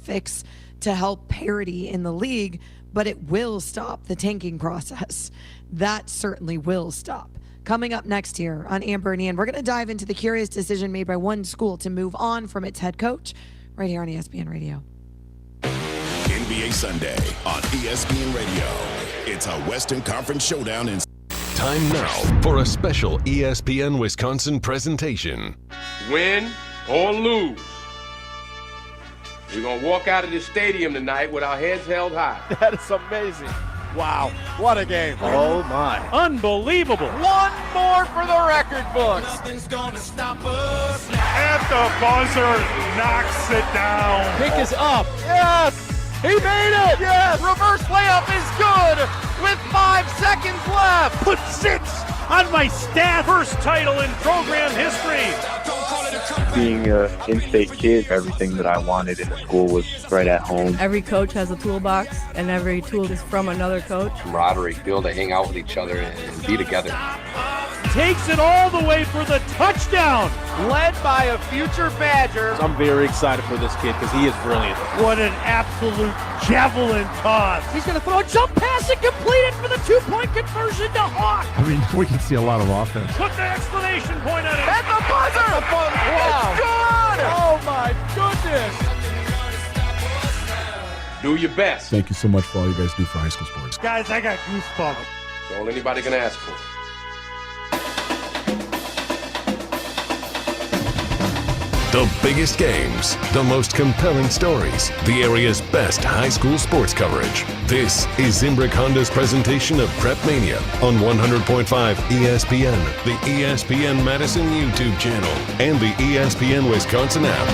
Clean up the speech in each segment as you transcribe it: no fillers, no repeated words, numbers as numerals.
fix to help parity in the league, but it will stop the tanking process. That certainly will stop. Coming up next here on Amber and Ian, we're going to dive into the curious decision made by one school to move on from its head coach right here on ESPN Radio. NBA Sunday on ESPN Radio. It's a Western Conference showdown in Time now for a special ESPN Wisconsin presentation. Win or lose, we're going to walk out of this stadium tonight with our heads held high. That is amazing. Wow, what a game. Oh, my. Unbelievable. One more for the record books. Nothing's gonna stop us now. At the buzzer, knocks it down. Pick is up. Yes. He made it. Yes. Reverse layup is good with 5 seconds left. Put 6 on my stat. First title in program history. Being an in-state kid, everything that I wanted in the school was right at home. Every coach has a toolbox, and every tool is from another coach. Camaraderie, be able to hang out with each other and be together. Takes it all the way for the touchdown. Led by a future Badger. I'm very excited for this kid because he is brilliant. What an absolute javelin toss. He's going to throw a jump pass and complete it for the 2-point conversion to Hawk. I mean, we can see a lot of offense. Put the exclamation point on it. At the buzzer. Wow. It's good. Oh, my goodness. Do your best. Thank you so much for all you guys do for high school sports. Guys, I got goosebumps. That's all anybody can ask for. The biggest games, the most compelling stories, the area's best high school sports coverage. This is Zimbrick Honda's presentation of PrepMania on 100.5 ESPN, the ESPN Madison YouTube channel, and the ESPN Wisconsin app.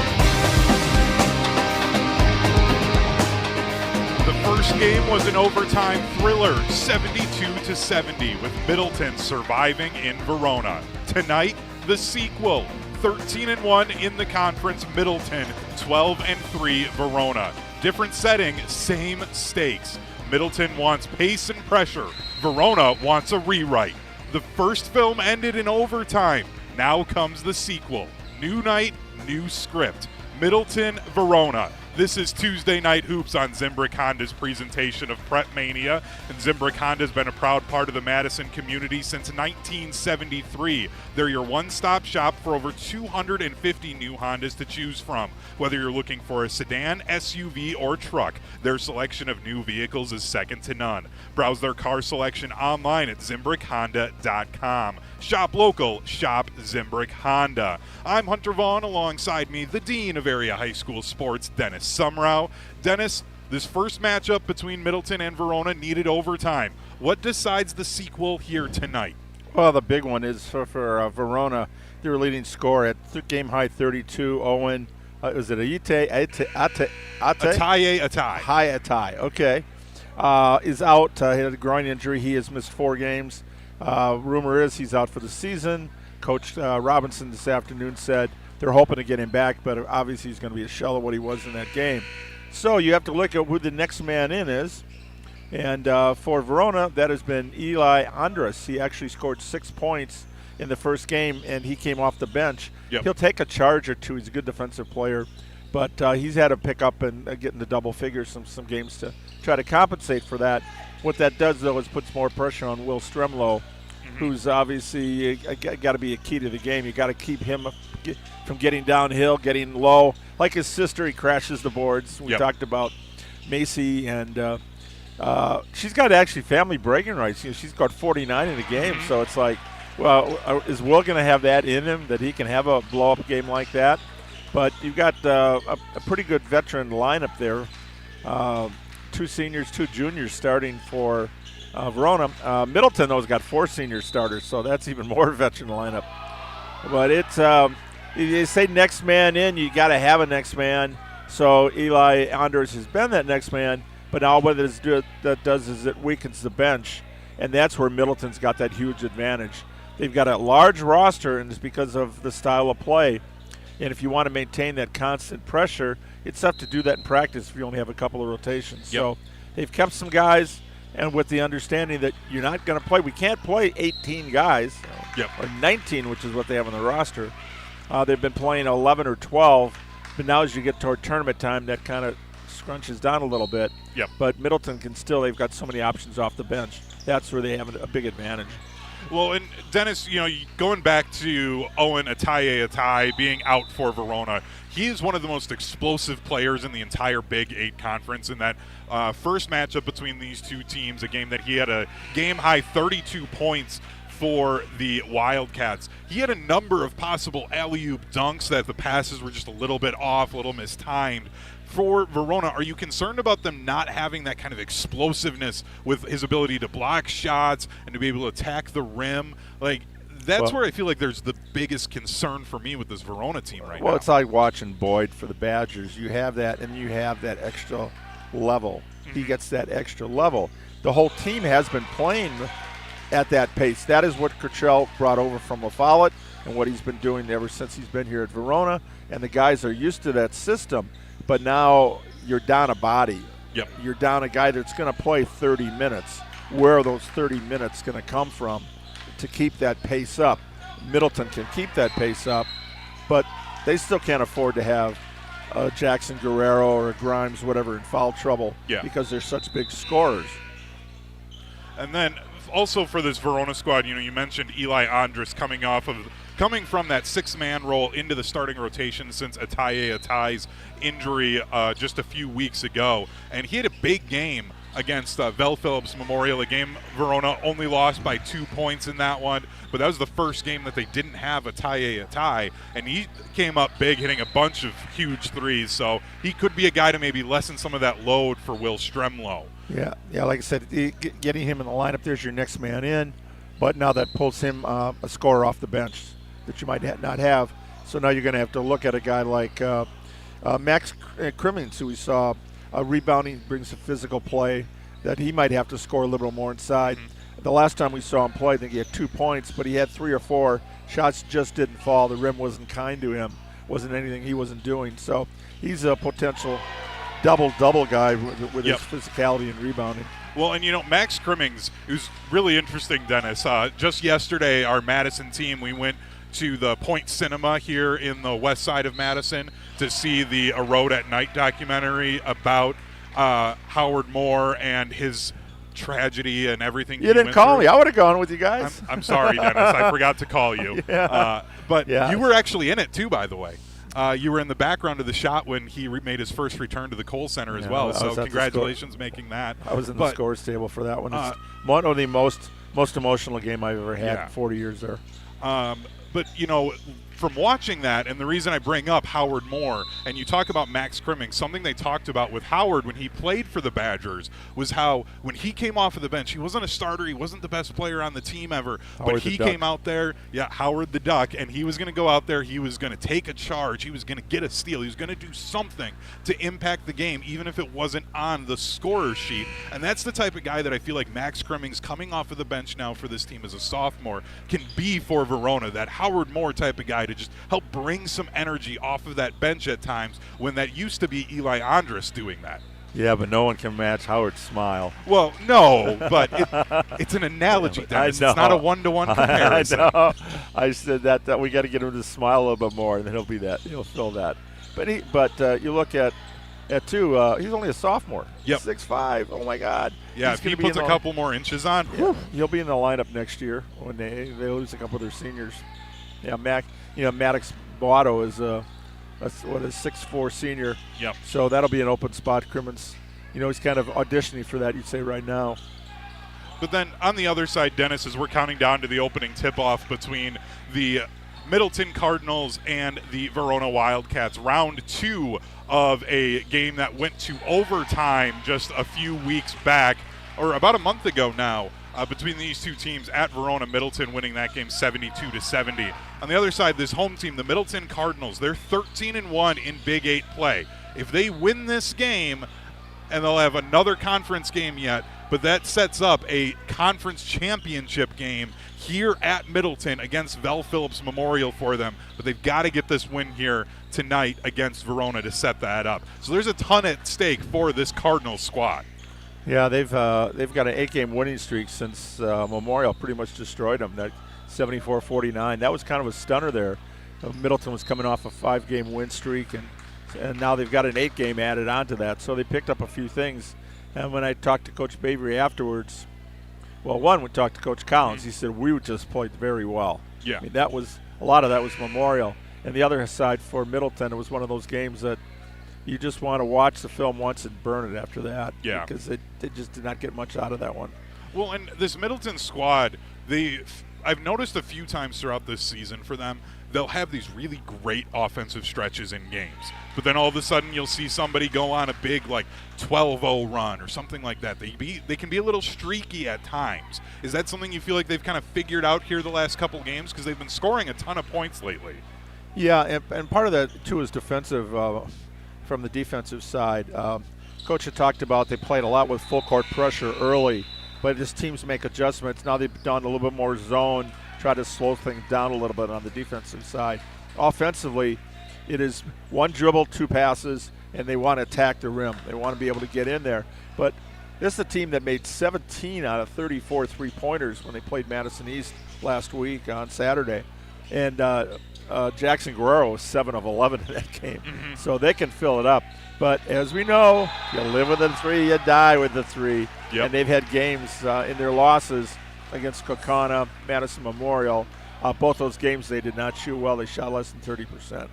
The first game was an overtime thriller, 72-70, with Middleton surviving in Verona. Tonight, the sequel. 13-1 in the conference, Middleton, 12-3 Verona. Different setting, same stakes. Middleton wants pace and pressure. Verona wants a rewrite. The first film ended in overtime. Now comes the sequel. New night, new script. Middleton, Verona. This is Tuesday Night Hoops on Zimbrick Honda's presentation of PrepMania. And Zimbrick Honda has been a proud part of the Madison community since 1973. They're your one-stop shop for over 250 new Hondas to choose from. Whether you're looking for a sedan, SUV, or truck, their selection of new vehicles is second to none. Browse their car selection online at ZimbrickHonda.com. Shop local, shop Zimbrick Honda. I'm Hunter Vaughn, alongside me, the Dean of Area High School Sports, Dennis Semrau. Dennis, this first matchup between Middleton and Verona needed overtime. What decides the sequel here tonight? Well, the big one is for Verona. Their leading scorer at game-high 32, Owen. Was it Ataye? Okay. Is out. He had a groin injury. He has missed 4 games. Rumor is he's out for the season. Coach Robinson this afternoon said they're hoping to get him back, but obviously he's going to be a shell of what he was in that game. So you have to look at who the next man in is. And for Verona, that has been Eli Andrus. He actually scored 6 points in the first game, and he came off the bench. Yep. He'll take a charge or two. He's a good defensive player. But he's had to pick up and get into double figures some games to try to compensate for that. What that does, though, is puts more pressure on Will Stremlow, who's obviously got to be a key to the game. You got to keep him from getting downhill, getting low. Like his sister, he crashes the boards. We talked about Macy, and she's got actually family bragging rights. You know, she's got 49 in the game, so it's like, well, is Will going to have that in him, that he can have a blow-up game like that? But you've got a pretty good veteran lineup there. 2 seniors, 2 juniors starting for Verona. Middleton, though, has got 4 senior starters, so that's even more veteran lineup. But it's you say next man in, you got to have a next man. So Eli Andrus has been that next man, but now what that does is it weakens the bench, and that's where Middleton's got that huge advantage. They've got a large roster, and it's because of the style of play. And if you want to maintain that constant pressure, it's tough to do that in practice if you only have a couple of rotations. So they've kept some guys, and with the understanding that you're not going to play. We can't play 18 guys, or 19, which is what they have on the roster. They've been playing 11 or 12, but now as you get toward tournament time, that kind of scrunches down a little bit. Yep. But Middleton can still, they've got so many options off the bench. That's where they have a big advantage. Well, and Dennis, going back to Owen Ataye being out for Verona, he is one of the most explosive players in the entire Big 8 conference. In that first matchup between these two teams, a game that he had a game-high 32 points for the Wildcats. He had a number of possible alley-oop dunks that the passes were just a little bit off, a little mistimed. For Verona, are you concerned about them not having that kind of explosiveness with his ability to block shots and to be able to attack the rim? That's where I feel like there's the biggest concern for me with this Verona team right now. Well, it's like watching Boyd for the Badgers. You have that, and you have that extra level. He gets that extra level. The whole team has been playing at that pace. That is what Kirchell brought over from La Follette and what he's been doing ever since he's been here at Verona, and the guys are used to that system. But now you're down a body. Yep. You're down a guy that's going to play 30 minutes. Where are those 30 minutes going to come from to keep that pace up? Middleton can keep that pace up, but they still can't afford to have Jackson Guerrero or Grimes, whatever, in foul trouble because they're such big scorers. And then also for this Verona squad, you mentioned Eli Andrus coming from that six-man role into the starting rotation since Ataye's injury just a few weeks ago. And he had a big game against Vel Phillips Memorial, a game Verona only lost by 2 points in that one, but that was the first game that they didn't have Ataye, and he came up big, hitting a bunch of huge threes, so he could be a guy to maybe lessen some of that load for Will Stremlow. Yeah, like I said, getting him in the lineup, there's your next man in, but now that pulls him a scorer off the bench that you might not have, so now you're going to have to look at a guy like Max Crimmins, who we saw rebounding, brings a physical play that he might have to score a little more inside. Mm-hmm. The last time we saw him play, I think he had 2 points, but he had 3 or 4 shots, just didn't fall. The rim wasn't kind to him, wasn't anything he wasn't doing. So he's a potential double-double guy with his physicality and rebounding. Well, and Max Crimmins, it was really interesting, Dennis. Just yesterday, our Madison team, we went to the Point Cinema here in the west side of Madison to see the A Road at Night documentary about Howard Moore and his tragedy and everything. You didn't call me. I would have gone with you guys. I'm sorry, Dennis. I forgot to call you. But you were actually in it too, by the way. You were in the background of the shot when he made his first return to the Kohl Center as well. So congratulations making that. I was in the scores table for that one. It's one of the most emotional game I've ever had in 40 years there. But, from watching that, and the reason I bring up Howard Moore, and you talk about Max Crimmins, something they talked about with Howard when he played for the Badgers was how when he came off of the bench, he wasn't a starter, he wasn't the best player on the team ever, but he came out there, Howard the Duck, and he was going to go out there, he was going to take a charge, he was going to get a steal, he was going to do something to impact the game, even if it wasn't on the scorer sheet. And that's the type of guy that I feel like Max Crimmins, coming off of the bench now for this team as a sophomore, can be for Verona, that Howard Moore type of guy to just help bring some energy off of that bench at times when that used to be Eli Andrus doing that. Yeah, but no one can match Howard's smile. Well, no, but it's an analogy, Dennis. It's not a one-to-one comparison. I know. I said that we got to get him to smile a little bit more, and then he'll be that. He'll fill that. But you look at he's only a sophomore. Yep. 6'5". Oh my God. Yeah, if he puts a couple more inches on, he'll be in the lineup next year when they lose a couple of their seniors. Yeah, Maddox Boato is a 6'4" senior. Yep. So that'll be an open spot. Crimmins, he's kind of auditioning for that, you'd say, right now. But then on the other side, Dennis, as we're counting down to the opening tip-off between the Middleton Cardinals and the Verona Wildcats, round 2 of a game that went to overtime just a few weeks back, or about a month ago now. Between these two teams at Verona, Middleton winning that game 72-70. On the other side, this home team, the Middleton Cardinals, they're 13-1 in Big 8 play. If they win this game, and they'll have another conference game yet, but that sets up a conference championship game here at Middleton against Vel Phillips Memorial for them. But they've got to get this win here tonight against Verona to set that up. So there's a ton at stake for this Cardinals squad. Yeah, they've got an 8-game winning streak since Memorial pretty much destroyed them. That 74-49. That was kind of a stunner there. Middleton was coming off a 5-game win streak, and and now they've got an 8 game added onto that. So they picked up a few things. And when I talked to Coach Bavery afterwards, well, one, we talked to Coach Collins. He said we just played very well. Yeah. I mean, that was a lot of that was Memorial. And the other side for Middleton, it was one of those games that you just want to watch the film once and burn it after that. Yeah. Because they just did not get much out of that one. Well, and this Middleton squad, I've noticed a few times throughout this season for them, they'll have these really great offensive stretches in games. But then all of a sudden you'll see somebody go on a big 12-0 run or something like that. They can be a little streaky at times. Is that something you feel like they've kind of figured out here the last couple games? Because they've been scoring a ton of points lately. Yeah, and part of that, too, is defensive from the defensive side. Coach had talked about they played a lot with full court pressure early, but as teams make adjustments, now they've done a little bit more zone, try to slow things down a little bit on the defensive side. Offensively, it is 1 dribble, 2 passes, and they want to attack the rim. They want to be able to get in there. But this is a team that made 17 out of 34 three-pointers when they played Madison East last week on Saturday. And Jackson Guerrero was 7 of 11 in that game. Mm-hmm. So they can fill it up. But as we know, you live with the 3, you die with the 3. Yep. And they've had games in their losses against Kokana, Madison Memorial. Both those games they did not shoot well. They shot less than 30%.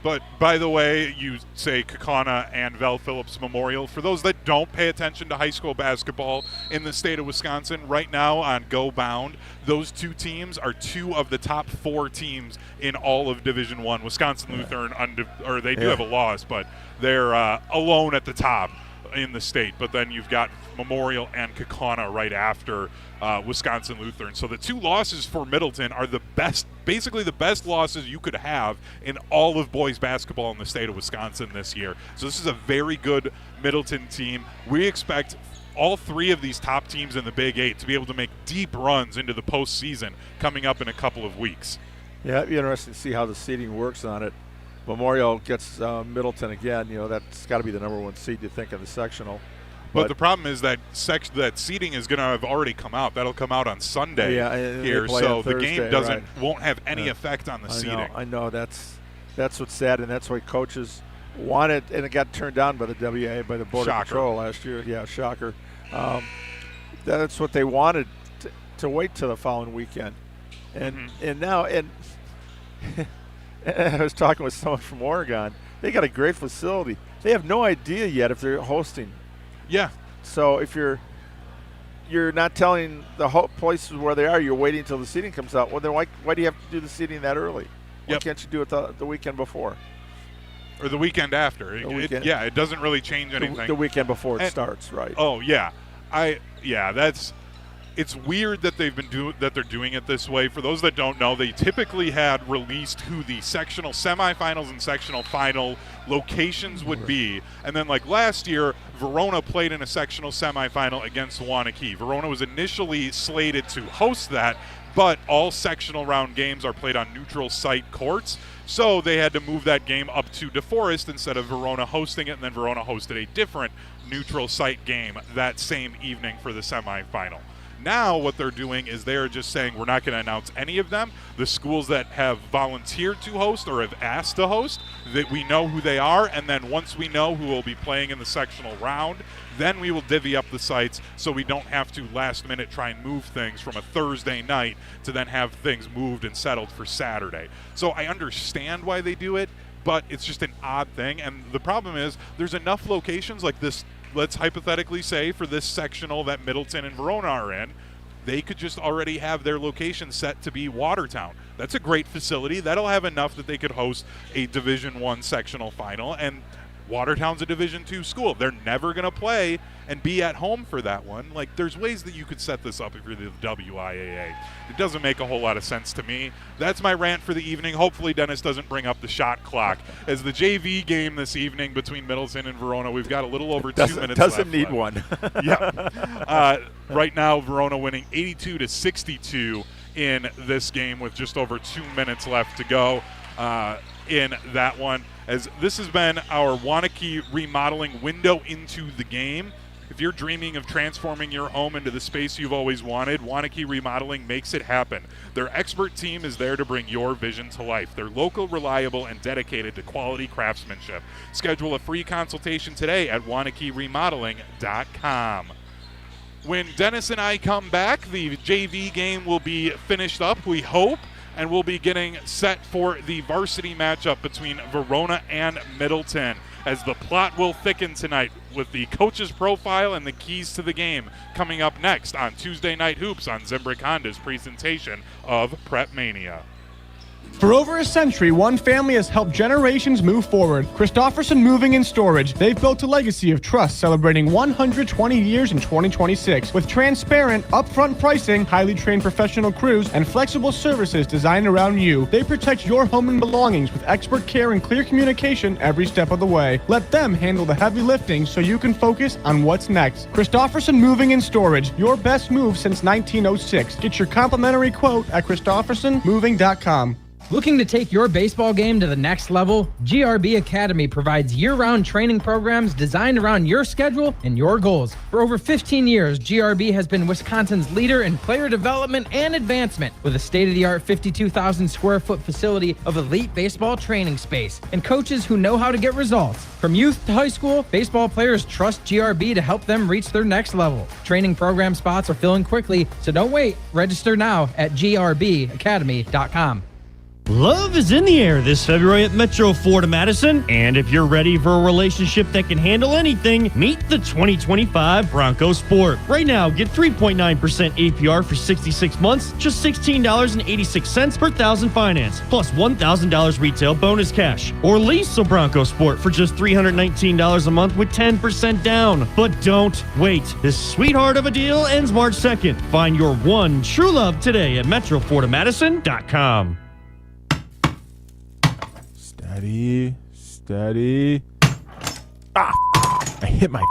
But, by the way, you say Kokana and Val Phillips Memorial. For those that don't pay attention to high school basketball in the state of Wisconsin, right now on Go Bound, those 2 teams are 2 of the top 4 teams in all of Division I. Wisconsin Lutheran, they do have a loss, but they're alone at the top in the state. But then you've got Memorial and Kokana right after Wisconsin Lutheran. So the 2 losses for Middleton are the best, basically the best losses you could have in all of boys basketball in the state of Wisconsin this year. So this is a very good Middleton team. We expect all 3 of these top teams in the Big 8 to be able to make deep runs into the postseason coming up in a couple of weeks. Yeah, it'd be interesting to see how the seeding works on it. Memorial gets Middleton again. That's got to be the number 1 seed, you think, in the sectional. But the problem is that that seeding is going to have already come out. That'll come out on Sunday here, so the game won't have any effect on the seeding. I know. That's what's sad, and that's why coaches wanted, and it got turned down by the WA, by the Board of Control last year. Yeah, shocker. That's what they wanted to wait till the following weekend, and now I was talking with someone from Oregon. They got a great facility. They have no idea yet if they're hosting. Yeah. So if you're not telling the places where they are, you're waiting until the seating comes out. Well, then why do you have to do the seating that early? Why can't you do it the weekend before? Or the weekend after. It doesn't really change anything. The weekend before it starts, right? Oh, yeah. It's weird that they're doing it this way. For those that don't know, they typically had released who the sectional semifinals and sectional final locations would be. And then last year, Verona played in a sectional semifinal against Wanakee. Verona was initially slated to host that, but all sectional round games are played on neutral site courts. So they had to move that game up to DeForest instead of Verona hosting it, and then Verona hosted a different neutral site game that same evening for the semifinal. Now what they're doing is they're just saying we're not going to announce any of them. The schools that have volunteered to host or have asked to host, that we know who they are, and then once we know who will be playing in the sectional round, then we will divvy up the sites so we don't have to last minute try and move things from a Thursday night to then have things moved and settled for Saturday. So I understand why they do it, but it's just an odd thing. And the problem is there's enough locations like this. Let's hypothetically say for this sectional that Middleton and Verona are in, they could just already have their location set to be Watertown. That's a great facility. That'll have enough that they could host a Division I sectional final, and Watertown's a Division II school. They're never going to play and be at home for that one. There's ways that you could set this up if you're the WIAA. It doesn't make a whole lot of sense to me. That's my rant for the evening. Hopefully Dennis doesn't bring up the shot clock. As the JV game this evening between Middleton and Verona, we've got a little over 2 minutes left. Doesn't need one. Yeah. Right now, Verona winning 82-62 in this game with just over 2 minutes left to go in that one. As this has been our Wanakee remodeling window into the game. If you're dreaming of transforming your home into the space you've always wanted, Wanakee Remodeling makes it happen. Their expert team is there to bring your vision to life. They're local, reliable, and dedicated to quality craftsmanship. Schedule a free consultation today at WanakeeRemodeling.com. When Dennis and I come back, the JV game will be finished up, we hope, and we'll be getting set for the varsity matchup between Verona and Middleton, as the plot will thicken tonight with the coach's profile and the keys to the game coming up next on Tuesday Night Hoops on Zimbrick Honda's presentation of PrepMania. For over a century, one family has helped generations move forward. Christofferson Moving and Storage. They've built a legacy of trust celebrating 120 years in 2026 with transparent, upfront pricing, highly trained professional crews, and flexible services designed around you. They protect your home and belongings with expert care and clear communication every step of the way. Let them handle the heavy lifting so you can focus on what's next. Christofferson Moving and Storage. Your best move since 1906. Get your complimentary quote at ChristoffersonMoving.com. Looking to take your baseball game to the next level? GRB Academy provides year-round training programs designed around your schedule and your goals. For over 15 years, GRB has been Wisconsin's leader in player development and advancement with a state-of-the-art 52,000 square foot facility of elite baseball training space and coaches who know how to get results. From youth to high school, baseball players trust GRB to help them reach their next level. Training program spots are filling quickly, so don't wait. Register now at grbacademy.com. Love is in the air this February at Metro Ford of Madison, and if you're ready for a relationship that can handle anything, meet the 2025 Bronco Sport. Right now, get 3.9% APR for 66 months, just $16.86 per thousand finance, plus $1,000 retail bonus cash. Or lease a Bronco Sport for just $319 a month with 10% down. But don't wait. This sweetheart of a deal ends March 2nd. Find your one true love today at MetroFordofMadison.com. Steady. I hit my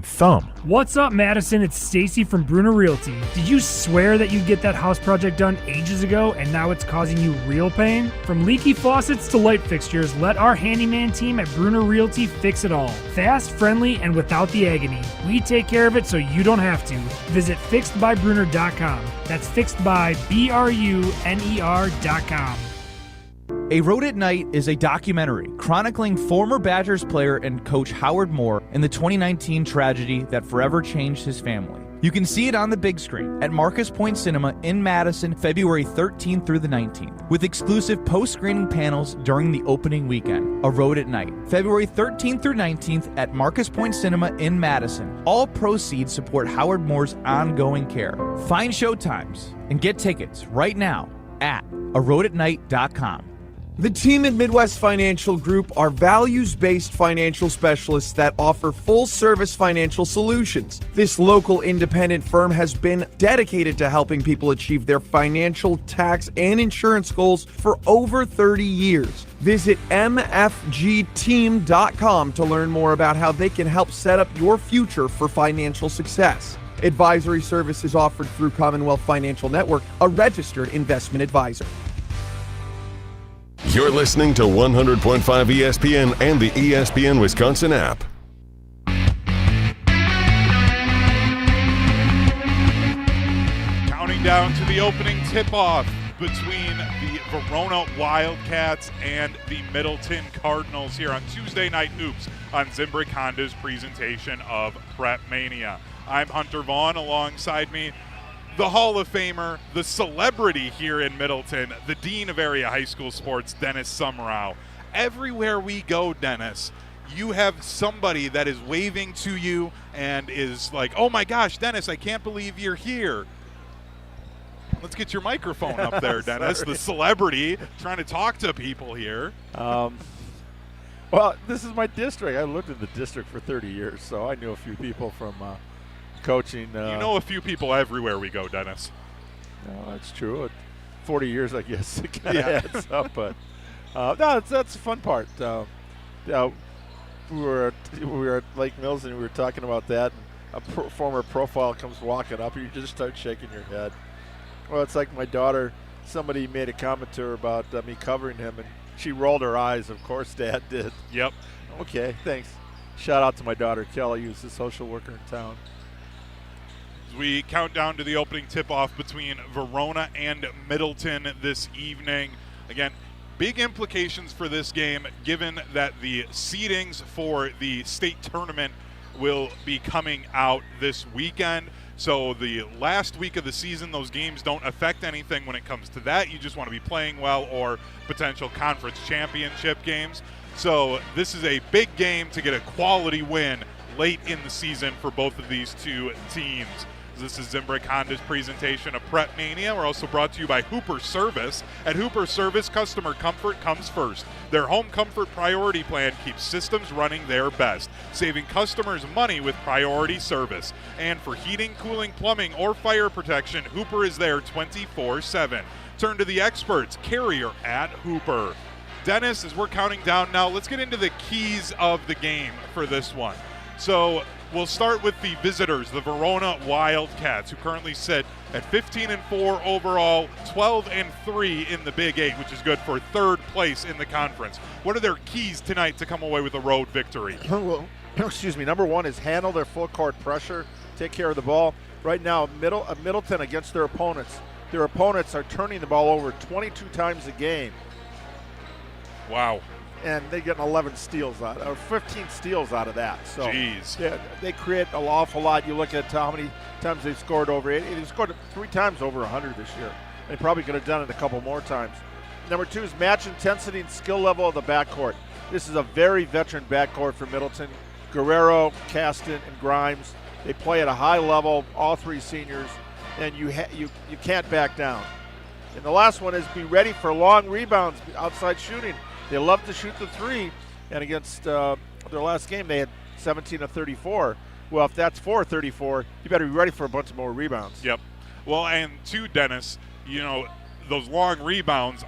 thumb. What's up, Madison? It's Stacy from Bruner Realty. Did you swear that you'd get that house project done ages ago and now it's causing you real pain? From leaky faucets to light fixtures, let our handyman team at Bruner Realty fix it all. Fast, friendly, and without the agony. We take care of it so you don't have to. Visit fixedbybruner.com. That's fixedbybruner.com. A Road at Night is a documentary chronicling former Badgers player and coach Howard Moore and the 2019 tragedy that forever changed his family. You can see it on the big screen at Marcus Point Cinema in Madison, February 13th through the 19th, with exclusive post-screening panels during the opening weekend. A Road at Night, February 13th through 19th at Marcus Point Cinema in Madison. All proceeds support Howard Moore's ongoing care. Find showtimes and get tickets right now at aroadatnight.com. The team at Midwest Financial Group are values-based financial specialists that offer full-service financial solutions. This local independent firm has been dedicated to helping people achieve their financial, tax, and insurance goals for over 30 years. Visit mfgteam.com to learn more about how they can help set up your future for financial success. Advisory services offered through Commonwealth Financial Network, a registered investment advisor. You're listening to 100.5 ESPN and the ESPN Wisconsin app. Counting down to the opening tip-off between the Verona Wildcats and the Middleton Cardinals here on Tuesday Night Hoops on Zimbrick Honda's presentation of PrepMania. I'm Hunter Vaughn. Alongside me, the Hall of Famer, the celebrity here in Middleton, the Dean of Area High School Sports, Dennis Semrau. Everywhere we go, Dennis, you have somebody that is waving to you and is like, oh my gosh, Dennis, I can't believe you're here. Let's get your microphone up there, Dennis, the celebrity, trying to talk to people here. Well, this is my district. I lived in the district for 30 years, so I knew a few people from coaching. You know a few people everywhere we go, Dennis. No, that's true. 40 years, I guess, it kind of adds up. But no, that's the fun part. We were at Lake Mills and we were talking about that. And a former profile comes walking up, and you just start shaking your head. Well, it's like my daughter. Somebody made a comment to her about me covering him, and she rolled her eyes. Of course, Dad did. Yep. Okay, thanks. Shout out to my daughter, Kelly, who's the social worker in town. As we count down to the opening tip-off between Verona and Middleton this evening. Again, big implications for this game, given that the seedings for the state tournament will be coming out this weekend. So the last week of the season, those games don't affect anything when it comes to that. You just want to be playing well or potential conference championship games. So this is a big game to get a quality win late in the season for both of these two teams. This is Zimbrick Honda's presentation of PrepMania. We're also brought to you by Hooper Service. At Hooper Service, customer comfort comes first. Their home comfort priority plan keeps systems running their best, saving customers money with priority service. And for heating, cooling, plumbing, or fire protection, Hooper is there 24/7. Turn to the experts, Carrier at Hooper. Dennis, as we're counting down now, let's get into the keys of the game for this one. So we'll start with the visitors, the Verona Wildcats, who currently sit at 15-4 overall, 12-3 in the Big Eight, which is good for third place in the conference. What are their keys tonight to come away with a road victory? Well, excuse me. Number one is handle their full court pressure, take care of the ball. Right now, Middleton against their opponents. Their opponents are turning the ball over 22 times a game. Wow. And they get 11 steals out, or 15 steals out of that. So jeez. They create an awful lot. You look at how many times they've scored over it. They've scored 3 times over 100 this year. They probably could have done it a couple more times. Number 2 is match intensity and skill level of the backcourt. This is a very veteran backcourt for Middleton. Guerrero, Caston, and Grimes. They play at a high level, all 3 seniors, and you can't back down. And the last one is be ready for long rebounds, outside shooting. They love to shoot the 3, and against their last game, they had 17 of 34. Well, if that's 4-34, you better be ready for a bunch of more rebounds. Yep. Well, and to Dennis, those long rebounds,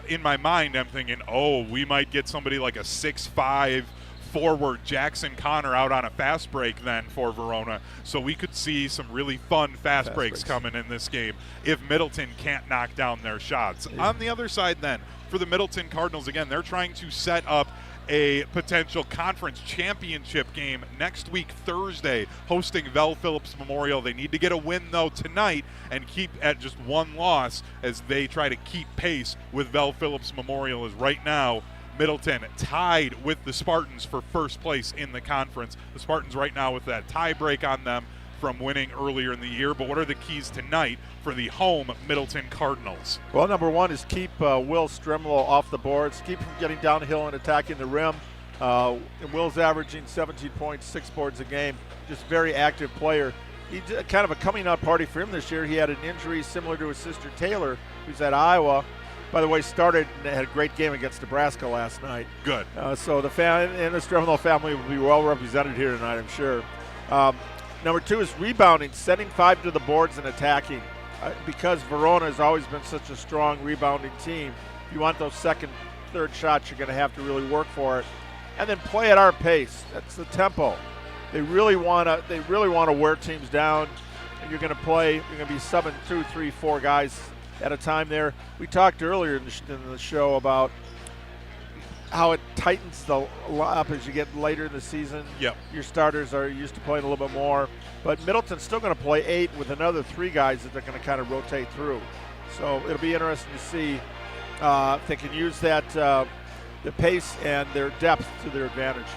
in my mind, I'm thinking, we might get somebody like a 6'5", forward Jackson Connor out on a fast break then for Verona. So we could see some really fun fast breaks coming in this game if Middleton can't knock down their shots. Yeah. On the other side then, for the Middleton Cardinals, again, they're trying to set up a potential conference championship game next week, Thursday, hosting Phillips Memorial. They need to get a win, though, tonight and keep at just 1 loss as they try to keep pace with Phillips Memorial, as right now Middleton tied with the Spartans for first place in the conference. The Spartans right now with that tie break on them from winning earlier in the year. But what are the keys tonight for the home Middleton Cardinals? Well, number 1 is keep Will Stremlow off the boards, keep him getting downhill and attacking the rim. And Will's averaging 17 points, 6 boards a game, just very active player. He's kind of a coming out party for him this year. He had an injury similar to his sister Taylor, who's at Iowa. By the way, started and had a great game against Nebraska last night. Good. So the Stremlow family will be well represented here tonight, I'm sure. Number 2 is rebounding, setting 5 to the boards and attacking. Because Verona has always been such a strong rebounding team, if you want those second, third shots, you're going to have to really work for it. And then play at our pace. That's the tempo. They really want to wear teams down. And you're going to be subbing 2, 3, 4 guys at a time there. We talked earlier in the show about how it tightens the up as you get later in the season. Yep. Your starters are used to playing a little bit more. But Middleton's still going to play 8 with another 3 guys that they're going to kind of rotate through. So it'll be interesting to see if they can use that the pace and their depth to their advantage.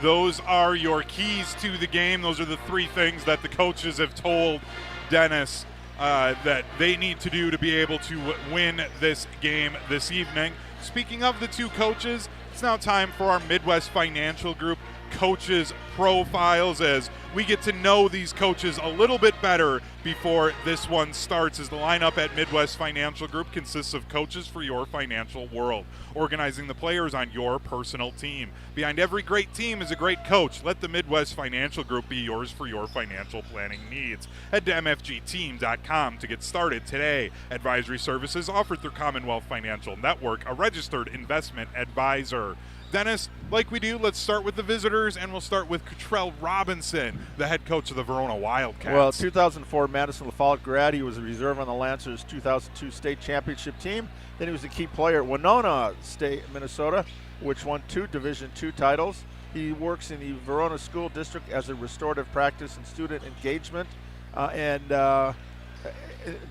Those are your keys to the game. Those are the 3 things that the coaches have told Dennis that they need to do to be able to win this game this evening. Speaking of the 2 coaches, it's now time for our Midwest Financial Group coaches profiles, as we get to know these coaches a little bit better before this one starts, as the lineup at Midwest Financial Group consists of coaches for your financial world, organizing the players on your personal team. Behind every great team is a great coach. Let the Midwest Financial Group be yours for your financial planning needs. Head to mfgteam.com to get started today. Advisory services offered through Commonwealth Financial Network, a registered investment advisor. Dennis, like we do, let's start with the visitors, and we'll start with Cottrell Robinson, the head coach of the Verona Wildcats. Well, 2004 Madison Memorial grad. He was a reserve on the Lancers 2002 state championship team. Then he was a key player at Winona State, Minnesota, which won 2 Division II titles. He works in the Verona School District as a restorative practice and student engagement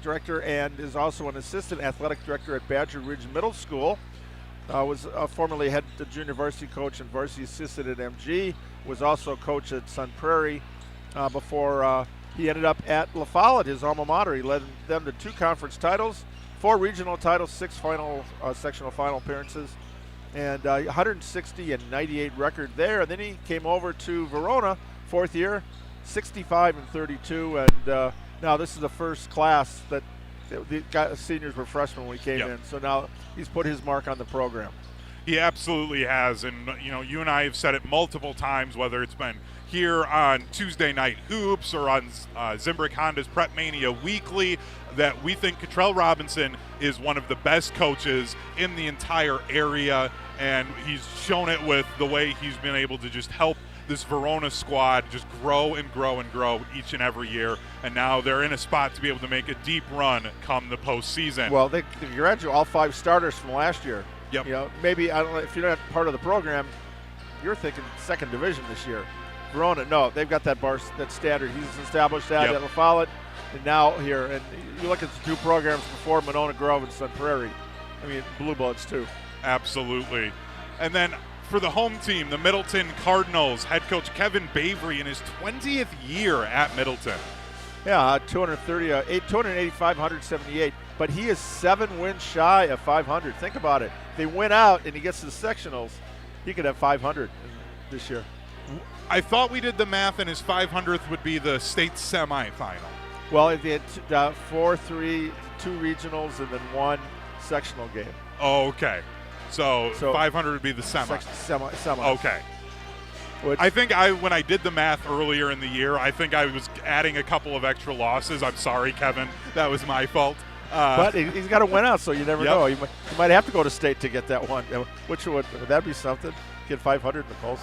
director, and is also an assistant athletic director at Badger Ridge Middle School. Was formerly head junior varsity coach and varsity assistant at MG. Was also coach at Sun Prairie before he ended up at La Follette, his alma mater. He led them to 2 conference titles, 4 regional titles, 6 final sectional final appearances, and 160 and 98 record there. And then he came over to Verona, 4th year, 65 and 32. And now this is the first class that the seniors were freshmen when he came in. So now he's put his mark on the program. He absolutely has, and you and I have said it multiple times, whether it's been here on Tuesday Night Hoops or on Zimbrick Honda's PrepMania Weekly, that we think Cottrell Robinson is one of the best coaches in the entire area, and he's shown it with the way he's been able to just help this Verona squad just grow and grow and grow each and every year, and now they're in a spot to be able to make a deep run come the postseason. Well, they graduated all 5 starters from last year. Yep. Maybe, I don't know, if you're not part of the program, you're thinking 2nd division this year. Verona, no, they've got that standard. He's established that at La Follette, and now here. And you look at the 2 programs before, Monona Grove and Sun Prairie. I mean, Blue Bloods too. Absolutely. And then for the home team, the Middleton Cardinals, head coach Kevin Bavery in his 20th year at Middleton. Yeah, 285, 178. But he is 7 wins shy of 500. Think about it. If they win out and he gets to the sectionals, he could have 500 this year. I thought we did the math, and his 500th would be the state semifinal. Well, if they had 4, 3, 2 regionals, and then 1 sectional game. Oh, okay. So 500 would be the semi. Semi. Okay. I think when I did the math earlier in the year, I think I was adding a couple of extra losses. I'm sorry, Kevin. That was my fault. But he's got to win out, so you never know. You might have to go to state to get that one. Which would that be something? Get 500 in the Pulse.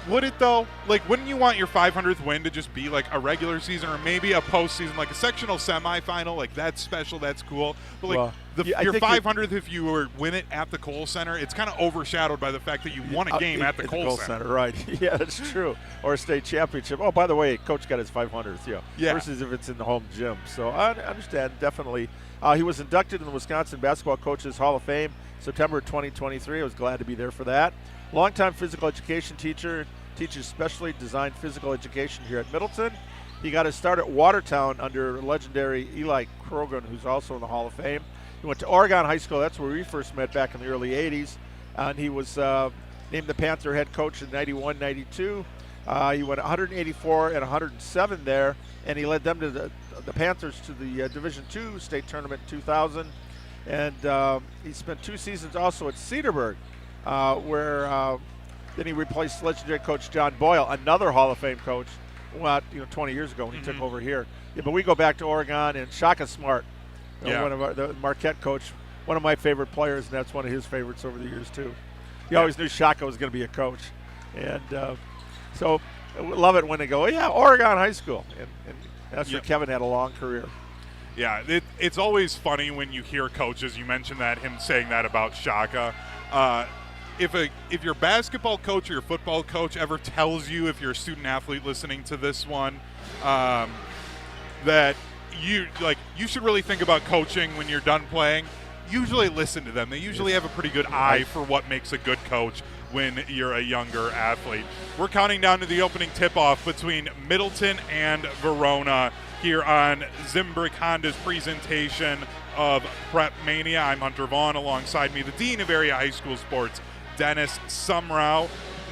Would it though? Like, wouldn't you want your 500th win to just be like a regular season or maybe a postseason, like a sectional semifinal? Like, that's special, that's cool. But like your 500th, if you win it at the Kohl Center, it's kind of overshadowed by the fact that you won a game at the Kohl Center. Right? Yeah, that's true. Or a state championship. Oh, by the way, coach got his 500th. Yeah. Versus if it's in the home gym. So I understand definitely. He was inducted in the Wisconsin Basketball Coaches Hall of Fame September 2023. I was glad to be there for that. Longtime physical education teacher, teaches specially designed physical education here at Middleton. He got his start at Watertown under legendary Eli Krogan, who's also in the Hall of Fame. He went to Oregon High School. That's where we first met back in the early 80s. And he was named the Panther head coach in 91, 92. He went 184 and 107 there, and he led them to the Panthers to the Division II state tournament in 2000. And he spent 2 seasons also at Cedarburg, where then he replaced legendary coach John Boyle, another Hall of Fame coach, 20 years ago when he took over here. Yeah, but we go back to Oregon, and Shaka Smart, one of the Marquette coach, one of my favorite players, and that's one of his favorites over the years too. He always knew Shaka was going to be a coach, and so I love it when they go, Oregon High School, and that's where Kevin had a long career. Yeah, it's always funny when you hear coaches. You mentioned that, him saying that about Shaka. If your basketball coach or your football coach ever tells you, if you're a student athlete listening to this one, that you should really think about coaching when you're done playing, usually listen to them. They usually have a pretty good eye for what makes a good coach when you're a younger athlete. We're counting down to the opening tip-off between Middleton and Verona here on Zimbrick Honda's presentation of PrepMania. I'm Hunter Vaughn. Alongside me, the Dean of Area High School Sports, Dennis Semrau.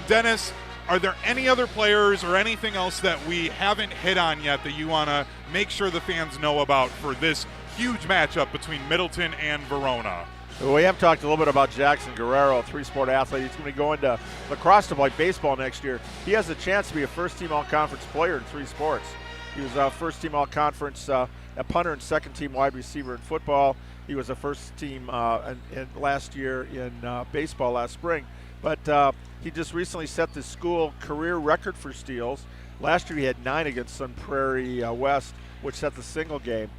Dennis, are there any other players or anything else that we haven't hit on yet that you want to make sure the fans know about for this huge matchup between Middleton and Verona? Well, we have talked a little bit about Jackson Guerrero, a 3-sport athlete. He's going to go into lacrosse to play baseball next year. He has a chance to be a first-team all-conference player in 3 sports. He was a first-team all-conference a punter and second-team wide receiver in football. He was a first-team last year in baseball last spring. But he just recently set the school career record for steals. Last year he had 9 against Sun Prairie West, which set the single game.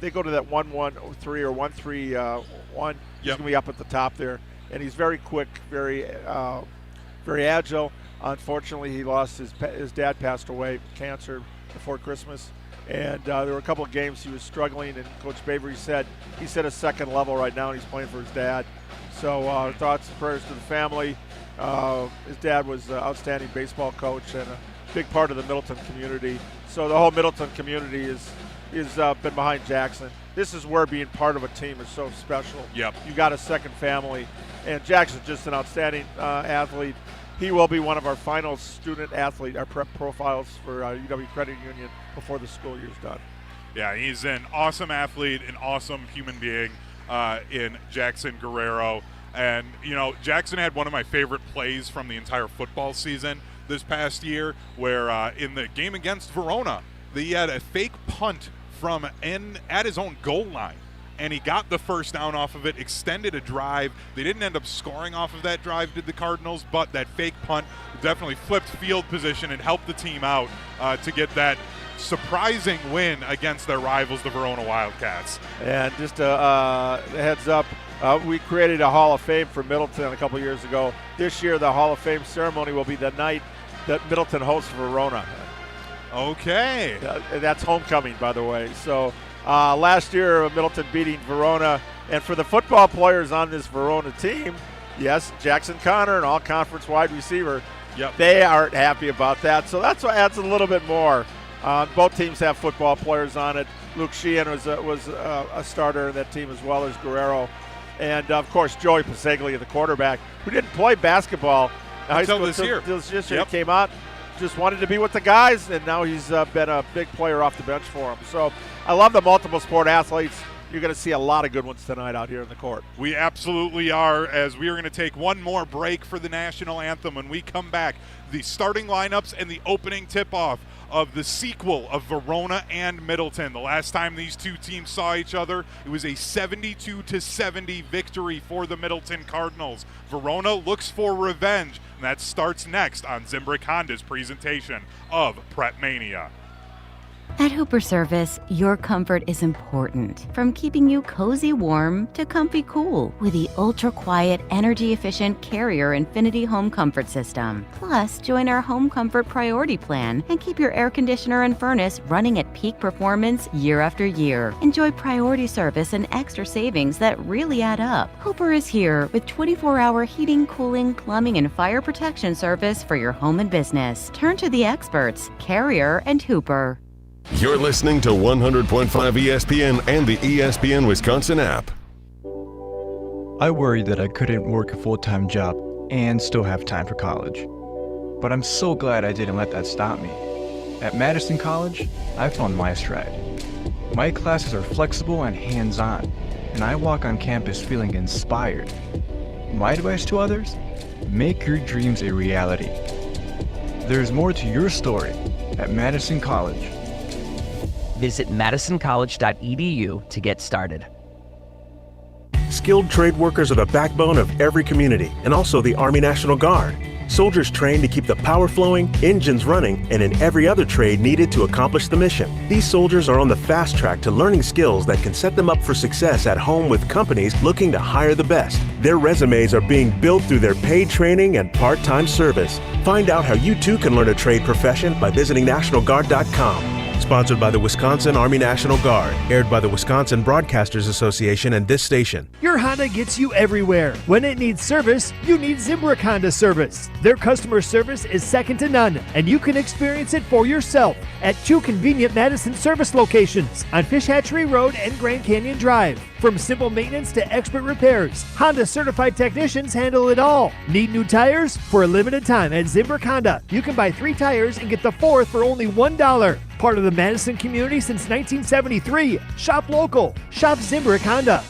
They go to that 1-1-3 or 1-3-1. He's going to be up at the top there. And he's very quick, very very agile. Unfortunately, he lost his dad passed away, cancer, before Christmas. And there were a couple of games he was struggling, and Coach Bavery said he's at a second level right now, and he's playing for his dad. So thoughts and prayers to the family. His dad was an outstanding baseball coach and a big part of the Middleton community. So the whole Middleton community is been behind Jackson. This is where being part of a team is so special. Yep. You got a second family, and Jackson's just an outstanding athlete. He will be one of our final student athlete, our prep profiles for UW Credit Union before the school year's done. Yeah, he's an awesome athlete, an awesome human being in Jackson Guerrero. And, you know, Jackson had one of my favorite plays from the entire football season this past year where in the game against Verona, he had a fake punt from at his own goal line. And he got the first down off of it, extended a drive. They didn't end up scoring off of that drive, did the Cardinals, but that fake punt definitely flipped field position and helped the team out to get that surprising win against their rivals, the Verona Wildcats. And just a heads up, we created a Hall of Fame for Middleton a couple years ago. This year, the Hall of Fame ceremony will be the night that Middleton hosts Verona. Okay. That's homecoming, by the way. So last year, Middleton beating Verona. And for the football players on this Verona team, yes, Jackson Connor, an all-conference wide receiver, they aren't happy about that. So that's what adds a little bit more. Both teams have football players on it. Luke Sheehan was a starter in that team as well as Guerrero. And, of course, Joey Paseglia, the quarterback, who didn't play basketball until this year. He came out, just wanted to be with the guys, and now he's been a big player off the bench for him. So I love the multiple sport athletes. You're going to see a lot of good ones tonight out here in the court. We absolutely are, as we are going to take one more break for the national anthem. When we come back, the starting lineups and the opening tip-off of the sequel of Verona and Middleton. The last time these two teams saw each other, it was a 72-70 victory for the Middleton Cardinals. Verona looks for revenge, and that starts next on Zimbrick Honda's presentation of PrepMania. At Hooper Service, your comfort is important. From keeping you cozy warm to comfy cool with the ultra-quiet, energy-efficient Carrier Infinity Home Comfort System. Plus, join our Home Comfort Priority Plan and keep your air conditioner and furnace running at peak performance year after year. Enjoy priority service and extra savings that really add up. Hooper is here with 24-hour heating, cooling, plumbing, and fire protection service for your home and business. Turn to the experts, Carrier and Hooper. You're listening to 100.5 ESPN and the ESPN Wisconsin app. I worried that I couldn't work a full-time job and still have time for college. But I'm so glad I didn't let that stop me. At Madison College, I found my stride. My classes are flexible and hands-on, and I walk on campus feeling inspired. My advice to others? Make your dreams a reality. There's more to your story at Madison College. Visit madisoncollege.edu to get started. Skilled trade workers are the backbone of every community, and also the Army National Guard. Soldiers trained to keep the power flowing, engines running, and in every other trade needed to accomplish the mission. These soldiers are on the fast track to learning skills that can set them up for success at home with companies looking to hire the best. Their resumes are being built through their paid training and part-time service. Find out how you too can learn a trade profession by visiting NationalGuard.com. Sponsored by the Wisconsin Army National Guard. Aired by the Wisconsin Broadcasters Association and this station. Your Honda gets you everywhere. When it needs service, you need Zimbrick Honda service. Their customer service is second to none, and you can experience it for yourself at 2 convenient Madison service locations on Fish Hatchery Road and Grand Canyon Drive. From simple maintenance to expert repairs, Honda certified technicians handle it all. Need new tires? For a limited time at Zimbrick Honda, you can buy 3 tires and get the 4th for only $1. Part of the Madison community since 1973. Shop local. Shop Zimbrick Honda.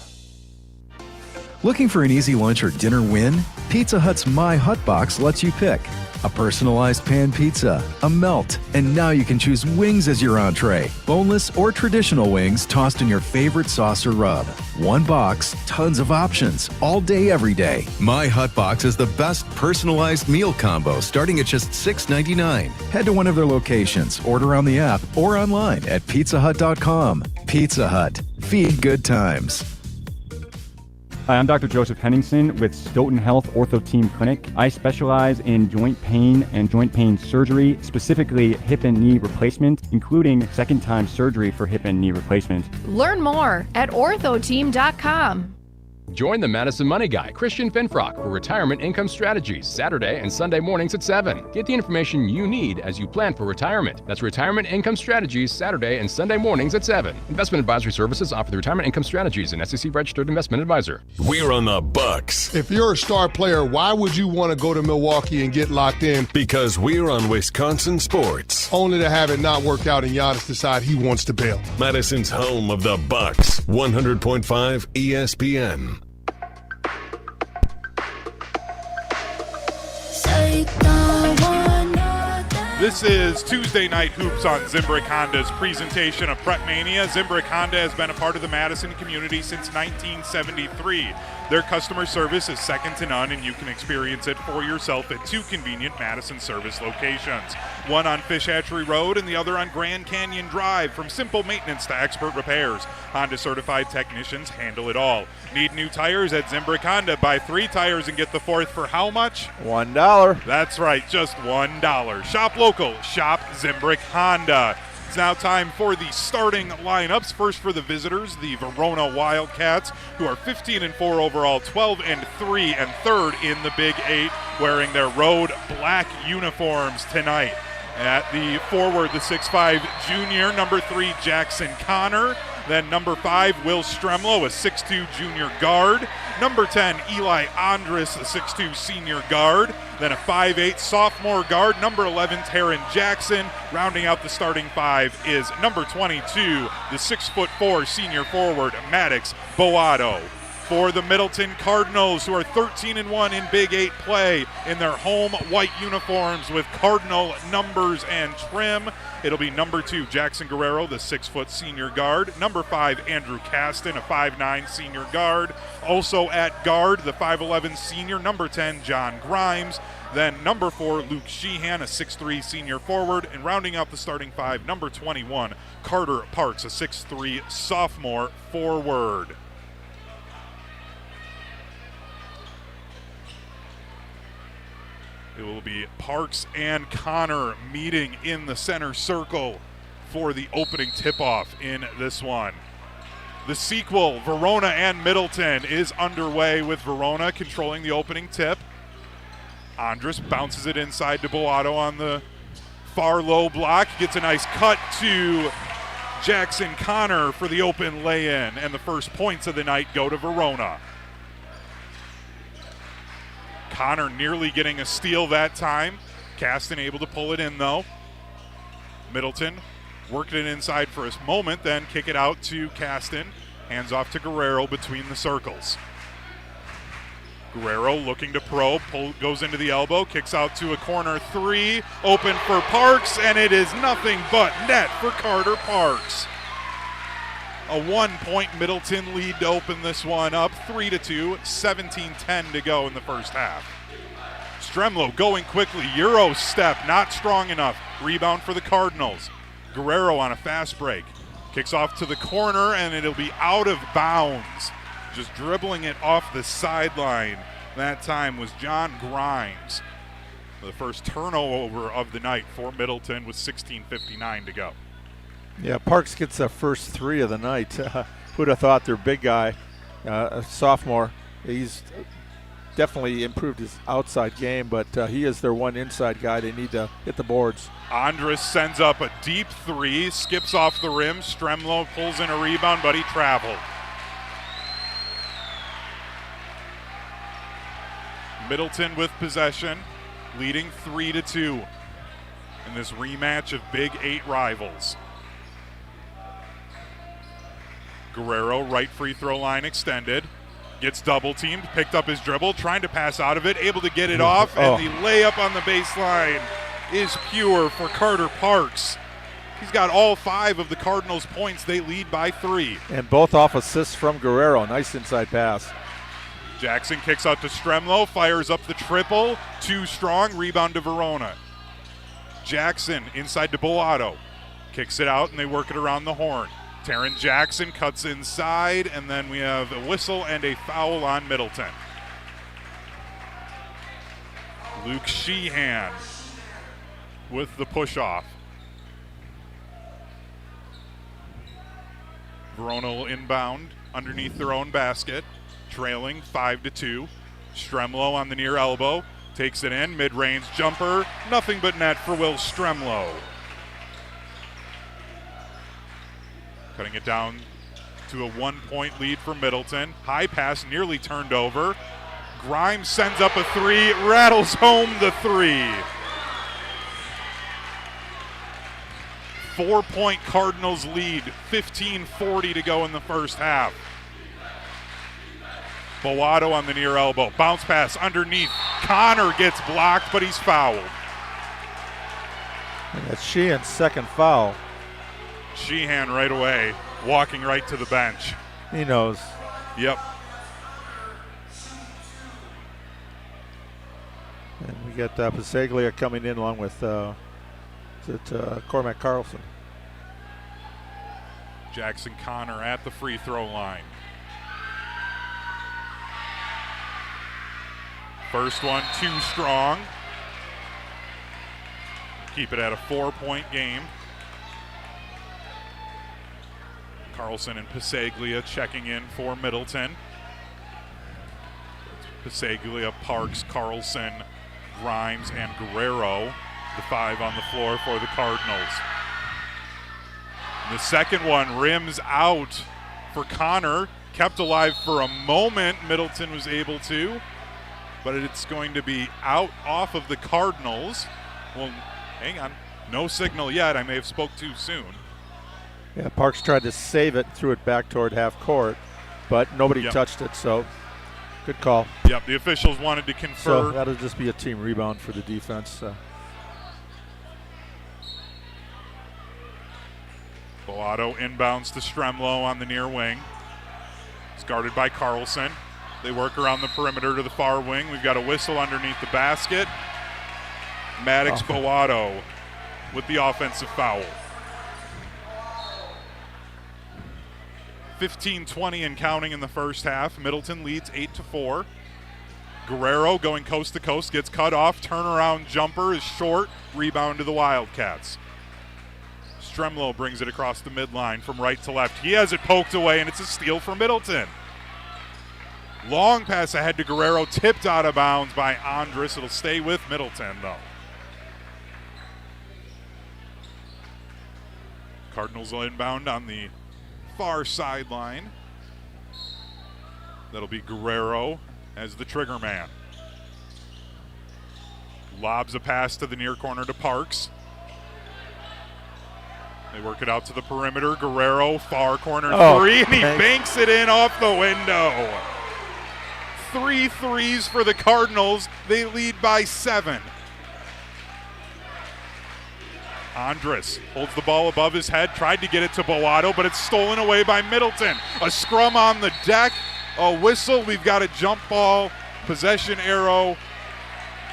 Looking for an easy lunch or dinner win? Pizza Hut's My Hut Box lets you pick a personalized pan pizza, a melt, and now you can choose wings as your entree. Boneless or traditional wings tossed in your favorite sauce or rub. One box, tons of options, all day, every day. My Hut Box is the best personalized meal combo starting at just $6.99. Head to one of their locations, order on the app, or online at pizzahut.com. Pizza Hut. Feed good times. Hi, I'm Dr. Joseph Henningsen with Stoughton Health Ortho Team Clinic. I specialize in joint pain and joint pain surgery, specifically hip and knee replacement, including second-time surgery for hip and knee replacement. Learn more at orthoteam.com. Join the Madison Money Guy, Christian Finfrock, for Retirement Income Strategies, Saturday and Sunday mornings at 7. Get the information you need as you plan for retirement. That's Retirement Income Strategies, Saturday and Sunday mornings at 7. Investment advisory services offered through Retirement Income Strategies, an SEC-registered investment advisor. We're on the Bucks. If you're a star player, why would you want to go to Milwaukee and get locked in? Because we're on Wisconsin sports. Only to have it not work out and Giannis decide he wants to bail. Madison's home of the Bucks. 100.5 ESPN. This is Tuesday Night Hoops on Zimbrick Honda's presentation of PrepMania. Zimbrick Honda has been a part of the Madison community since 1973. Their customer service is second to none, and you can experience it for yourself at 2 convenient Madison service locations. One on Fish Hatchery Road and the other on Grand Canyon Drive. From simple maintenance to expert repairs, Honda certified technicians handle it all. Need new tires at Zimbrick Honda? Buy 3 tires and get the 4th for how much? $1. That's right, just $1. Shop local, shop Zimbrick Honda. It's now time for the starting lineups. First for the visitors, the Verona Wildcats, who are 15-4 overall, 12-3, and third in the Big 8, wearing their road black uniforms tonight. At the forward, the 6'5 junior, number 3, Jackson Connor. Then number 5, Will Stremlow, a 6'2 junior guard. Number 10, Eli Andrus, a 6'2 senior guard. Then a 5'8 sophomore guard. Number 11, Taryn Jackson. Rounding out the starting 5 is number 22, the 6'4 senior forward, Maddox Boato. For the Middleton Cardinals, who are 13-1 in Big 8 play in their home white uniforms with Cardinal numbers and trim, it'll be number 2, Jackson Guerrero, the 6' senior guard. Number 5, Andrew Caston, a 5'9 senior guard. Also at guard, the 5'11 senior, number 10, John Grimes. Then number 4, Luke Sheehan, a 6'3 senior forward. And rounding out the starting 5, number 21, Carter Parks, a 6'3 sophomore forward. It will be Parks and Connor meeting in the center circle for the opening tip-off in this one. The sequel, Verona and Middleton, is underway with Verona controlling the opening tip. Andrus bounces it inside to Boato on the far low block. Gets a nice cut to Jackson Connor for the open lay-in. And the first points of the night go to Verona. Connor nearly getting a steal that time. Caston able to pull it in, though. Middleton worked it inside for a moment, then kick it out to Caston. Hands off to Guerrero between the circles. Guerrero looking to probe, goes into the elbow, kicks out to a corner 3. Open for Parks, and it is nothing but net for Carter Parks. A 1-point Middleton lead to open this one up, 3-2, 17-10 to go in the first half. Stremlow going quickly, Euro step, not strong enough. Rebound for the Cardinals. Guerrero on a fast break. Kicks off to the corner, and it'll be out of bounds. Just dribbling it off the sideline. That time was John Grimes. The first turnover of the night for Middleton with 16:59 to go. Yeah, Parks gets the first 3 of the night. Who'd have thought their big guy, a sophomore, he's definitely improved his outside game, but he is their one inside guy. They need to hit the boards. Andrus sends up a deep 3, skips off the rim. Stremlow pulls in a rebound, but he traveled. Middleton with possession, leading 3-2 in this rematch of Big 8 rivals. Guerrero, right free throw line extended. Gets double teamed, picked up his dribble, trying to pass out of it, able to get it off, and the layup on the baseline is pure for Carter Parks. He's got all 5 of the Cardinals' points. They lead by 3. And both off assists from Guerrero. Nice inside pass. Jackson kicks out to Stremlow, fires up the triple. Too strong, rebound to Verona. Jackson inside to Boato. Kicks it out, and they work it around the horn. Taryn Jackson cuts inside, and then we have a whistle and a foul on Middleton. Luke Sheehan with the push-off. Verona will inbound underneath their own basket, trailing 5-2. Stremlow on the near elbow, takes it in, mid-range jumper, nothing but net for Will Stremlow. Cutting it down to a 1-point lead for Middleton. High pass nearly turned over. Grimes sends up a three, rattles home the three. 4-point Cardinals lead, 15:40 to go in the first half. Boato on the near elbow, bounce pass underneath. Connor gets blocked, but he's fouled. And that's Sheehan's second foul. Sheehan right away, walking right to the bench. He knows. Yep. And we got Pasaglia coming in along with Cormac Carlson. Jackson Connor at the free throw line. First one too strong. Keep it at a 4-point game. Carlson and Pasaglia checking in for Middleton. Pasaglia, Parks, Carlson, Grimes, and Guerrero, the 5 on the floor for the Cardinals. And the second one rims out for Connor. Kept alive for a moment. Middleton was able to, but it's going to be out off of the Cardinals. Well, hang on. No signal yet. I may have spoke too soon. Yeah, Parks tried to save it, threw it back toward half court, but nobody touched it, so good call. Yep, the officials wanted to confer. So that'll just be a team rebound for the defense. Boato inbounds to Stremlow on the near wing. It's guarded by Carlson. They work around the perimeter to the far wing. We've got a whistle underneath the basket. Maddox Boato with the offensive foul. 15-20 and counting in the first half. Middleton leads 8-4. Guerrero going coast to coast, gets cut off. Turnaround jumper is short. Rebound to the Wildcats. Stremlow brings it across the midline from right to left. He has it poked away, and it's a steal for Middleton. Long pass ahead to Guerrero, tipped out of bounds by Andres. It'll stay with Middleton, though. Cardinals will inbound on the far sideline. That'll be Guerrero as the trigger man. Lobs a pass to the near corner to Parks. They work it out to the perimeter. Guerrero, far corner three, and he banks it in off the window. 3 threes for the Cardinals. They lead by 7. Andres holds the ball above his head, tried to get it to Boato, but it's stolen away by Middleton. A scrum on the deck, a whistle. We've got a jump ball, possession arrow.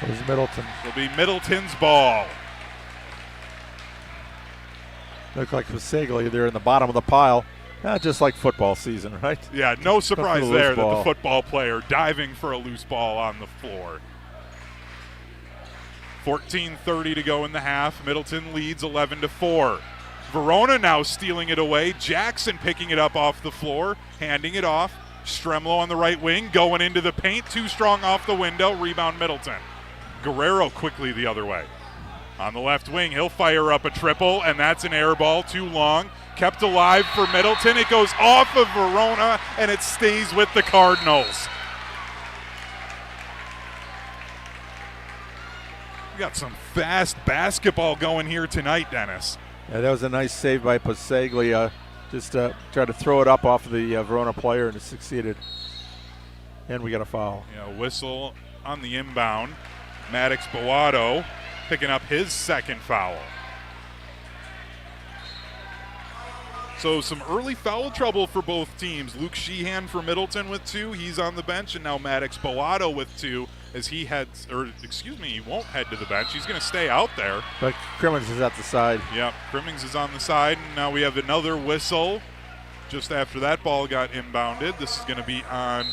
It was Middleton. It'll be Middleton's ball. Look like Pasaglia there in the bottom of the pile. Just like football season, right? Yeah, no surprise there that the football player diving for a loose ball on the floor. 14:30 to go in the half. Middleton leads 11-4. Verona now stealing it away. Jackson picking it up off the floor, handing it off. Stremlow on the right wing, going into the paint. Too strong off the window. Rebound Middleton. Guerrero quickly the other way. On the left wing, he'll fire up a triple, and that's an air ball. Too long. Kept alive for Middleton. It goes off of Verona, and it stays with the Cardinals. We got some fast basketball going here tonight, Dennis. Yeah, that was a nice save by Pasaglia. Just tried to throw it up off of the Verona player, and it succeeded. And we got a foul. Yeah, whistle on the inbound. Maddox Boato picking up his second foul. So some early foul trouble for both teams. Luke Sheehan for Middleton with 2. He's on the bench, and now Maddox Boato with 2 as he heads, or excuse me, he won't head to the bench. He's going to stay out there. But Crimmins is at the side. Yep, Crimmins is on the side, and now we have another whistle just after that ball got inbounded. This is going to be on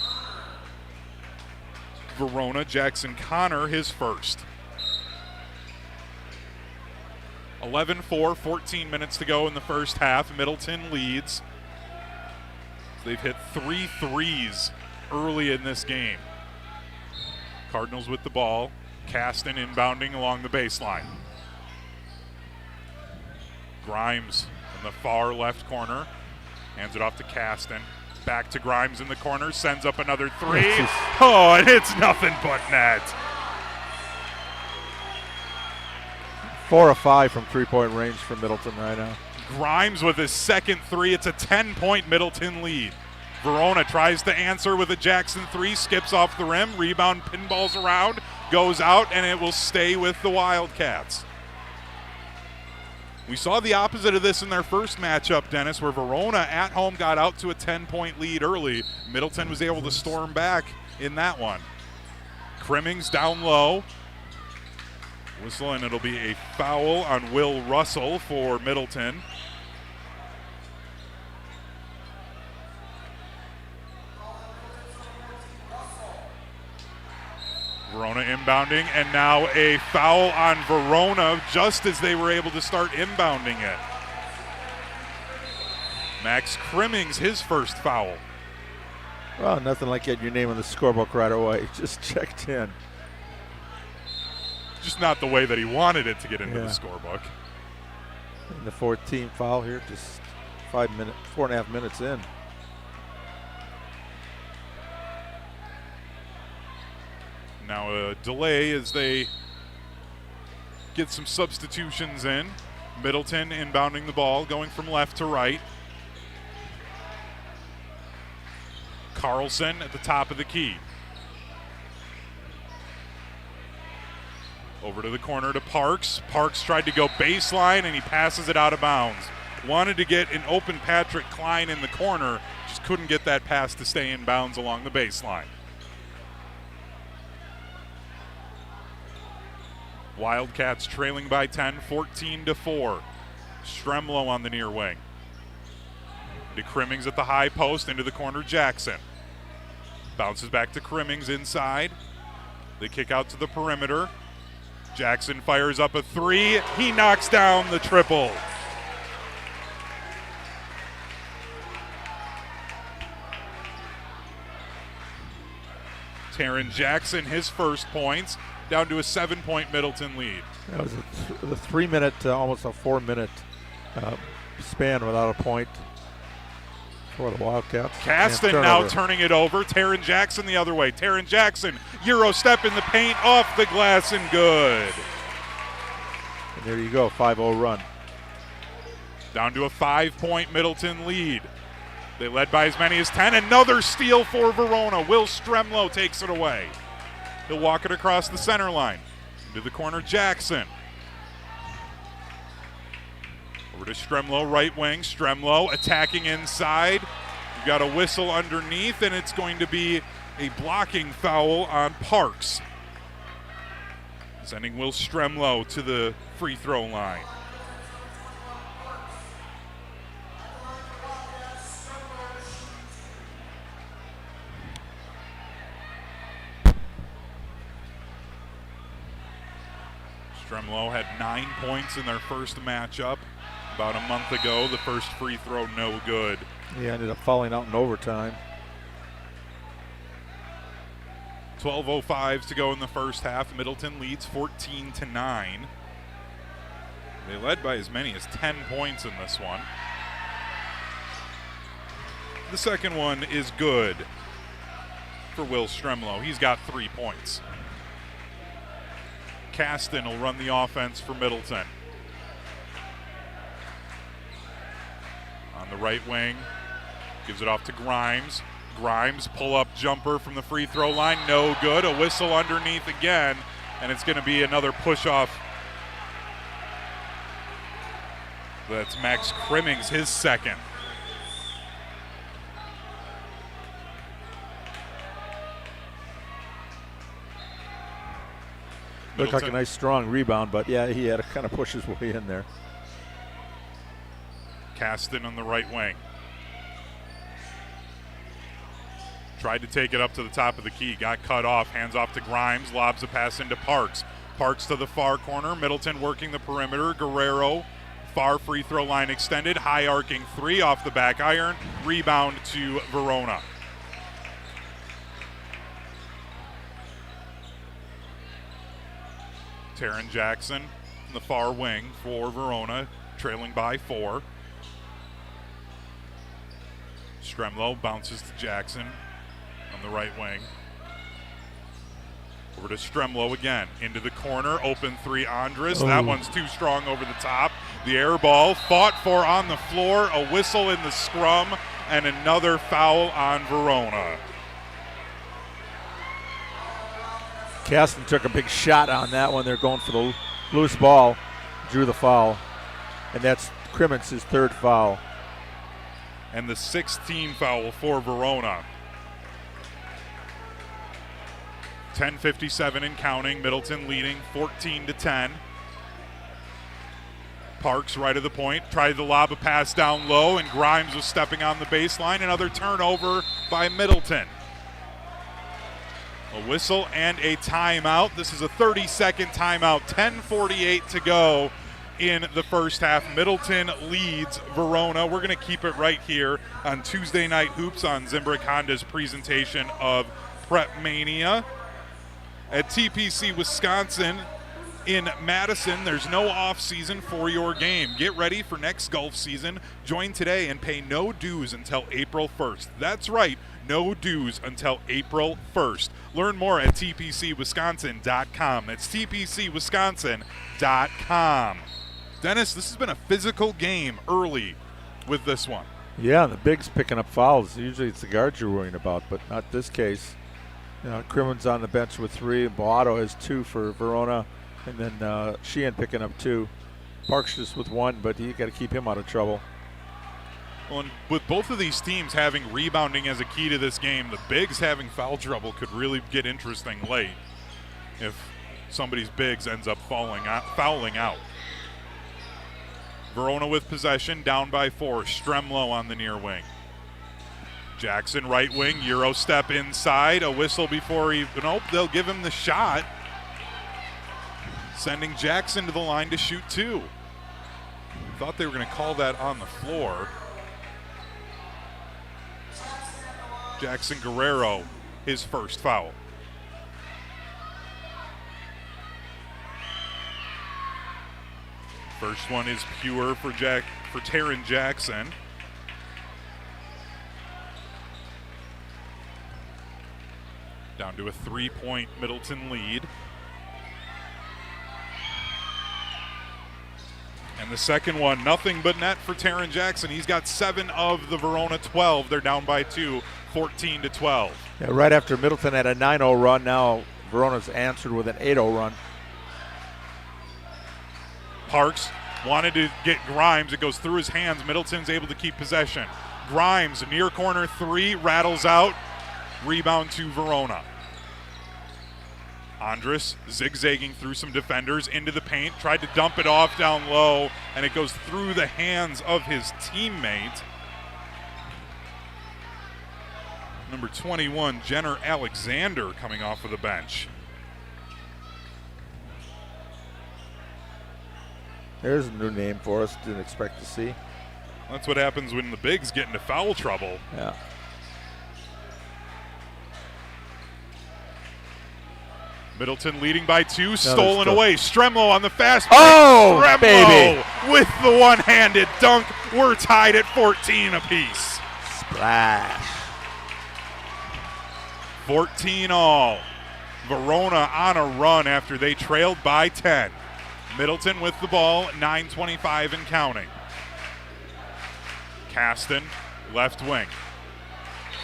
Verona. Jackson Connor, his first. 11-4, 14 minutes to go in the first half. Middleton leads. They've hit 3 threes early in this game. Cardinals with the ball. Caston inbounding along the baseline. Grimes in the far left corner. Hands it off to Caston. Back to Grimes in the corner. Sends up another 3. Oh, and it's nothing but net. 4 of 5 from three-point range for Middleton right now. Grimes with his second 3. It's a 10-point Middleton lead. Verona tries to answer with a Jackson 3, skips off the rim, rebound pinballs around, goes out, and it will stay with the Wildcats. We saw the opposite of this in their first matchup, Dennis, where Verona at home got out to a 10-point lead early. Middleton was able to storm back in that one. Crimmings down low. Whistle, and it'll be a foul on Will Russell for Middleton. Verona inbounding, and now a foul on Verona just as they were able to start inbounding it. Max Crimmings, his first foul. Well, nothing like getting your name on the scorebook right away. Just checked in. Just not the way that he wanted it to get into the scorebook. And the 14th foul here, just 4.5 minutes in. Now a delay as they get some substitutions in. Middleton inbounding the ball, going from left to right. Carlson at the top of the key. Over to the corner to Parks. Parks tried to go baseline and he passes it out of bounds. Wanted to get an open Patrick Klein in the corner, just couldn't get that pass to stay in bounds along the baseline. Wildcats trailing by 10, 14-4. Stremlow on the near wing. To Crimmings at the high post, into the corner, Jackson. Bounces back to Crimmings inside. They kick out to the perimeter. Jackson fires up a 3. He knocks down the triple. Taron Jackson, his first points, down to a 7-point Middleton lead. That was a 3-minute, almost a 4-minute span without a point for the Wildcats. Caston now turning it over. Taron Jackson the other way. Taron Jackson, Euro step in the paint, off the glass and good. And there you go, 5-0 run. Down to a 5-point Middleton lead. They led by as many as 10. Another steal for Verona. Will Stremlow takes it away. He'll walk it across the center line. Into the corner, Jackson. Over to Stremlow, right wing. Stremlow attacking inside. You've got a whistle underneath, and it's going to be a blocking foul on Parks. Sending Will Stremlow to the free throw line. Stremlow had 9 points in their first matchup about a month ago. The first free throw, no good. He ended up falling out in overtime. 12:05 to go in the first half. Middleton leads 14-9. They led by as many as 10 points in this one. The second one is good for Will Stremlow. He's got 3 points. Caston will run the offense for Middleton. On the right wing, gives it off to Grimes. Grimes, pull-up jumper from the free throw line, no good. A whistle underneath again, and it's going to be another push-off. That's Max Crimmings, his second. Looked like a nice strong rebound, but yeah, he had to kind of push his way in there. Caston on the right wing. Tried to take it up to the top of the key, got cut off, hands off to Grimes, lobs a pass into Parks. Parks to the far corner, Middleton working the perimeter, Guerrero, far free throw line extended, high arcing three off the back iron, rebound to Verona. Taron Jackson in the far wing for Verona, trailing by 4. Stremlow bounces to Jackson on the right wing. Over to Stremlow again, into the corner, open three, Andres. Oh. That one's too strong over the top. The air ball fought for on the floor, a whistle in the scrum, and another foul on Verona. Caston took a big shot on that one. They're going for the loose ball, drew the foul, and that's Crimmins' 3rd foul. And the 16th foul for Verona. 10:57 and counting. Middleton leading 14-10. Parks right of the point. Tried to lob a pass down low, and Grimes was stepping on the baseline. Another turnover by Middleton. A whistle and a timeout. This is a 30-second timeout. 10:48 to go in the first half. Middleton leads Verona. We're going to keep it right here on Tuesday Night Hoops on Zimbrick Honda's presentation of PrepMania. At TPC Wisconsin in Madison, there's no off season for your game. Get ready for next golf season. Join today and pay no dues until April 1st. That's right, no dues until April 1st. Learn more at tpcwisconsin.com. That's tpcwisconsin.com. Dennis, this has been a physical game early with this one. Yeah, the bigs picking up fouls. Usually it's the guards you're worrying about, but not this case. Crimmins on the bench with 3. Boato has 2 for Verona, and then Sheehan picking up 2. Parks just with 1, but you got to keep him out of trouble. Well, and with both of these teams having rebounding as a key to this game, the bigs having foul trouble could really get interesting late if somebody's bigs ends up fouling out. Verona with possession, down by 4. Stremlow on the near wing. Jackson right wing, Euro step inside, a whistle before they'll give him the shot. Sending Jackson to the line to shoot 2. Thought they were going to call that on the floor. Jackson Guerrero, his first foul. First one is pure for Taron Jackson. Down to a 3-point Middleton lead. And the second one, nothing but net for Taron Jackson. He's got 7 of the Verona 12. They're down by 2, 14-12. Yeah, right after Middleton had a 9-0 run, now Verona's answered with an 8-0 run. Parks wanted to get Grimes. It goes through his hands. Middleton's able to keep possession. Grimes, near corner 3, rattles out. Rebound to Verona. Andres zigzagging through some defenders into the paint, tried to dump it off down low, and it goes through the hands of his teammate. Number 21, Jenner Alexander, coming off of the bench. There's a new name for us, didn't expect to see. That's what happens when the bigs get into foul trouble. Yeah. Middleton leading by 2, stolen away. Stremlow on the fast break. Oh, Stremlow baby. with the one-handed dunk. We're tied at 14 apiece. Splash. 14 all. Verona on a run after they trailed by 10. Middleton with the ball, 9:25 and counting. Caston, left wing.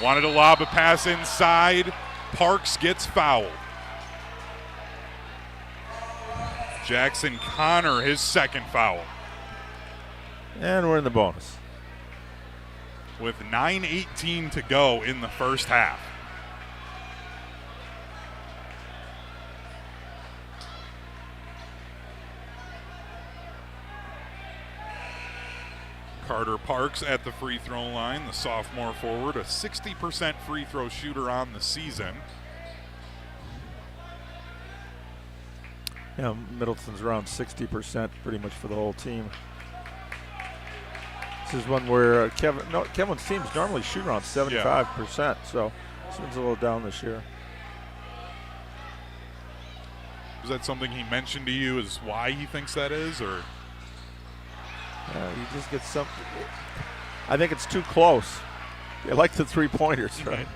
Wanted to lob a pass inside. Parks gets fouled. Jackson Connor, his second foul. And we're in the bonus. With 9:18 to go in the first half. Carter Parks at the free throw line, the sophomore forward, a 60% free throw shooter on the season. Yeah, Middleton's around 60% pretty much for the whole team. This is one where Kevin's teams normally shoot around 75%, so this one's a little down this year. Was that something he mentioned to you as why he thinks that is, or? He just gets something. I think it's too close. They like the three-pointers, right?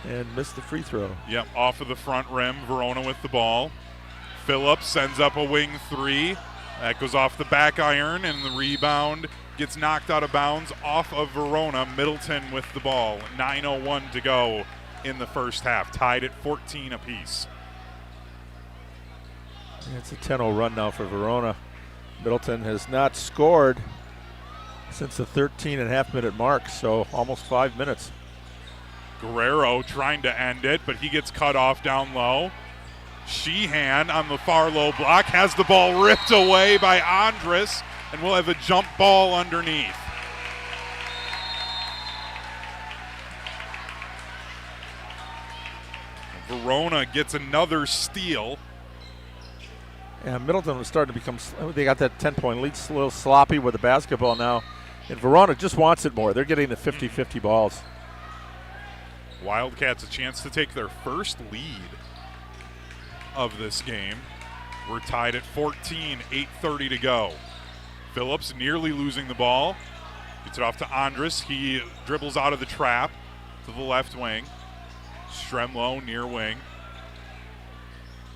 And missed the free throw. Yep, off of the front rim, Verona with the ball. Phillips sends up a wing three. That goes off the back iron, and the rebound gets knocked out of bounds off of Verona. Middleton with the ball. 9:01 to go in the first half, tied at 14 apiece. It's a 10-0 run now for Verona. Middleton has not scored since the 13.5-minute mark, so almost 5 minutes. Guerrero trying to end it, but he gets cut off down low. Sheehan on the far low block has the ball ripped away by Andres, and we'll have a jump ball underneath. Verona gets another steal. Yeah, Middleton was starting to become, they got that 10-point lead, a little sloppy with the basketball now. And Verona just wants it more. They're getting the 50-50 balls. Wildcats a chance to take their first lead of this game. We're tied at 14, 8:30 to go. Phillips nearly losing the ball. Gets it off to Andres. He dribbles out of the trap to the left wing. Stremlow near wing.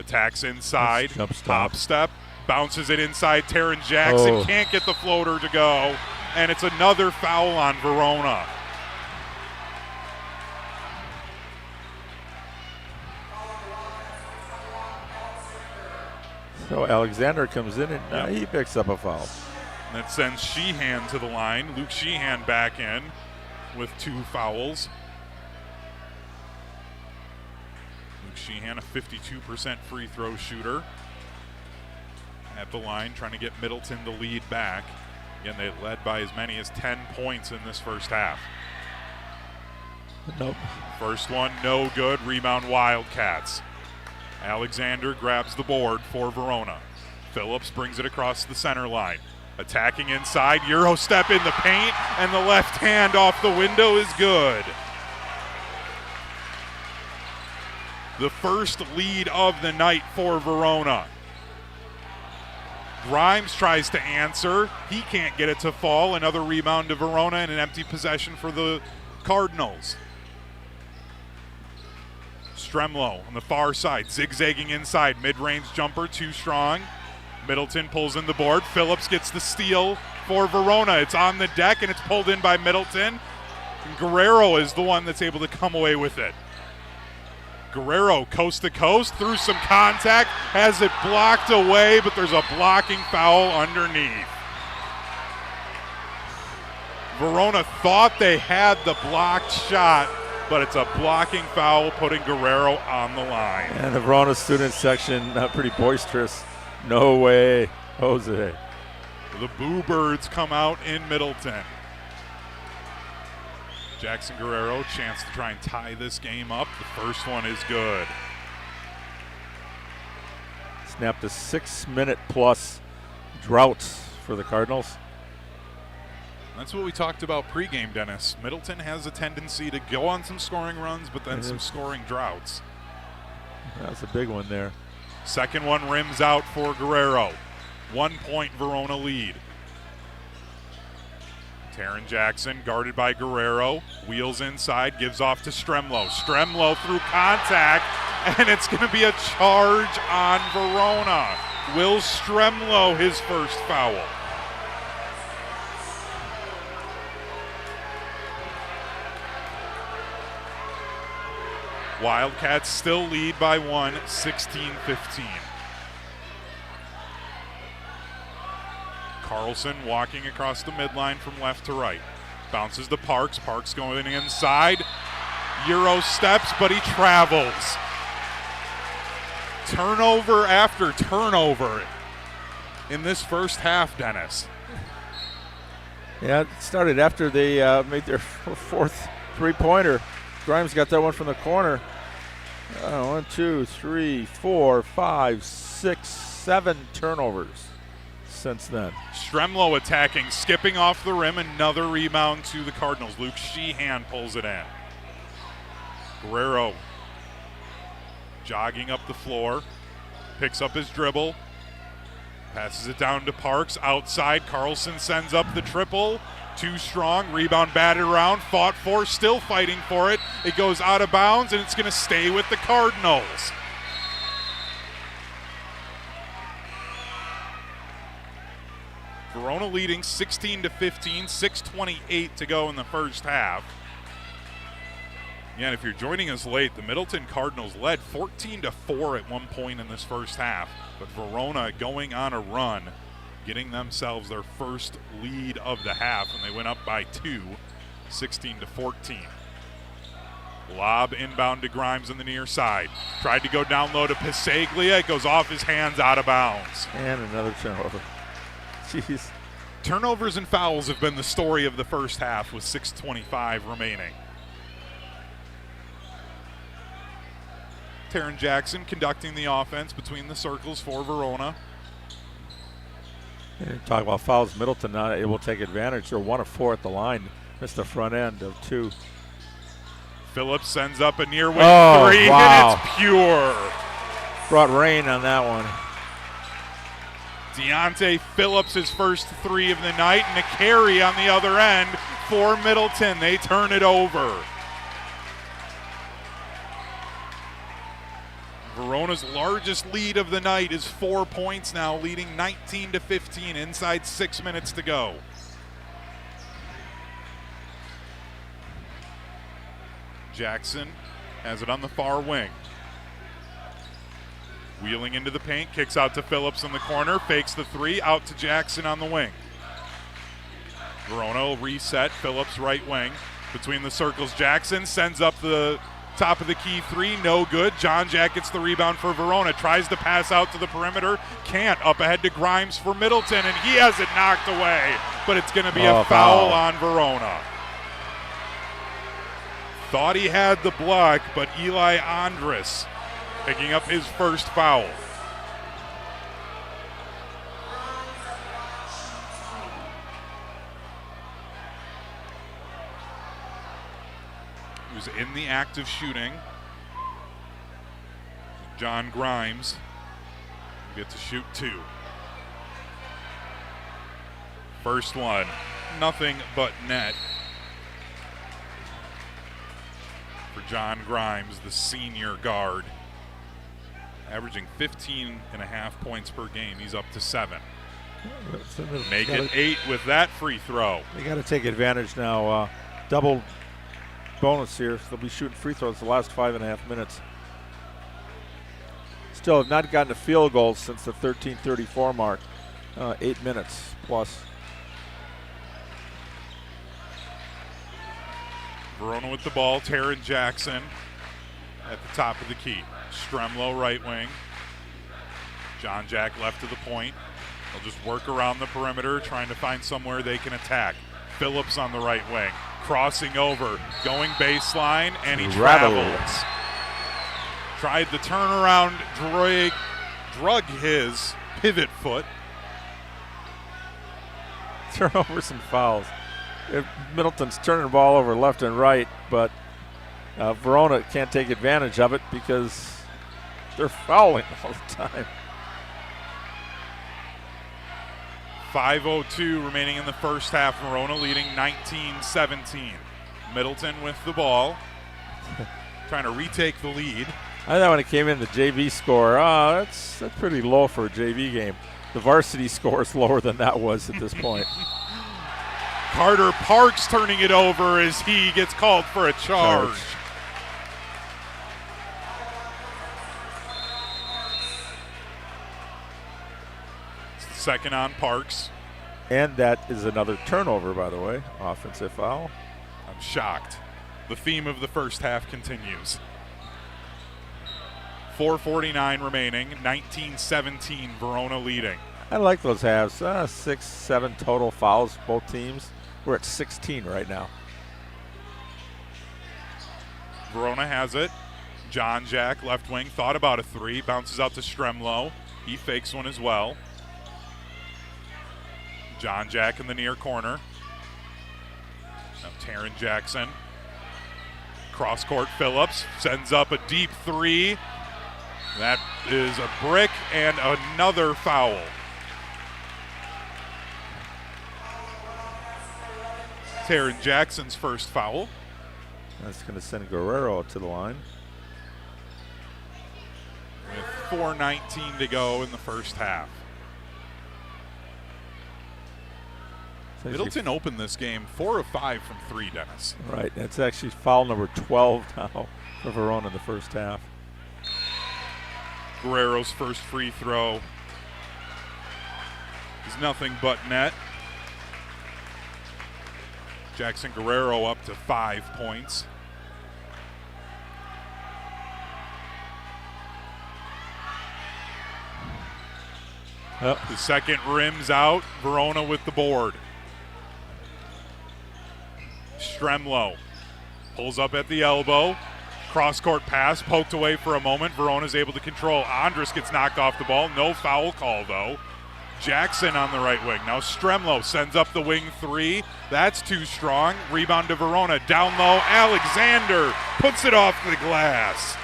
Attacks inside. Top step. Bounces it inside. Taryn Jackson can't get the floater to go. And it's another foul on Verona. So Alexander comes in and he picks up a foul. And that sends Sheehan to the line. Luke Sheehan back in with 2 fouls. Luke Sheehan, a 52% free throw shooter at the line, trying to get Middleton the lead back. Again, they led by as many as 10 points in this first half. Nope. First one, no good. Rebound Wildcats. Alexander grabs the board for Verona. Phillips brings it across the center line. Attacking inside, Euro step in the paint, and the left hand off the window is good. The first lead of the night for Verona. Grimes tries to answer. He can't get it to fall. Another rebound to Verona and an empty possession for the Cardinals. Stremlow on the far side, zigzagging inside. Mid-range jumper, too strong. Middleton pulls in the board. Phillips gets the steal for Verona. It's on the deck, and it's pulled in by Middleton. And Guerrero is the one that's able to come away with it. Guerrero coast to coast through some contact, has it blocked away, but there's a blocking foul underneath. Verona thought they had the blocked shot, but it's a blocking foul, putting Guerrero on the line. And the Verona student section, pretty boisterous. No way, Jose. The Boo Birds come out in Middleton. Jackson Guerrero, chance to try and tie this game up. The first one is good. Snapped a 6-minute plus drought for the Cardinals. That's what we talked about pregame, Dennis. Middleton has a tendency to go on some scoring runs, but then some scoring droughts. That's a big one there. Second one rims out for Guerrero. 1 point Verona lead. Taryn Jackson guarded by Guerrero. Wheels inside, gives off to Stremlow. Stremlow through contact, and it's going to be a charge on Verona. Will Stremlow his first foul. Wildcats still lead by 1, 16-15. Carlson walking across the midline from left to right. Bounces to Parks. Parks going inside. Euro steps, but he travels. Turnover after turnover in this first half, Dennis. Yeah, it started after they made their fourth three-pointer. Grimes got that one from the corner. 1, 2, 3, 4, 5, 6, 7 turnovers since then. Stremlow attacking, skipping off the rim. Another rebound to the Cardinals. Luke Sheehan pulls it in. Guerrero jogging up the floor, picks up his dribble, passes it down to Parks. Outside, Carlson sends up the triple. Too strong, rebound batted around, fought for, still fighting for it. It goes out of bounds, and it's going to stay with the Cardinals. Verona leading 16-15, 6:28 to go in the first half. Yeah, and if you're joining us late, the Middleton Cardinals led 14-4 at one point in this first half, but Verona going on a run, getting themselves their first lead of the half, and they went up by 2, 16-14. Lob inbound to Grimes on the near side. Tried to go down low to Pisaglia. It goes off his hands, out of bounds. And another turnover. Jeez. Turnovers and fouls have been the story of the first half with 6:25 remaining. Taron Jackson conducting the offense between the circles for Verona. Talk about fouls. Middleton not able to take advantage. They're 1 of 4 at the line. Missed the front end of 2. Phillips sends up a near wing 3, wow. and it's pure. Brought rain on that one. Deontay Phillips, his first 3 of the night, and a carry on the other end for Middleton. They turn it over. Verona's largest lead of the night is 4 points now, leading 19-15 inside 6 minutes to go. Jackson has it on the far wing. Wheeling into the paint, kicks out to Phillips in the corner, fakes the 3, out to Jackson on the wing. Verona will reset, Phillips right wing. Between the circles, Jackson sends up the top of the key 3, no good. John Jack gets the rebound for Verona, tries to pass out to the perimeter, can't. Up ahead to Grimes for Middleton, and he has it knocked away, but it's going to be a foul on Verona. Thought he had the block, but Eli Andrus picking up his first foul. He was in the act of shooting. John Grimes will get to shoot 2. First one, nothing but net for John Grimes, the senior guard. Averaging 15.5 points per game. He's up to 7. Make it 8 with that free throw. They got to take advantage now. Double bonus here. They'll be shooting free throws the last 5.5 minutes. Still have not gotten a field goal since the 13:34 mark. 8 minutes plus. Verona with the ball. Taron Jackson at the top of the key. Stremlow right wing. John Jack left to the point. They'll just work around the perimeter, trying to find somewhere they can attack. Phillips on the right wing, crossing over, going baseline, and he travels. Tried the turnaround, drug his pivot foot. Turnovers and fouls. Middleton's turning the ball over left and right, but Verona can't take advantage of it because they're fouling all the time. 5:02 remaining in the first half. Verona leading 19-17. Middleton with the ball, trying to retake the lead. I thought when it came in, the JV score, that's pretty low for a JV game. The varsity score is lower than that was at this point. Carter Parks turning it over as he gets called for a charge. Second on Parks. And that is another turnover, by the way. Offensive foul. I'm shocked. The theme of the first half continues. 4:49 remaining, 19-17, Verona leading. I like those halves. 6, 7 total fouls, both teams. We're at 16 right now. Verona has it. John Jack, left wing, thought about a three. Bounces out to Stremlow. He fakes one as well. John Jack in the near corner. Now Taryn Jackson. Cross court Phillips sends up a deep three. That is a brick and another foul. Taryn Jackson's first foul. That's going to send Guerrero to the line. With 4:19 to go in the first half. Middleton opened this game 4 of 5 from 3, Dennis. Right, that's actually foul number 12 now for Verona in the first half. Guerrero's first free throw is nothing but net. Jackson Guerrero up to 5 points. The second rims out. Verona with the board. Stremlow pulls up at the elbow. Cross-court pass, poked away for a moment. Verona's able to control. Andrus gets knocked off the ball. No foul call, though. Jackson on the right wing. Now Stremlow sends up the wing three. That's too strong. Rebound to Verona. Down low, Alexander puts it off the glass.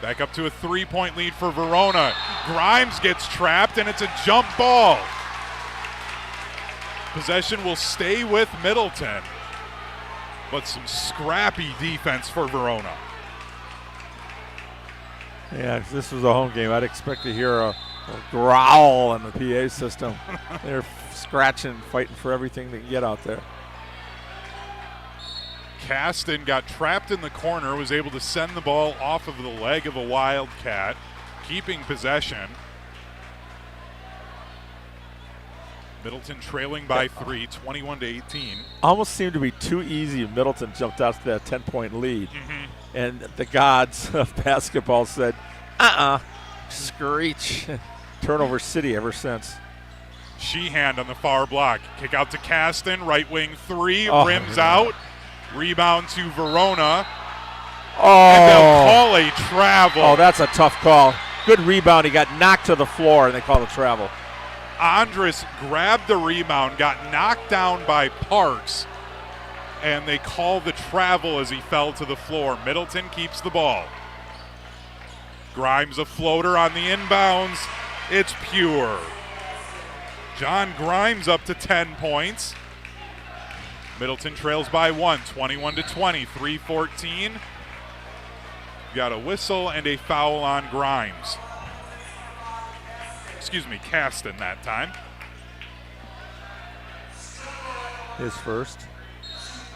Back up to a 3-point lead for Verona. Grimes gets trapped, and it's a jump ball. Possession will stay with Middleton, but some scrappy defense for Verona. Yeah, if this was a home game, I'd expect to hear a growl in the PA system. They're scratching, fighting for everything they can get out there. Caston got trapped in the corner, was able to send the ball off of the leg of a Wildcat, keeping possession. Middleton trailing by 3, 21-18. Almost seemed to be too easy. Middleton jumped out to that 10-point lead. And the gods of basketball said, screech. Turnover city ever since. Sheehan on the far block. Kick out to Caston, right wing three, rims yeah. out. Rebound to Verona. Oh. And they'll call a travel. Oh, that's a tough call. Good rebound. He got knocked to the floor, and they call a travel. Andrus grabbed the rebound, got knocked down by Parks, and they call the travel as he fell to the floor. Middleton keeps the ball. Grimes a floater on the inbounds. It's pure. John Grimes up to 10 points. Middleton trails by 1, 21-20, 3:14. Got a whistle and a foul on Grimes. Excuse me, Caston that time. His first.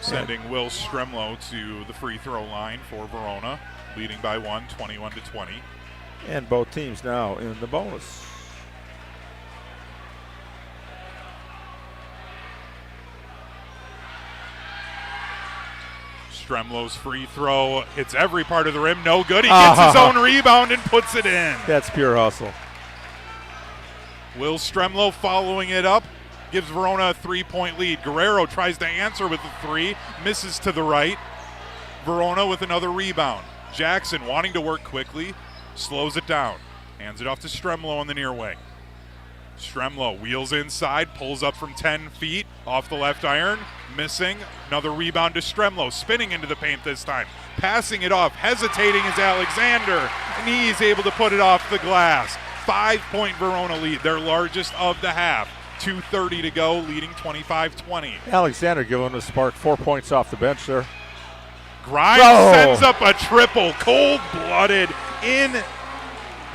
Sending Will Stremlow to the free throw line for Verona, leading by 1, 21-20. And both teams now in the bonus. Stremlow's free throw hits every part of the rim. No good. He gets his own rebound and puts it in. That's pure hustle. Will Stremlow following it up. Gives Verona a 3-point lead. Guerrero tries to answer with a three. Misses to the right. Verona with another rebound. Jackson wanting to work quickly. Slows it down. Hands it off to Stremlow on the near wing. Stremlow wheels inside. Pulls up from 10 feet. Off the left iron. Missing. Another rebound to Stremlow. Spinning into the paint this time. Passing it off. Hesitating is Alexander. And he's able to put it off the glass. 5-point Verona lead. Their largest of the half. 2:30 to go, leading 25-20. Alexander giving a spark. 4 points off the bench there. Grimes sends up a triple, cold-blooded in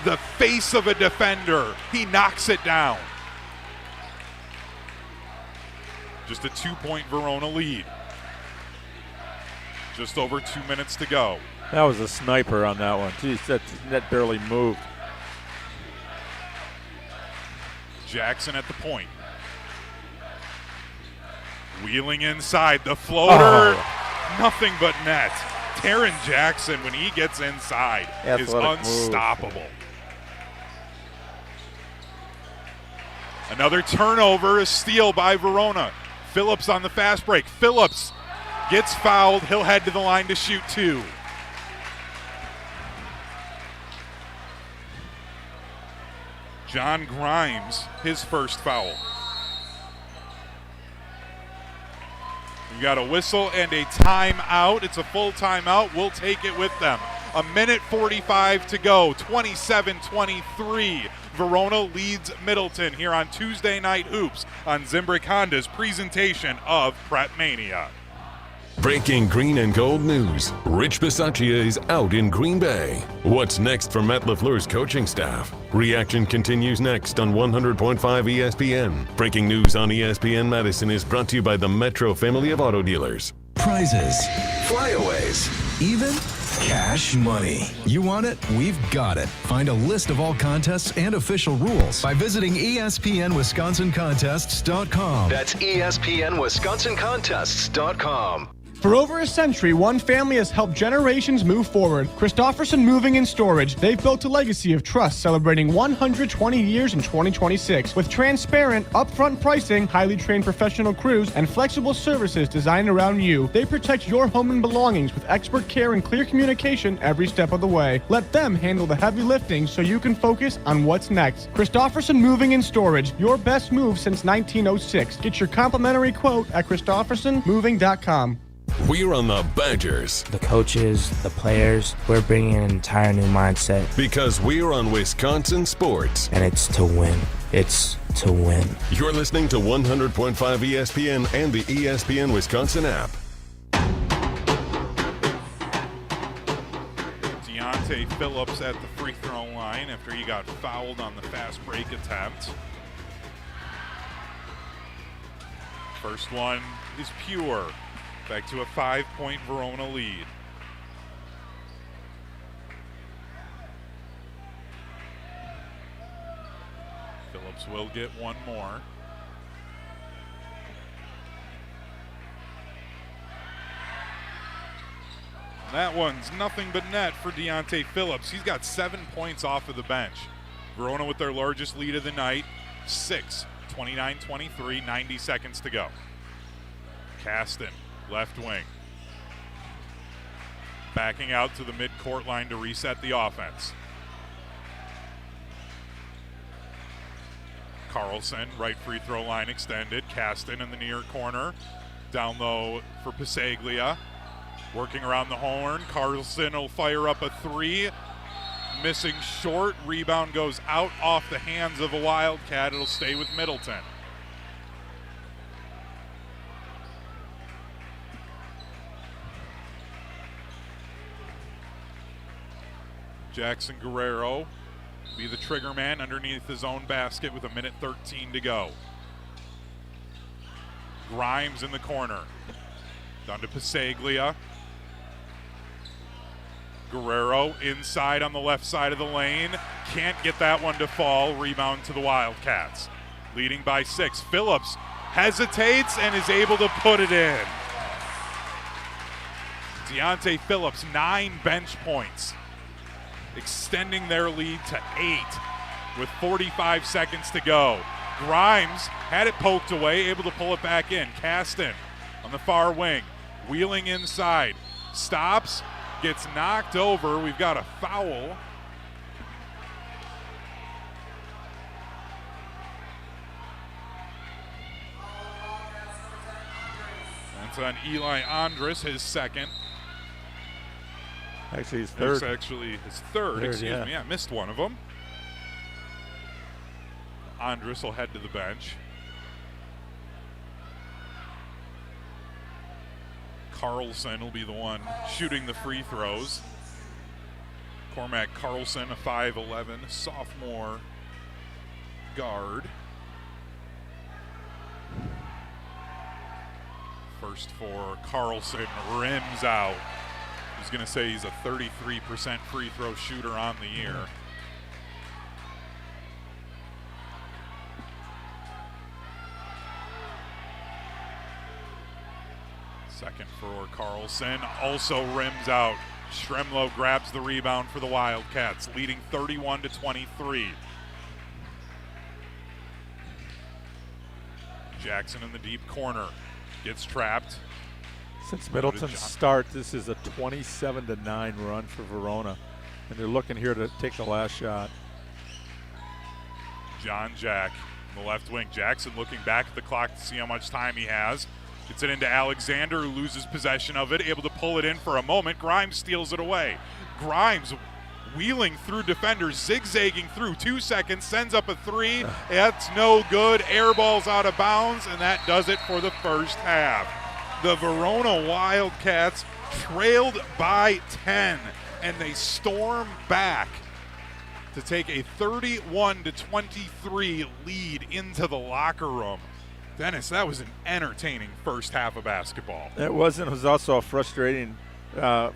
the face of a defender. He knocks it down. Just a 2-point Verona lead. Just over 2 minutes to go. That was a sniper on that one. Geez, that net barely moved. Jackson at the point. Wheeling inside, the floater, nothing but net. Taryn Jackson, when he gets inside, is unstoppable. Another turnover, a steal by Verona. Phillips on the fast break. Phillips gets fouled. He'll head to the line to shoot 2. John Grimes, his first foul. We got a whistle and a timeout. It's a full timeout. We'll take it with them. 1:45 to go. 27-23. Verona leads Middleton here on Tuesday Night Hoops on Zimbrick Honda's presentation of PrepMania. Breaking green and gold news. Rich Bisaccia is out in Green Bay. What's next for Matt LaFleur's coaching staff? Reaction continues next on 100.5 ESPN. Breaking news on ESPN Madison is brought to you by the Metro family of auto dealers. Prizes, flyaways, even cash money. You want it? We've got it. Find a list of all contests and official rules by visiting ESPNWisconsinContests.com. That's ESPNWisconsinContests.com. For over a century, one family has helped generations move forward. Christofferson Moving and Storage. They've built a legacy of trust, celebrating 120 years in 2026. With transparent, upfront pricing, highly trained professional crews, and flexible services designed around you, they protect your home and belongings with expert care and clear communication every step of the way. Let them handle the heavy lifting so you can focus on what's next. Christofferson Moving and Storage, your best move since 1906. Get your complimentary quote at ChristoffersonMoving.com. We're on the Badgers. The coaches, the players, we're bringing an entire new mindset. Because we're on Wisconsin Sports. And it's to win. It's to win. You're listening to 100.5 ESPN and the ESPN Wisconsin app. Deontay Phillips at the free throw line after he got fouled on the fast break attempt. First one is pure. Back to a 5-point Verona lead. Phillips will get one more. That one's nothing but net for Deontay Phillips. He's got 7 points off of the bench. Verona with their largest lead of the night, 6, 29-23, 90 seconds to go. Caston. Left wing. Backing out to the mid-court line to reset the offense. Carlson, right free throw line extended. Caston in the near corner. Down low for Pasaglia. Working around the horn. Carlson will fire up a 3. Missing short. Rebound goes out off the hands of a Wildcat. It'll stay with Middleton. Jackson Guerrero be the trigger man underneath his own basket with 1:13 to go. Grimes in the corner. Down to Pasaglia. Guerrero inside on the left side of the lane. Can't get that one to fall. Rebound to the Wildcats. Leading by 6. Phillips hesitates and is able to put it in. Deontay Phillips, 9 bench points. Extending their lead to 8 with 45 seconds to go. Grimes had it poked away, able to pull it back in. Caston on the far wing, wheeling inside. Stops, gets knocked over. We've got a foul. That's on Eli Andrus, his second. Actually, his third. It's actually his third, excuse me. I missed one of them. Andrus will head to the bench. Carlson will be the one shooting the free throws. Cormac Carlson, a 5'11", sophomore guard. First for Carlson, rims out. I was going to say he's a 33% free throw shooter on the year. Second for Carlson, also rims out. Stremlo grabs the rebound for the Wildcats, leading 31-23. Jackson in the deep corner. Gets trapped. Since Middleton's start, this is a 27-9 run for Verona. And they're looking here to take the last shot. John Jack in the left wing. Jackson looking back at the clock to see how much time he has. Gets it into Alexander, who loses possession of it, able to pull it in for a moment. Grimes steals it away. Grimes wheeling through defenders, zigzagging through. 2 seconds, sends up a three. That's no good. Air ball's out of bounds, and that does it for the first half. The Verona Wildcats trailed by 10, and they storm back to take a 31-23 lead into the locker room. Dennis, that was an entertaining first half of basketball. It was, and it was also a frustrating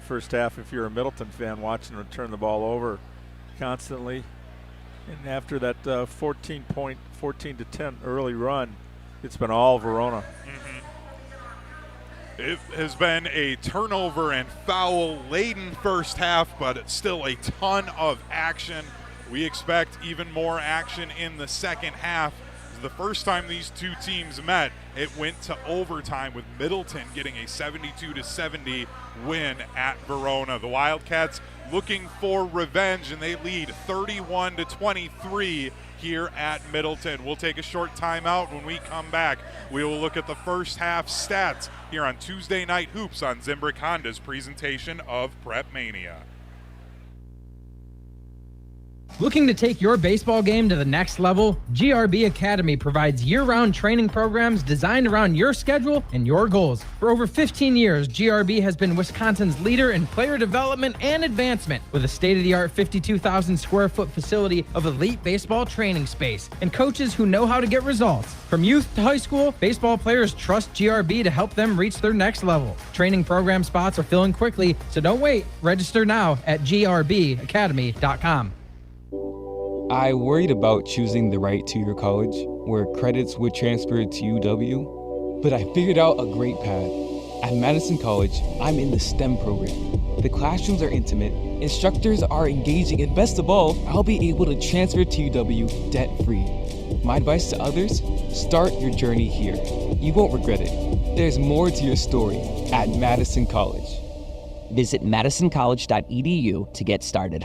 first half if you're a Middleton fan watching them turn the ball over constantly. And after that 14-10 early run, it's been all Verona. It has been a turnover and foul-laden first half, but it's still a ton of action. We expect even more action in the second half. The first time these two teams met, it went to overtime with Middleton getting a 72-70 win at Verona. The Wildcats looking for revenge, and they lead 31-23 here at Middleton. We'll take a short timeout. When we come back, we will look at the first half stats here on Tuesday Night Hoops on Zimbrick Honda's presentation of PrepMania. Looking to take your baseball game to the next level? GRB Academy provides year-round training programs designed around your schedule and your goals. For over 15 years, GRB has been Wisconsin's leader in player development and advancement, with a state-of-the-art 52,000 square foot facility of elite baseball training space and coaches who know how to get results. From youth to high school, baseball players trust GRB to help them reach their next level. Training program spots are filling quickly, so don't wait. Register now at grbacademy.com. I worried about choosing the right two-year college where credits would transfer to UW, but I figured out a great path. At Madison College, I'm in the STEM program. The classrooms are intimate, instructors are engaging, and best of all, I'll be able to transfer to UW debt-free. My advice to others, start your journey here. You won't regret it. There's more to your story at Madison College. Visit madisoncollege.edu to get started.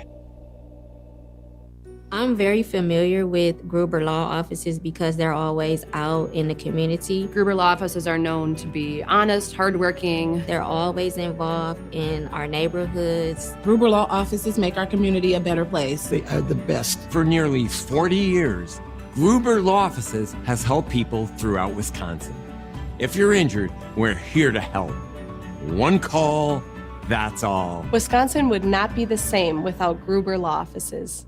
I'm very familiar with Gruber Law offices because they're always out in the community. Gruber Law offices are known to be honest, hardworking. They're always involved in our neighborhoods. Gruber Law offices make our community a better place. They are the best. For nearly 40 years, Gruber Law offices has helped people throughout Wisconsin. If you're injured, we're here to help. One call, that's all. Wisconsin would not be the same without Gruber Law offices.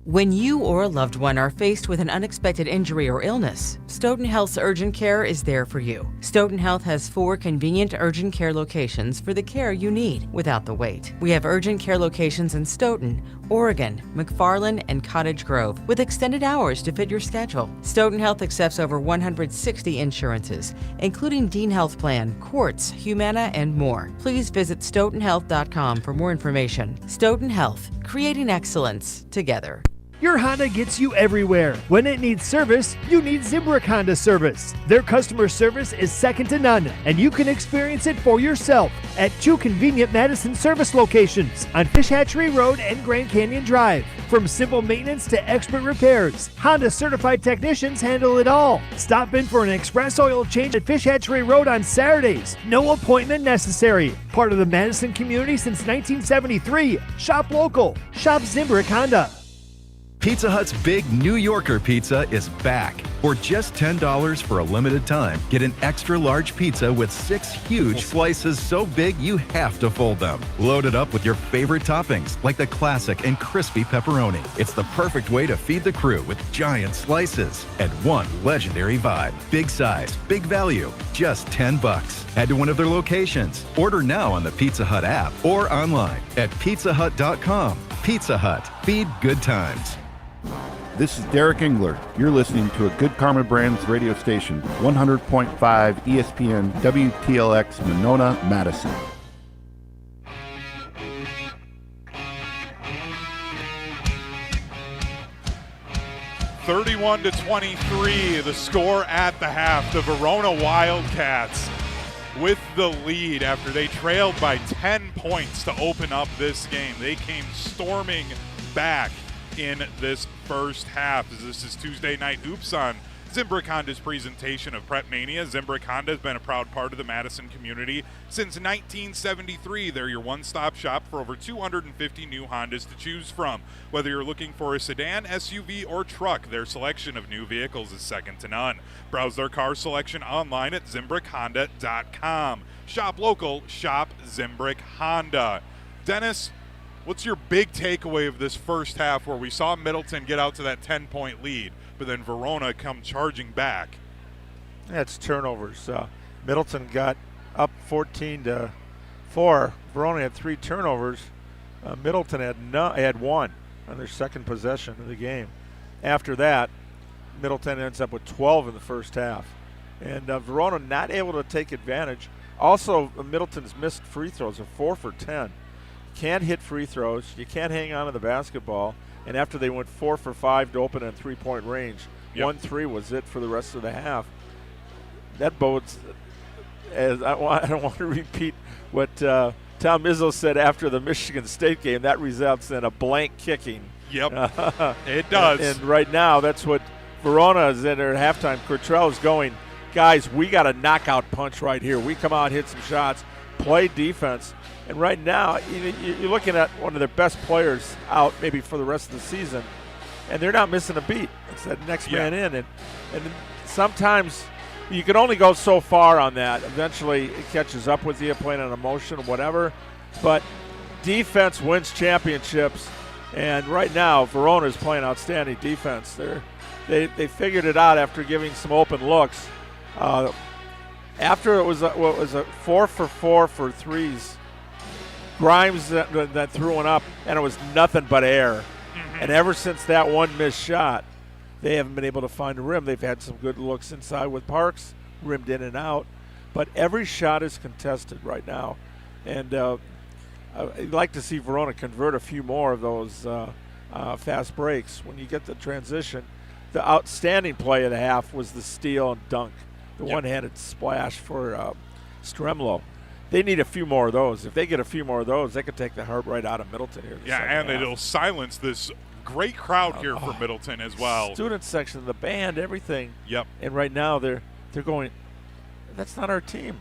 When you or a loved one are faced with an unexpected injury or illness, Stoughton Health's urgent care is there for you. Stoughton Health has 4 convenient urgent care locations for the care you need without the wait. We have urgent care locations in Stoughton, Oregon, McFarland, and Cottage Grove with extended hours to fit your schedule. Stoughton Health accepts over 160 insurances, including Dean Health Plan, Quartz, Humana, and more. Please visit stoughtonhealth.com for more information. Stoughton Health, creating excellence together. Your Honda gets you everywhere. When it needs service, you need Zimbrick Honda service. Their customer service is second to none, and you can experience it for yourself at 2 convenient Madison service locations on Fish Hatchery Road and Grand Canyon Drive. From simple maintenance to expert repairs, Honda certified technicians handle it all. Stop in for an express oil change at Fish Hatchery Road on Saturdays. No appointment necessary. Part of the Madison community since 1973. Shop local. Shop Zimbrick Honda. Pizza Hut's Big New Yorker Pizza is back. For just $10 for a limited time, get an extra large pizza with 6 huge slices so big you have to fold them. Load it up with your favorite toppings, like the classic and crispy pepperoni. It's the perfect way to feed the crew with giant slices and one legendary vibe. Big size, big value, just $10. Head to one of their locations. Order now on the Pizza Hut app or online at pizzahut.com. Pizza Hut, feed good times. This is Derek Engler. You're listening to a Good Karma Brands radio station, 100.5 ESPN WTLX Monona, Madison. 31-23, the score at the half. The Verona Wildcats with the lead after they trailed by 10 points to open up this game. They came storming back in this first half. This is Tuesday Night Hoops on Zimbrick Honda's presentation of PrepMania. Zimbrick Honda has been a proud part of the Madison community since 1973. They're your one-stop shop for over 250 new Hondas to choose from. Whether you're looking for a sedan, SUV, or truck, their selection of new vehicles is second to none. Browse their car selection online at ZimbrickHonda.com. Shop local, shop Zimbrick Honda. Dennis, what's your big takeaway of this first half where we saw Middleton get out to that 10-point lead, but then Verona come charging back? That's turnovers. Middleton got up 14-4. Verona had 3 turnovers. Middleton had 1 on their second possession of the game. After that, Middleton ends up with 12 in the first half. And Verona not able to take advantage. Also, Middleton's missed free throws are 4 for 10. Can't hit free throws. You can't hang on to the basketball. And after they went 4 for 5 to open in three-point range, 1-3 was it for the rest of the half. That bodes, as I don't want to repeat what Tom Izzo said after the Michigan State game, that results in a blank kicking. Yep, it does. And right now, that's what Verona is in there at halftime. Courtrell is going, guys, we got a knockout punch right here. We come out, hit some shots, play defense. And right now, you're looking at one of their best players out maybe for the rest of the season, and they're not missing a beat. It's that next man in. And sometimes you can only go so far on that. Eventually it catches up with you, playing on emotion or whatever. But defense wins championships, and right now Verona is playing outstanding defense. They figured it out after giving some open looks. After it was a 4 for 4 for threes. Grimes that threw one up, and it was nothing but air. And ever since that one missed shot, they haven't been able to find the rim. They've had some good looks inside with Parks, rimmed in and out. But every shot is contested right now. And I'd like to see Verona convert a few more of those fast breaks. When you get the transition, the outstanding play of the half was the steal and dunk, the one-handed splash for Semrau. They need a few more of those. If they get a few more of those, they could take the heart right out of Middleton here. And it'll silence this great crowd here for Middleton as well. Student section, the band, everything. Yep. And right now they're going, that's not our team.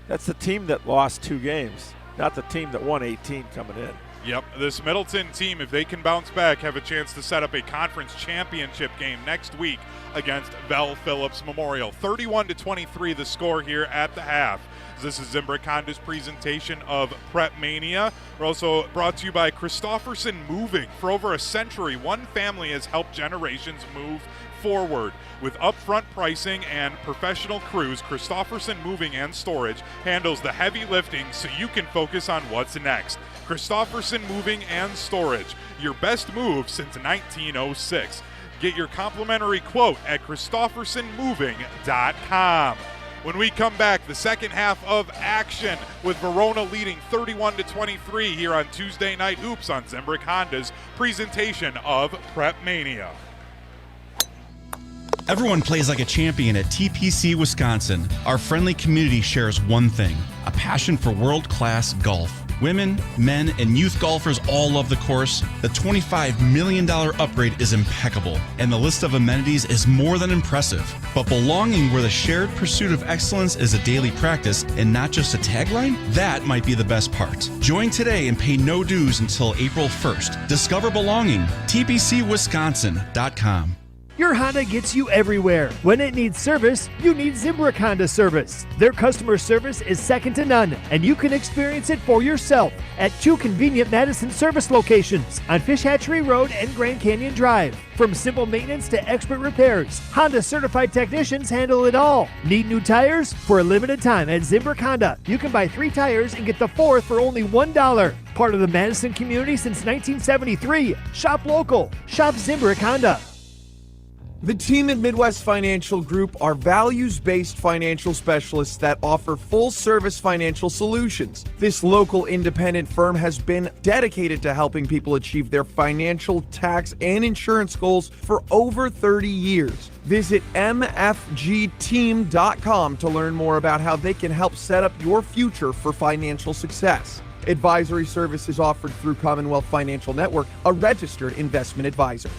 That's the team that lost 2 games, not the team that won 18 coming in. Yep, this Middleton team, if they can bounce back, have a chance to set up a conference championship game next week against Val Phillips Memorial. 31-23 the score here at the half. This is Zimbrick Honda's presentation of PrepMania. We're also brought to you by Christofferson Moving. For over a century, one family has helped generations move forward. With upfront pricing and professional crews, Christofferson Moving and Storage handles the heavy lifting so you can focus on what's next. Christofferson Moving and Storage, your best move since 1906. Get your complimentary quote at ChristoffersonMoving.com. When we come back, the second half of action with Verona leading 31-23 here on Tuesday Night Hoops on Zimbrick Honda's presentation of PrepMania. Everyone plays like a champion at TPC Wisconsin. Our friendly community shares one thing, a passion for world-class golf. Women, men, and youth golfers all love the course. The $25 million upgrade is impeccable, and the list of amenities is more than impressive. But belonging where the shared pursuit of excellence is a daily practice and not just a tagline? That might be the best part. Join today and pay no dues until April 1st. Discover belonging. TPCWisconsin.com. Your Honda gets you everywhere. When it needs service, you need Zimbrick Honda service. Their customer service is second to none, and you can experience it for yourself at 2 convenient Madison service locations on Fish Hatchery Road and Grand Canyon Drive. From simple maintenance to expert repairs, Honda certified technicians handle it all. Need new tires? For a limited time at Zimbrick Honda, you can buy 3 tires and get the 4th for only $1. Part of the Madison community since 1973. Shop local. Shop Zimbrick Honda. The team at Midwest Financial Group are values-based financial specialists that offer full-service financial solutions. This local independent firm has been dedicated to helping people achieve their financial, tax, and insurance goals for over 30 years. Visit mfgteam.com to learn more about how they can help set up your future for financial success. Advisory services offered through Commonwealth Financial Network, a registered investment advisor.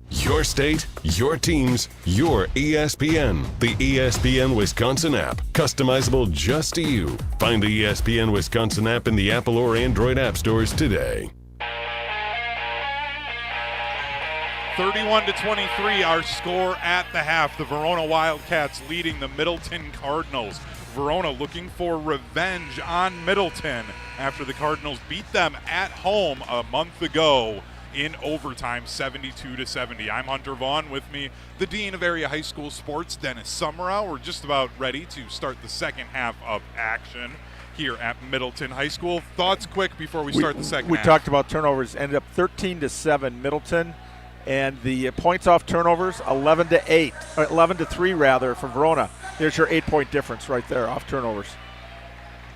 Your state, your teams, your ESPN. The ESPN Wisconsin app. Customizable just to you. Find the ESPN Wisconsin app in the Apple or Android app stores today. 31-23, our score at the half. The Verona Wildcats leading the Middleton Cardinals. Verona looking for revenge on Middleton after the Cardinals beat them at home a month ago in overtime, 72-70. I'm Hunter Vaughn. With me, the Dean of Area High School Sports, Dennis Semrau. We're just about ready to start the second half of action here at Middleton High School. Thoughts quick before we start the second half. We talked about turnovers. Ended up 13-7 Middleton, and the points off turnovers 11-3 rather for Verona. There's your 8-point difference right there off turnovers.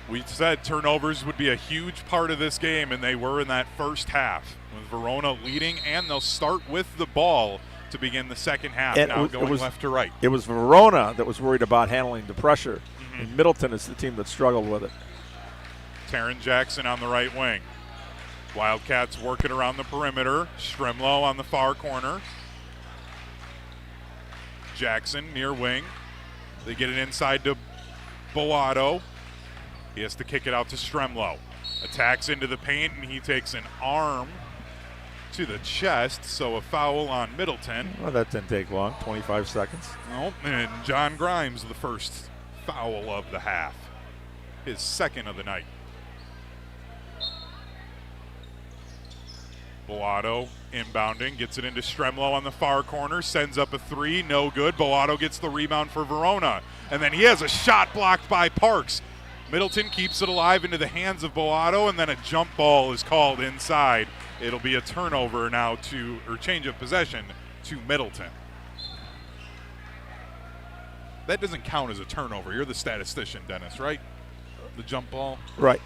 We said turnovers would be a huge part of this game, and they were in that first half, with Verona leading, and they'll start with the ball to begin the second half, and now going left to right. It was Verona that was worried about handling the pressure, and Middleton is the team that struggled with it. Taryn Jackson on the right wing. Wildcats working around the perimeter. Stremlow on the far corner. Jackson near wing. They get it inside to Boato. He has to kick it out to Stremlow. Attacks into the paint, and he takes an arm to the chest, so a foul on Middleton. Well, that didn't take long, 25 seconds. Oh, and John Grimes, the first foul of the half. His second of the night. Boato inbounding, gets it into Stremlow on the far corner, sends up a three, no good. Boato gets the rebound for Verona, and then he has a shot blocked by Parks. Middleton keeps it alive into the hands of Boato, and then a jump ball is called inside. It'll be a turnover now or change of possession to Middleton. That doesn't count as a turnover. You're the statistician, Dennis, right? The jump ball? Right.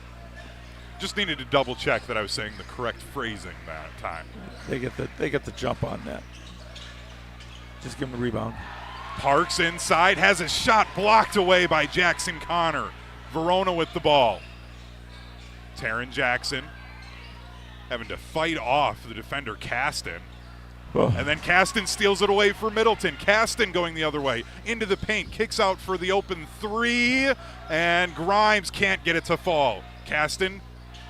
Just needed to double check that I was saying the correct phrasing that time. They get the jump on that. Just give him the rebound. Parks inside, has a shot blocked away by Jackson Connor. Verona with the ball. Taryn Jackson having to fight off the defender Caston. Oh. And then Caston steals it away for Middleton. Caston going the other way into the paint, kicks out for the open three, and Grimes can't get it to fall. Caston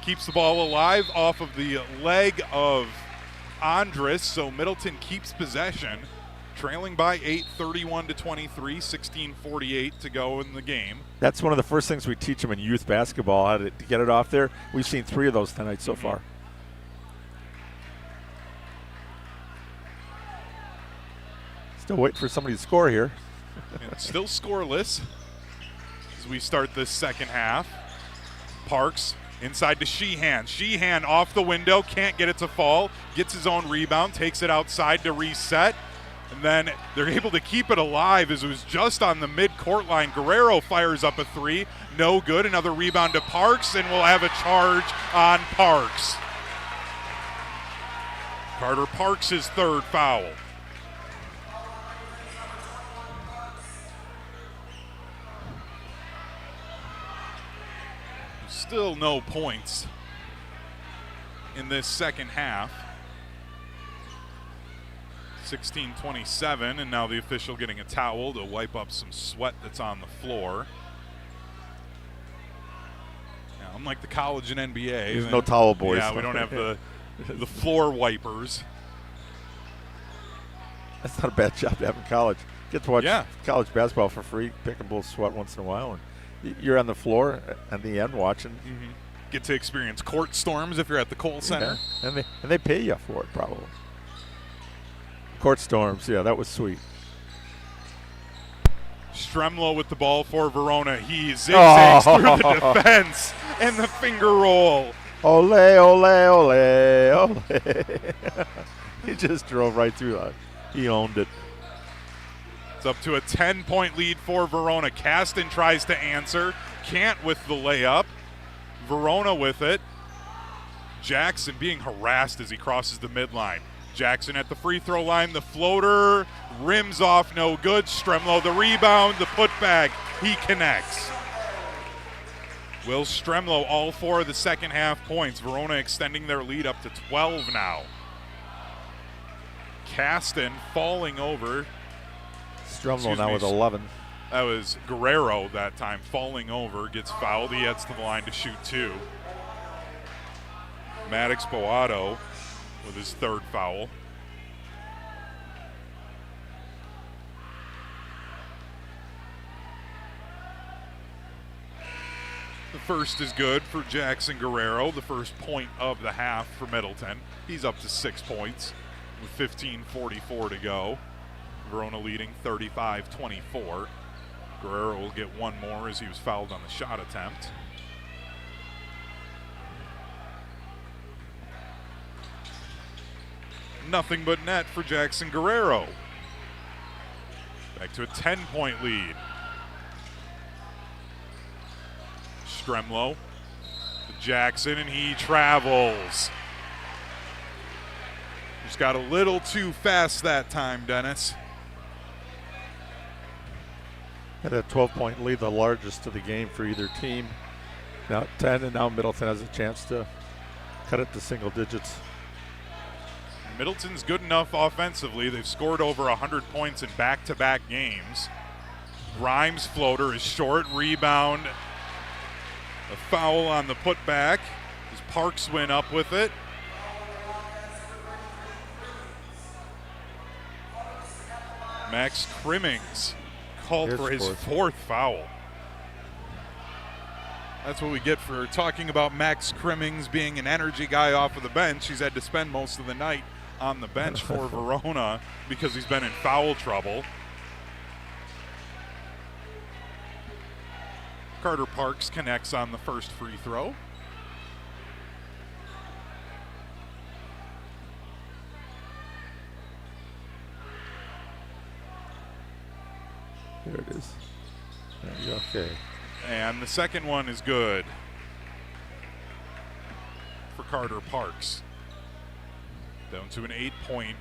keeps the ball alive off of the leg of Andres, so Middleton keeps possession, trailing by 8, 31-23, 16:48 to go in the game. That's one of the first things we teach them in youth basketball, how to get it off there. We've seen 3 of those tonight so far. Still waiting for somebody to score here. And still scoreless as we start this second half. Parks inside to Sheehan. Sheehan off the window, can't get it to fall. Gets his own rebound, takes it outside to reset. And then they're able to keep it alive as it was just on the mid-court line. Guerrero fires up a three. No good. Another rebound to Parks, and we'll have a charge on Parks. Carter Parks, his third foul. Still no points in this second half. 16:27, and now the official getting a towel to wipe up some sweat that's on the floor. Now, unlike the college and NBA, there's no towel boys. Yeah, we don't have the floor wipers. That's not a bad job to have in college. Get to watch college basketball for free, pick a little sweat once in a while, and you're on the floor at the end watching. Mm-hmm. Get to experience court storms if you're at the Kohl Center. Yeah. And they pay you for it probably. Court storms, yeah, that was sweet. Stremlow with the ball for Verona. He zigzags through the defense and the finger roll. Ole, ole, ole, ole. He just drove right through that. He owned it. It's up to a 10-point lead for Verona. Caston tries to answer. Can't with the layup. Verona with it. Jackson being harassed as he crosses the midline. Jackson at the free throw line. The floater rims off, no good. Stremlow the rebound, the putback. He connects. Will Stremlow all 4 of the second half points. Verona extending their lead up to 12 now. Caston falling over. Stremlow now with 11. That was Guerrero that time, falling over, gets fouled. He heads to the line to shoot 2. Maddox Boato with his 3rd foul. The first is good for Jackson Guerrero, the first point of the half for Middleton. He's up to 6 points with 15:44 to go. Verona leading 35-24. Guerrero will get one more as he was fouled on the shot attempt. Nothing but net for Jackson Guerrero. Back to a 10-point lead. Stremlow to Jackson, and he travels. Just got a little too fast that time, Dennis. Had a 12-point lead, the largest of the game for either team. Now at 10, and now Middleton has a chance to cut it to single digits. Middleton's good enough offensively. They've scored over 100 points in back-to-back games. Grimes' floater is short. Rebound. A foul on the putback as Parks went up with it. Max Crimmings called for his 4th foul. That's what we get for talking about Max Crimmings being an energy guy off of the bench. He's had to spend most of the night on the bench for Verona because he's been in foul trouble. Carter Parks connects on the first free throw. There it is. Okay. And the second one is good for Carter Parks. Down to an 8-point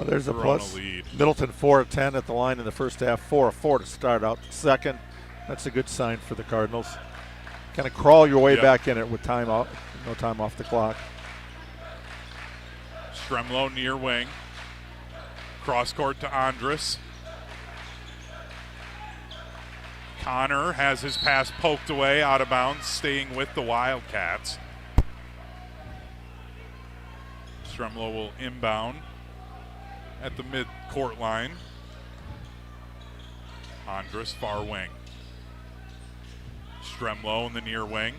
there's a Verona plus. lead. Middleton 4 of 10 at the line in the first half. 4 of 4 to start out the second. That's a good sign for the Cardinals. Kind of crawl your way back in it with time out, no time off the clock. Stremlow near wing. Cross court to Andrus. Connor has his pass poked away out of bounds, staying with the Wildcats. Stremlow will inbound at the mid-court line. Andrus far wing. Stremlow in the near wing.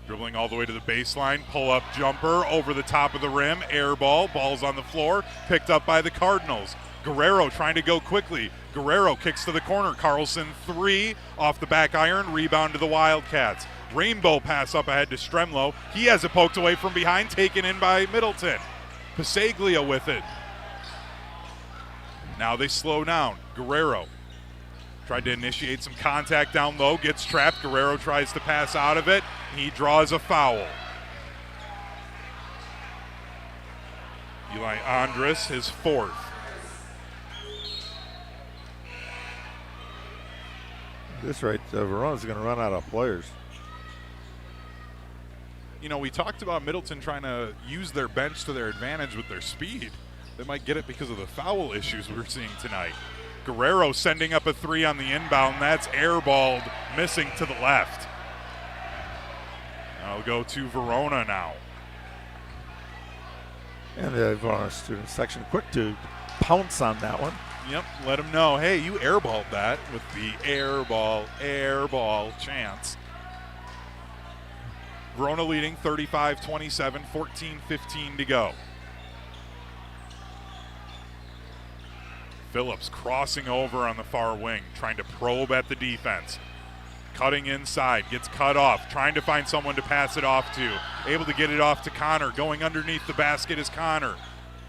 Dribbling all the way to the baseline. Pull-up jumper over the top of the rim. Air ball. Ball's on the floor. Picked up by the Cardinals. Guerrero trying to go quickly. Guerrero kicks to the corner. Carlson 3 off the back iron. Rebound to the Wildcats. Rainbow pass up ahead to Stremlow. He has it poked away from behind. Taken in by Middleton. Pasaglia with it. Now they slow down. Guerrero tried to initiate some contact down low. Gets trapped. Guerrero tries to pass out of it. He draws a foul. Eli Andrus, his 4th. This right, Verona's going to run out of players. You know, we talked about Middleton trying to use their bench to their advantage with their speed. They might get it because of the foul issues we're seeing tonight. Guerrero sending up a 3 on the inbound. That's airballed, missing to the left. I'll go to Verona now. And the Verona student section quick to pounce on that one. Yep, let him know, hey, you airballed that with the airball chance. Verona leading 35-27, 14-15 to go. Phillips crossing over on the far wing, trying to probe at the defense. Cutting inside, gets cut off, trying to find someone to pass it off to. Able to get it off to Connor. Going underneath the basket is Connor.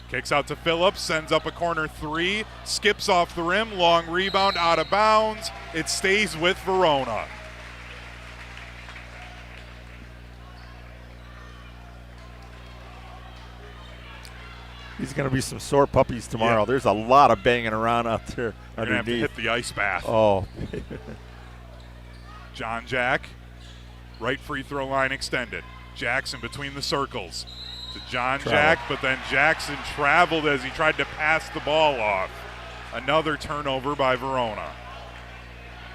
Kicks out to Phillips, sends up a corner three, skips off the rim, long rebound, out of bounds. It stays with Verona. He's going to be some sore puppies tomorrow. Yeah. There's a lot of banging around out there They're going to have to underneath. hit the ice bath. Oh. John Jack, right free throw line extended. Jackson between the circles to John Jack, but then Jackson traveled as he tried to pass the ball off. Another turnover by Verona.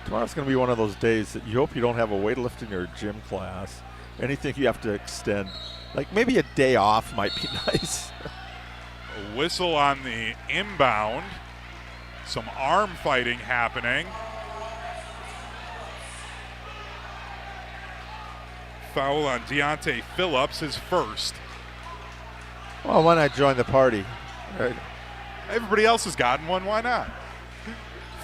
Tomorrow's going to be one of those days that you hope you don't have a weightlifting or gym class. Anything you have to extend. Like maybe a day off might be nice. A whistle on the inbound. Some arm fighting happening. Foul on Deontay Phillips, his first. Well, why not join the party? Right. Everybody else has gotten one, why not?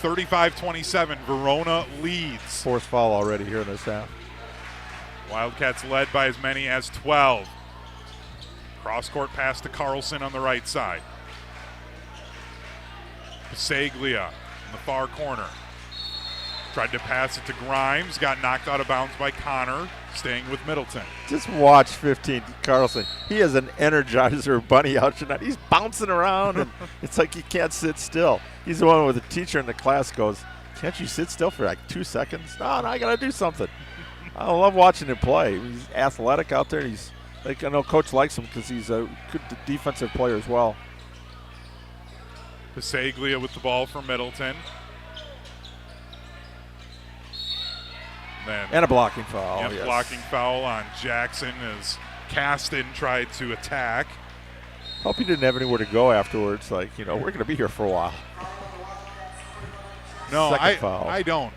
35-27, Verona leads. Fourth foul already here in this half. Wildcats led by as many as 12. Cross-court pass to Carlson on the right side. Pasaglia in the far corner. Tried to pass it to Grimes, got knocked out of bounds by Connor, staying with Middleton. Just watch 15, Carlson. He has an Energizer bunny out tonight. He's bouncing around, and it's like he can't sit still. He's the one where the teacher in the class goes, "Can't you sit still for like 2 seconds?" No, I got to do something. I love watching him play. He's athletic out there. He's like, I know Coach likes him because he's a good defensive player as well. Pasaglia with the ball for Middleton. And a blocking foul. Yes. Blocking foul on Jackson as Caston tried to attack. Hope he didn't have anywhere to go afterwards. Like, we're going to be here for a while. No, foul. I don't.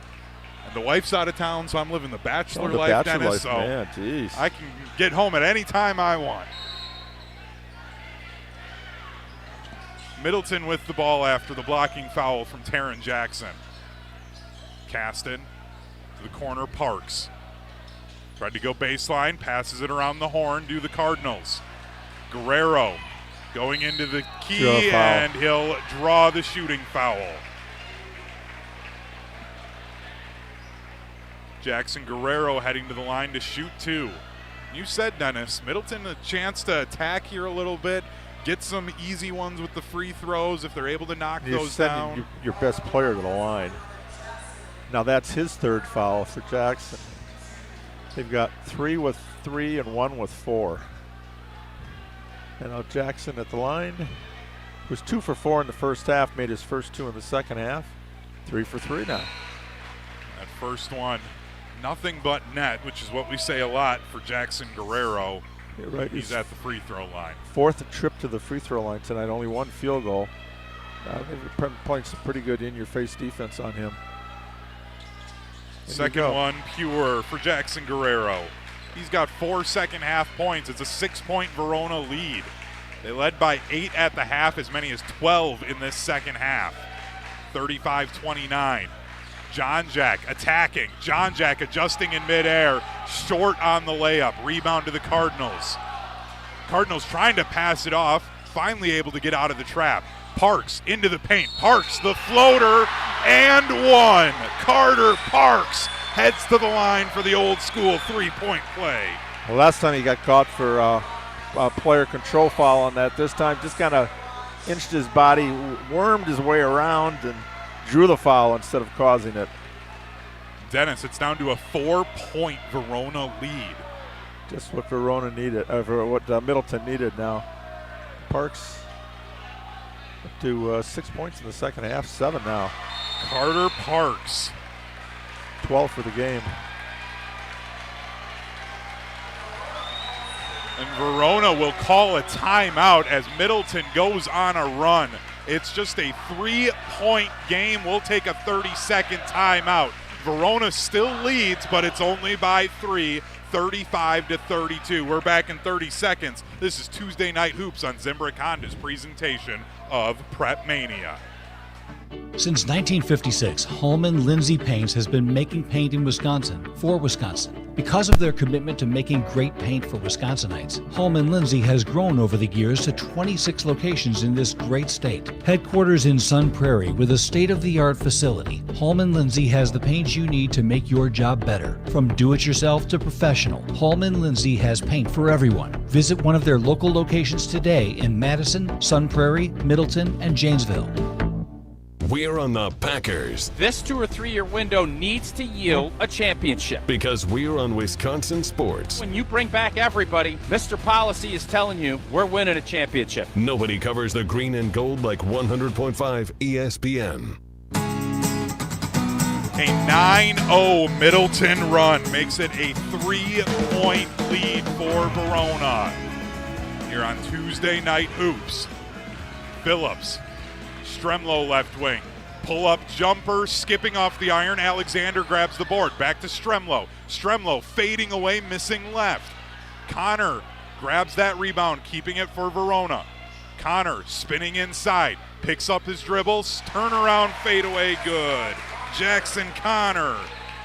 And the wife's out of town, so I'm living the bachelor life, bachelor Dennis. life, man, geez. I can get home at any time I want. Middleton with the ball after the blocking foul from Taron Jackson. Caston to the corner, Parks. Tried to go baseline, passes it around the horn, do the Cardinals. Guerrero going into the key, and he'll draw the shooting foul. Jackson Guerrero heading to the line to shoot two. You said, Dennis, Middleton a chance to attack here a little bit, get some easy ones with the free throws if they're able to knock those down. You're sending your best player to the line. Now that's his third foul for Jackson. They've got 3 with 3 and 1 with 4. And now Jackson at the line was 2 for 4 in the first half, made his first 2 in the second half. 3 for 3 now. That first one, nothing but net, which is what we say a lot for Jackson Guerrero. You're right. He's at the free throw line. 4th trip to the free throw line tonight, only 1 field goal. They're playing some pretty good in-your-face defense on him. Second one pure for Jackson Guerrero. He's got 4 second half points. It's a 6-point Verona lead. They led by 8 at the half, as many as 12 in this second half. 35-29. John Jack attacking. John Jack adjusting in midair. Short on the layup. Rebound to the Cardinals. Cardinals trying to pass it off. Finally able to get out of the trap. Parks into the paint. Parks the floater and one. Carter Parks heads to the line for the old school 3-point play. Well, last time he got caught for a player control foul on that. This time just kind of inched his body, wormed his way around, and drew the foul instead of causing it. Dennis, it's down to a 4-point Verona lead. Just what Verona needed, what Middleton needed now. Parks up to 6 points in the second half, 7 now. Carter Parks. 12 for the game. And Verona will call a timeout as Middleton goes on a run. It's just a 3-point game. We'll take a 30-second timeout. Verona still leads, but it's only by 3, 35-32. We're back in 30 seconds. This is Tuesday Night Hoops on Zimbrick Honda's presentation of PrepMania. Since 1956, Holman Lindsay Paints has been making paint in Wisconsin for Wisconsin. Because of their commitment to making great paint for Wisconsinites, Hallman Lindsay has grown over the years to 26 locations in this great state. Headquarters in Sun Prairie with a state-of-the-art facility, Hallman Lindsay has the paint you need to make your job better. From do-it-yourself to professional, Hallman Lindsay has paint for everyone. Visit one of their local locations today in Madison, Sun Prairie, Middleton, and Janesville. We're on the Packers. This 2 or 3 year window needs to yield a championship. Because we're on Wisconsin sports. When you bring back everybody, Mr. Policy is telling you we're winning a championship. Nobody covers the green and gold like 100.5 ESPN. A 9-0 Middleton run makes it a 3-point lead for Verona. Here on Tuesday Night Hoops. Phillips. Stremlow left wing. Pull-up jumper, skipping off the iron. Alexander grabs the board. Back to Stremlow. Stremlow fading away, missing left. Connor grabs that rebound, keeping it for Verona. Connor spinning inside. Picks up his dribbles. Turnaround, fadeaway, good. Jackson Connor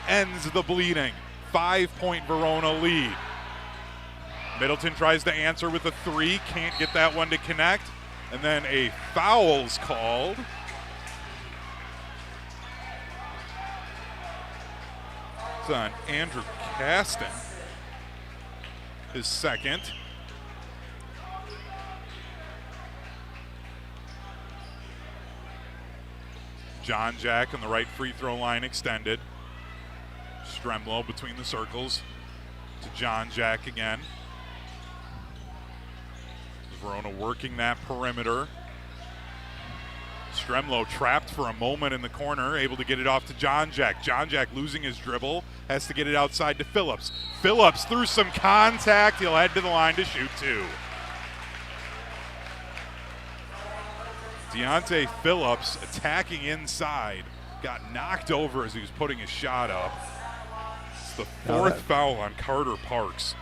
ends the bleeding. 5-point Verona lead. Middleton tries to answer with a 3. Can't get that one to connect. And then a foul's called. It's on Andrew Caston. His second. John Jack on the right free throw line extended. Stremlow between the circles to John Jack again. Verona working that perimeter. Stremlow trapped for a moment in the corner, able to get it off to John Jack. John Jack losing his dribble, has to get it outside to Phillips. Phillips through some contact, he'll head to the line to shoot 2. Deontay Phillips attacking inside, got knocked over as he was putting his shot up. It's the 4th foul on Carter Parks.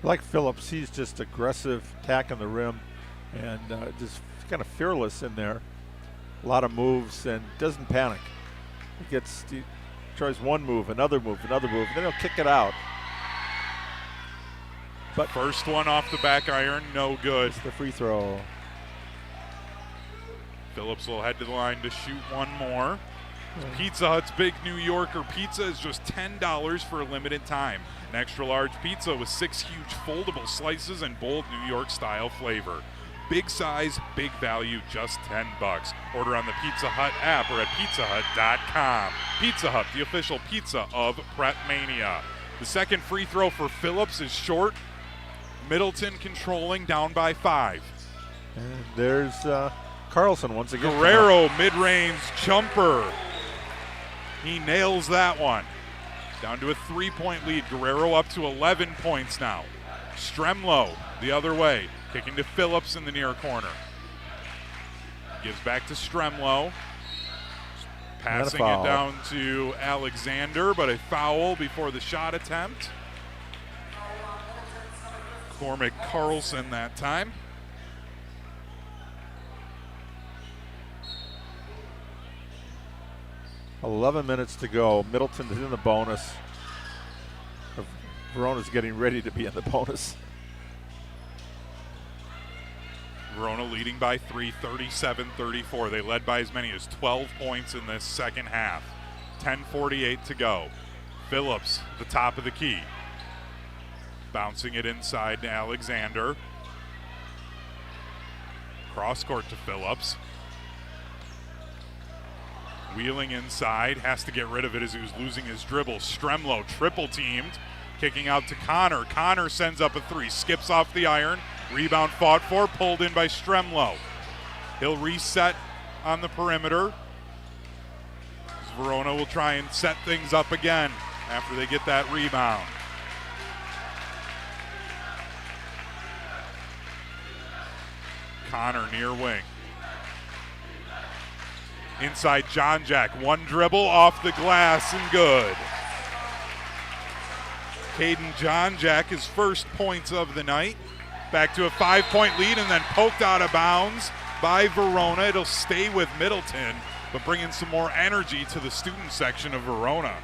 Like Phillips, he's just aggressive, attacking the rim, and just kind of fearless in there. A lot of moves and doesn't panic. He tries one move, another move, and then he'll kick it out. But first one off the back iron, no good. It's the free throw. Phillips will head to the line to shoot one more. Pizza Hut's Big New Yorker pizza is just $10 for a limited time. An extra large pizza with 6 huge foldable slices and bold New York style flavor. Big size, big value, just $10. Order on the Pizza Hut app or at pizzahut.com. Pizza Hut, the official pizza of PrepMania. The second free throw for Phillips is short. Middleton controlling, down by 5. And there's Carlson once again. Guerrero mid-range jumper. He nails that one. Down to a 3-point lead. Guerrero up to 11 points now. Stremlow the other way, kicking to Phillips in the near corner. Gives back to Stremlow. Passing it down to Alexander, but a foul before the shot attempt. Cormac Carlson that time. $11 minutes to go. Middleton is in the bonus. Verona's getting ready to be in the bonus. Verona leading by 3, 37-34. They led by as many as 12 points in this second half. 10:48 to go. Phillips, the top of the key. Bouncing it inside to Alexander. Cross court to Phillips. Wheeling inside, has to get rid of it as he was losing his dribble. Stremlow triple teamed, kicking out to Connor. Connor sends up a 3, skips off the iron. Rebound fought for, pulled in by Stremlow. He'll reset on the perimeter. Verona will try and set things up again after they get that rebound. Connor near wing. Inside John Jack, one dribble off the glass and good. Caden John Jack, his first points of the night. Back to a 5-point lead and then poked out of bounds by Verona. It'll stay with Middleton but bringing some more energy to the student section of Verona.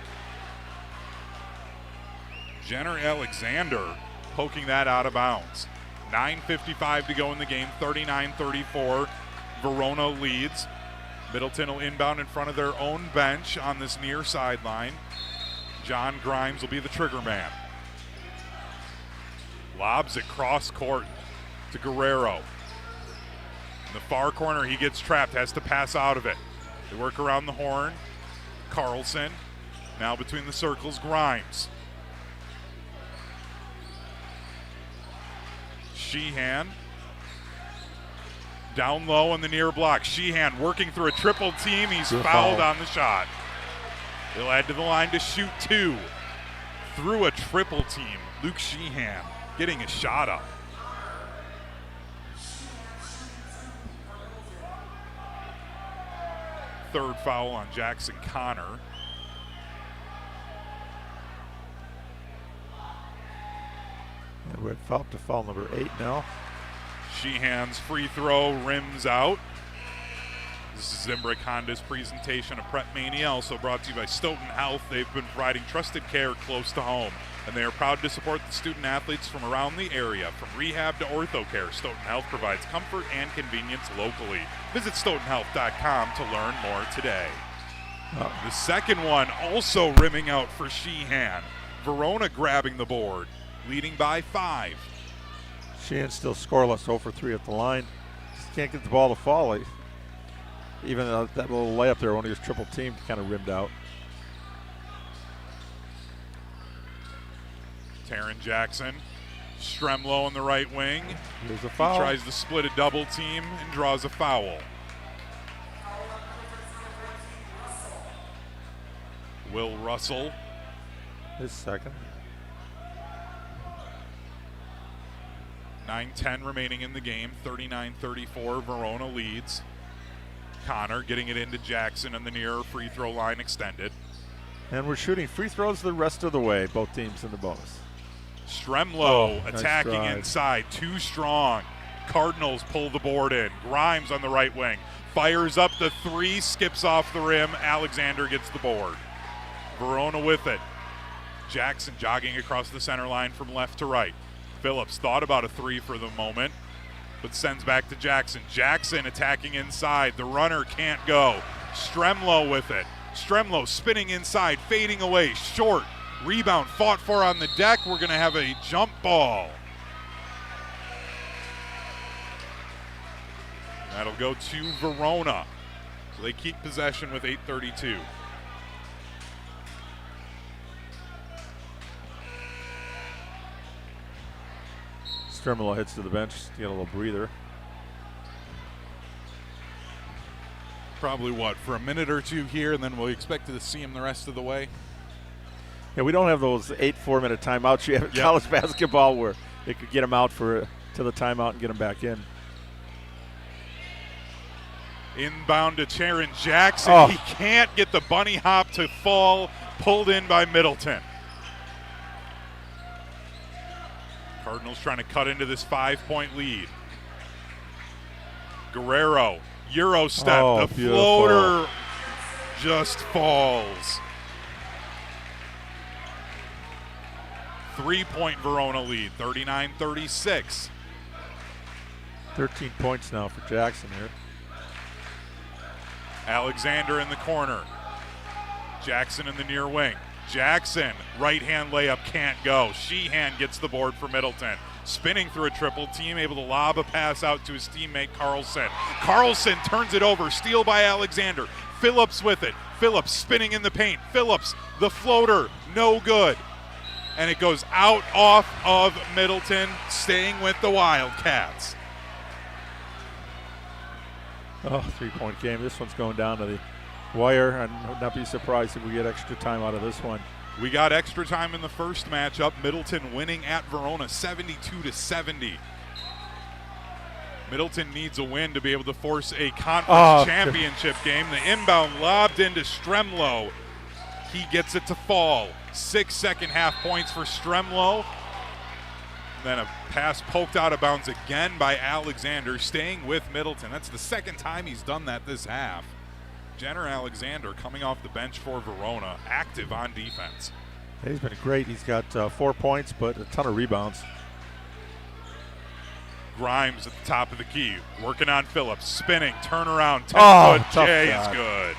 Jenner Alexander poking that out of bounds. 9:55 to go in the game, 39-34. Verona leads. Middleton will inbound in front of their own bench on this near sideline. John Grimes will be the trigger man. Lobs it cross court to Guerrero. In the far corner, he gets trapped, has to pass out of it. They work around the horn. Carlson now between the circles, Grimes. Sheehan down low on the near block. Sheehan working through a triple team. He's fouled on the shot. He'll head to the line to shoot 2. Through a triple team. Luke Sheehan getting a shot up. Third foul on Jackson Connor. And we're about to foul number 8 now. Sheehan's free throw rims out. This is Zimbrick Honda's presentation of PrepMania, also brought to you by Stoughton Health. They've been providing trusted care close to home, and they are proud to support the student athletes from around the area. From rehab to ortho care, Stoughton Health provides comfort and convenience locally. Visit stoughtonhealth.com to learn more today. The second one also rimming out for Sheehan. Verona grabbing the board, leading by 5. Sheehan still scoreless, 0 for 3 at the line. Just can't get the ball to fall. Even that little layup there when he was triple teamed kind of rimmed out. Taryn Jackson, Stremlow on the right wing. Here's a foul. He tries to split a double team and draws a foul. Will Russell. His second. 9:10 remaining in the game, 39-34, Verona leads. Connor getting it into Jackson on the near free throw line extended. And we're shooting free throws the rest of the way, both teams in the bonus. Stremlow nice attacking drive. inside, too strong. Cardinals pull the board in. Grimes on the right wing. Fires up the 3, skips off the rim. Alexander gets the board. Verona with it. Jackson jogging across the center line from left to right. Phillips thought about a 3 for the moment, but sends back to Jackson. Jackson attacking inside. The runner can't go. Stremlow with it. Stremlow spinning inside, fading away, short. Rebound fought for on the deck. We're going to have a jump ball. That'll go to Verona. So they keep possession with 8:32. Stremlow hits to the bench to get a little breather. Probably for a minute or two here, and then we'll expect to see him the rest of the way. Yeah, we don't have those 8 4-minute timeouts you have in college basketball where they could get him out to the timeout and get him back in. Inbound to Taryn Jackson. He can't get the bunny hop to fall. Pulled in by Middleton. Cardinals trying to cut into this 5-point lead. Guerrero, Euro step. The floater just falls. 3-point Verona lead, 39-36. 13 points now for Jackson here. Alexander in the corner. Jackson in the near wing. Jackson, right-hand layup can't go. Sheehan gets the board for Middleton. Spinning through a triple team, able to lob a pass out to his teammate Carlson. Carlson turns it over, steal by Alexander. Phillips with it. Phillips spinning in the paint. Phillips, the floater, no good. And it goes out off of Middleton, staying with the Wildcats. 3-point game. This one's going down to the wire. I would not be surprised if we get extra time out of this one. We got extra time in the first matchup. Middleton winning at Verona 72-70. Middleton needs a win to be able to force a conference championship game. The inbound lobbed into Stremlow. He gets it to fall. 6 second-half points for Stremlow. Then a pass poked out of bounds again by Alexander, staying with Middleton. That's the second time he's done that this half. Jenner Alexander coming off the bench for Verona, active on defense. He's been great. He's got 4 points, but a ton of rebounds. Grimes at the top of the key, working on Phillips, spinning, turnaround, 10-foot J is good.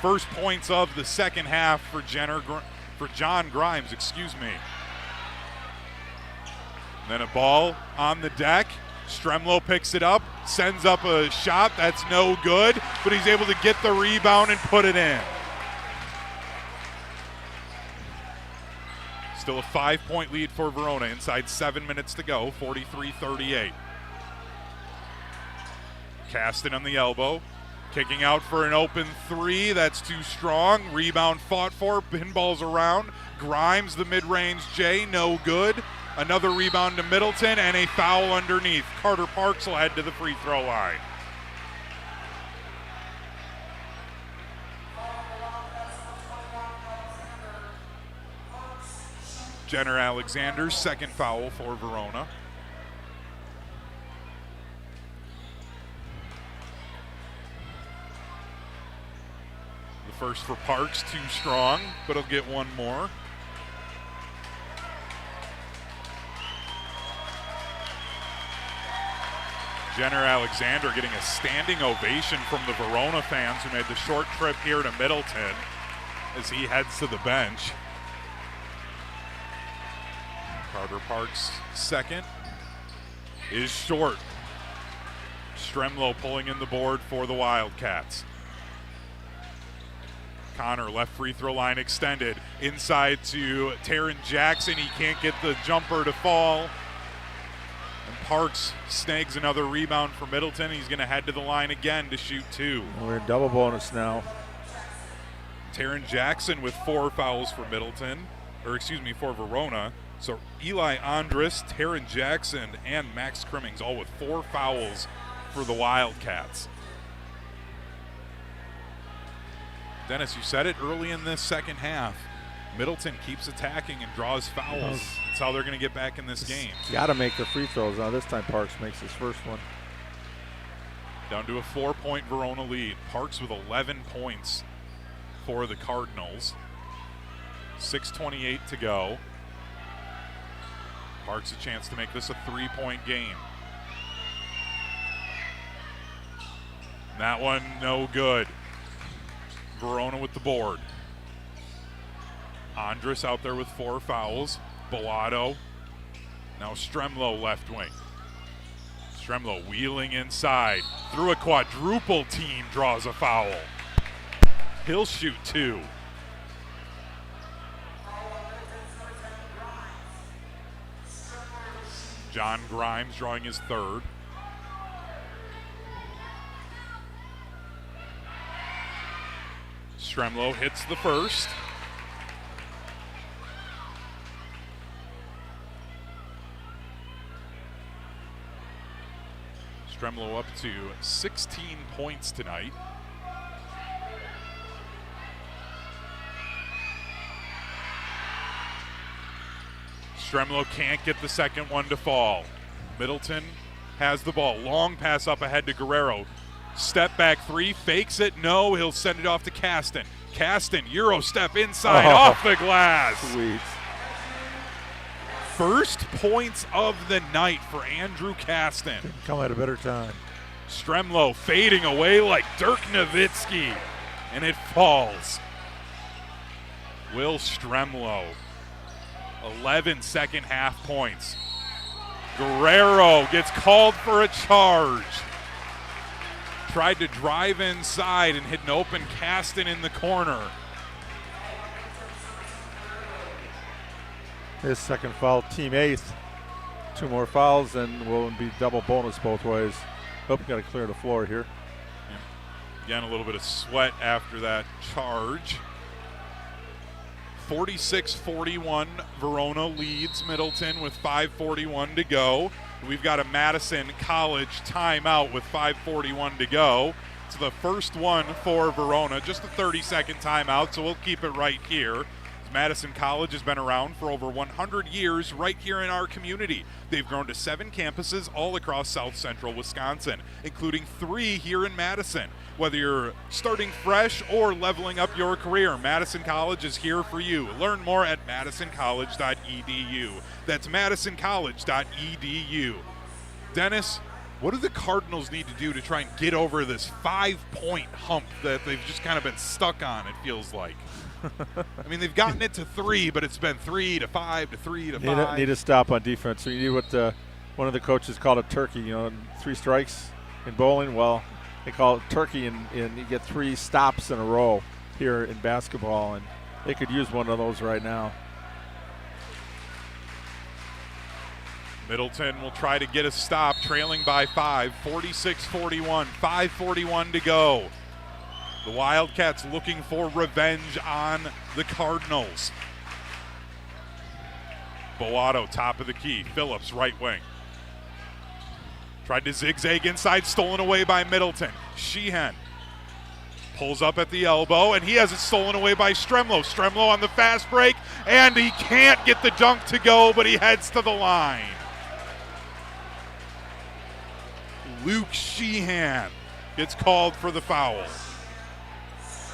First points of the second half for John Grimes, Then a ball on the deck. Stremlow picks it up, sends up a shot. That's no good, but he's able to get the rebound and put it in. Still a 5-point lead for Verona inside 7 minutes to go, 43-38. Caston on the elbow, kicking out for an open three. That's too strong. Rebound fought for, pinballs around. Grimes, the mid-range J, no good. Another rebound to Middleton and a foul underneath. Carter Parks will head to the free throw line. Jenner Alexander's second foul for Verona. The first for Parks, too strong, but he'll get one more. Jenner Alexander getting a standing ovation from the Verona fans who made the short trip here to Middleton as he heads to the bench. Carter Parks' second is short. Stremlow pulling in the board for the Wildcats. Connor, left free throw line extended. Inside to Taryn Jackson. He can't get the jumper to fall. And Parks snags another rebound for Middleton. He's going to head to the line again to shoot two. We're in double bonus now. Taryn Jackson with 4 fouls for for Verona. So Eli Andrus, Taryn Jackson, and Max Crimmings all with 4 fouls for the Wildcats. Dennis, you said it early in this second half. Middleton keeps attacking and draws fouls. That's how they're going to get back in this game. Got to make the free throws. Now this time Parks makes his first one. Down to a 4-point Verona lead. Parks with 11 points for the Cardinals. 6:28 to go. Parks a chance to make this a 3-point game. That one no good. Verona with the board. Andrus out there with 4 fouls. Bellato. Now Stremlow left wing. Stremlow wheeling inside. Through a quadruple team, draws a foul. He'll shoot 2. John Grimes drawing his third. Stremlow hits the first. Stremlow up to 16 points tonight. Stremlow can't get the second one to fall. Middleton has the ball. Long pass up ahead to Guerrero. Step back 3, fakes it. No, he'll send it off to Caston. Caston, Euro step inside, off the glass. Sweet. First points of the night for Andrew Caston. Didn't come at a better time. Stremlow fading away like Dirk Nowitzki, and it falls. Will Stremlow, 11 second half points. Guerrero gets called for a charge. Tried to drive inside and hit an open Caston in the corner. His second foul, team 8th. 2 more fouls and will be double bonus both ways. Got to clear the floor here. Again, a little bit of sweat after that charge. 46-41, Verona leads Middleton with 5:41 to go. We've got a Madison College timeout with 5:41 to go. It's the first one for Verona, just a 30-second timeout, so we'll keep it right here. Madison College has been around for over 100 years right here in our community. They've grown to 7 campuses all across South Central Wisconsin, including 3 here in Madison. Whether you're starting fresh or leveling up your career, Madison College is here for you. Learn more at madisoncollege.edu. That's madisoncollege.edu. Dennis, what do the Cardinals need to do to try and get over this 5-point hump that they've just kind of been stuck on, it feels like? I mean, they've gotten it to 3, but it's been 3 to 5 to 3 to 5. Need a stop on defense. So you need what one of the coaches called a turkey. 3 strikes in bowling. Well, they call it turkey, and you get 3 stops in a row here in basketball, and they could use one of those right now. Middleton will try to get a stop, trailing by 5, 46-41, 5:41 to go. The Wildcats looking for revenge on the Cardinals. Boato, top of the key. Phillips, right wing. Tried to zigzag inside, stolen away by Middleton. Sheehan pulls up at the elbow, and he has it stolen away by Semrau. Semrau on the fast break, and he can't get the dunk to go, but he heads to the line. Luke Sheehan gets called for the foul.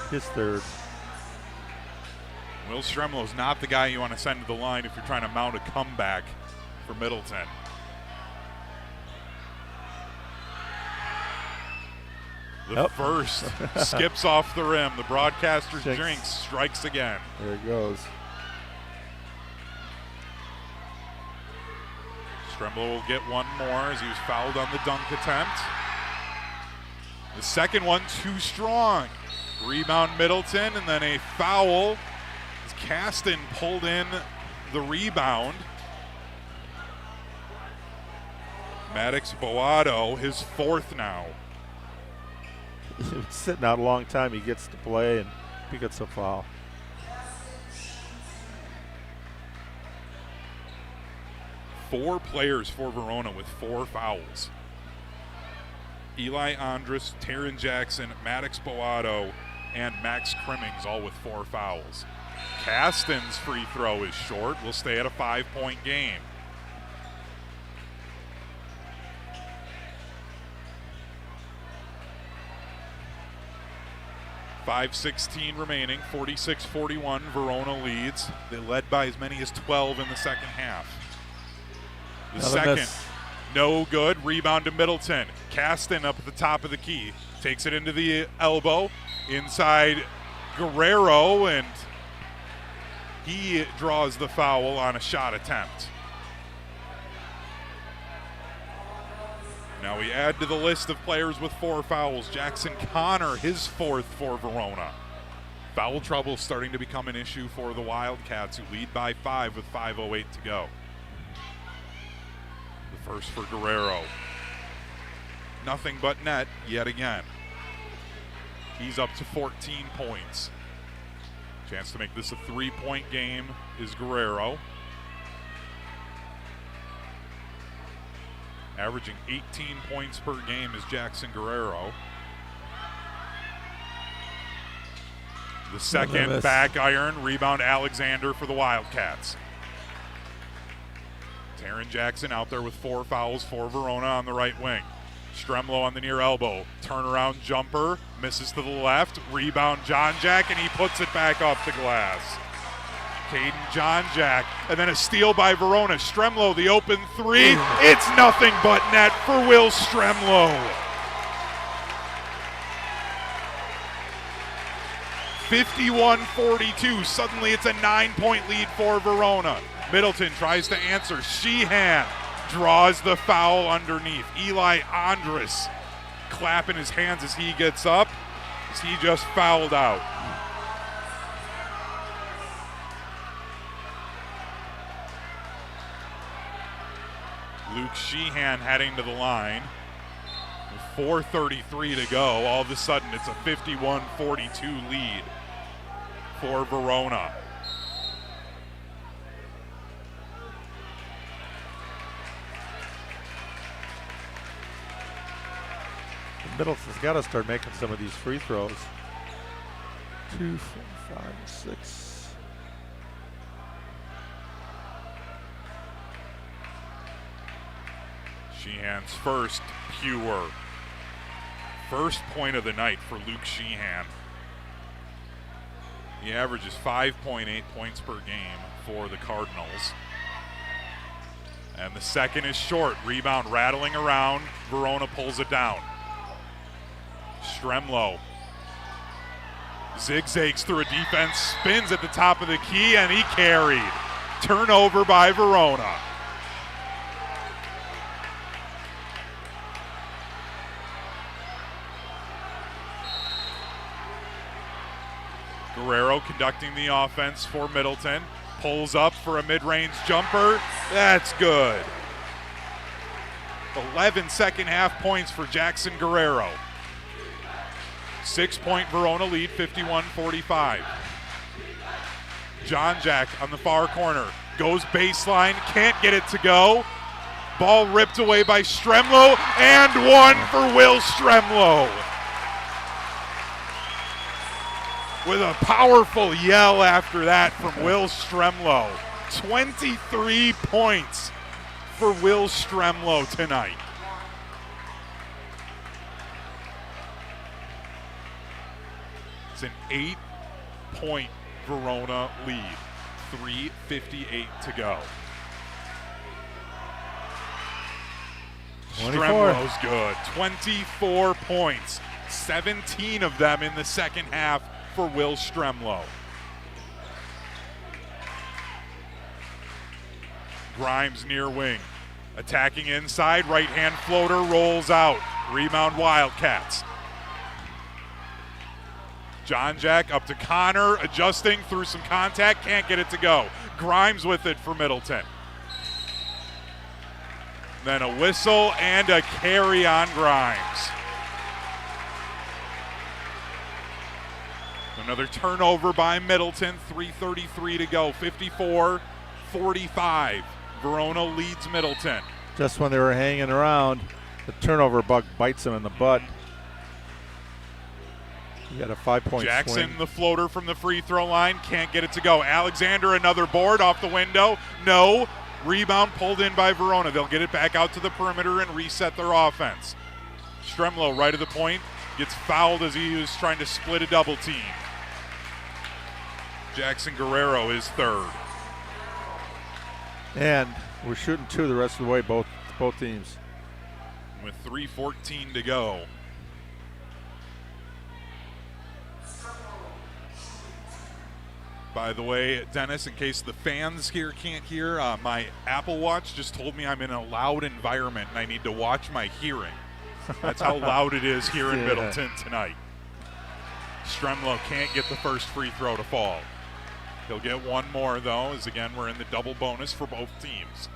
His third. Will Semrau's not the guy you want to send to the line if you're trying to mount a comeback for Middleton. The first skips off the rim. The broadcaster's jinx strikes again. There it goes. Semrau will get one more as he was fouled on the dunk attempt. The second one too strong. Rebound Middleton, and then a foul as Caston pulled in the rebound. Maddox Boato, his 4th now. He's been sitting out a long time. He gets to play, and he gets a foul. Four players for Verona with 4 fouls. Eli Andrus, Taryn Jackson, Maddox Boato, and Max Crimmings all with 4 fouls. Caston's free throw is short. We'll stay at a 5-point game. .5:16 remaining, 46-41, Verona leads. They led by as many as 12 in the second half. The second, no good. Rebound to Middleton. Caston up at the top of the key. Takes it into the elbow. Inside Guerrero, and he draws the foul on a shot attempt. Now we add to the list of players with 4 fouls. Jackson Connor, his 4th for Verona. Foul trouble starting to become an issue for the Wildcats, who lead by 5 with 5:08 to go. The first for Guerrero. Nothing but net yet again. He's up to 14 points. Chance to make this a 3-point game is Guerrero. Averaging 18 points per game is Jackson Guerrero. The second back iron, rebound Alexander for the Wildcats. Taryn Jackson out there with 4 fouls for Verona on the right wing. Semrau on the near elbow. Turnaround jumper, misses to the left. Rebound John Jack, and he puts it back off the glass. Caden John Jack, and then a steal by Verona. Semrau, the open 3. It's nothing but net for Will Semrau. 51-42. Suddenly it's a 9-point lead for Verona. Middleton tries to answer. Sheehan draws the foul underneath. Eli Andrus clapping his hands as he gets up, as he just fouled out. Luke Sheehan heading to the line. With 4:33 to go, all of a sudden it's a 51-42 lead for Verona. Middleton's got to start making some of these free throws. 2, 4, 5, 6. Sheehan's first point of the night for Luke Sheehan. He averages 5.8 points per game for the Cardinals. And the second is short. Rebound rattling around. Verona pulls it down. Stremlo zigzags through a defense, spins at the top of the key, and he carried. Turnover by Verona. Guerrero conducting the offense for Middleton. Pulls up for a mid-range jumper. That's good. 11 second half points for Jackson Guerrero. 6-point Verona lead, 51-45. John Jack on the far corner. Goes baseline, can't get it to go. Ball ripped away by Stremlo, and one for Will Stremlo. With a powerful yell after that from Will Stremlo. 23 points for Will Stremlo tonight. It's an 8-point Verona lead. 3:58 to go. 24. Stremlo's good. 24 points. 17 of them in the second half for Will Stremlo. Grimes near wing. Attacking inside, right-hand floater rolls out. Rebound Wildcats. John Jack up to Connor, adjusting through some contact, can't get it to go. Grimes with it for Middleton. Then a whistle and a carry on Grimes. Another turnover by Middleton, 3:33 to go, 54-45. Verona leads Middleton. Just when they were hanging around, the turnover bug bites them in the butt. You got a 5-point Jackson, swing. the floater from the free throw line, can't get it to go. Alexander, another board off the window. No. Rebound pulled in by Verona. They'll get it back out to the perimeter and reset their offense. Stremlo right at the point, gets fouled as he was trying to split a double team. Jackson Guerrero is third. And we're shooting two the rest of the way, both teams. With 3:14 to go. By the way, Dennis, in case the fans here can't hear, my Apple Watch just told me I'm in a loud environment and I need to watch my hearing. That's how loud it is here in Middleton tonight. Stremlo can't get the first free throw to fall. He'll get one more, though, as again we're in the double bonus for both teams.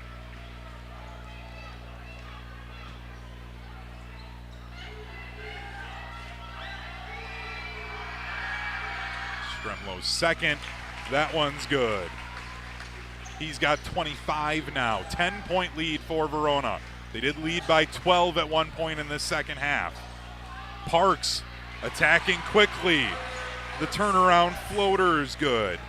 Stremlo's second. That one's good. He's got 25 now. 10-point lead for Verona. They did lead by 12 at one point in the second half. Parks attacking quickly. The turnaround floater is good.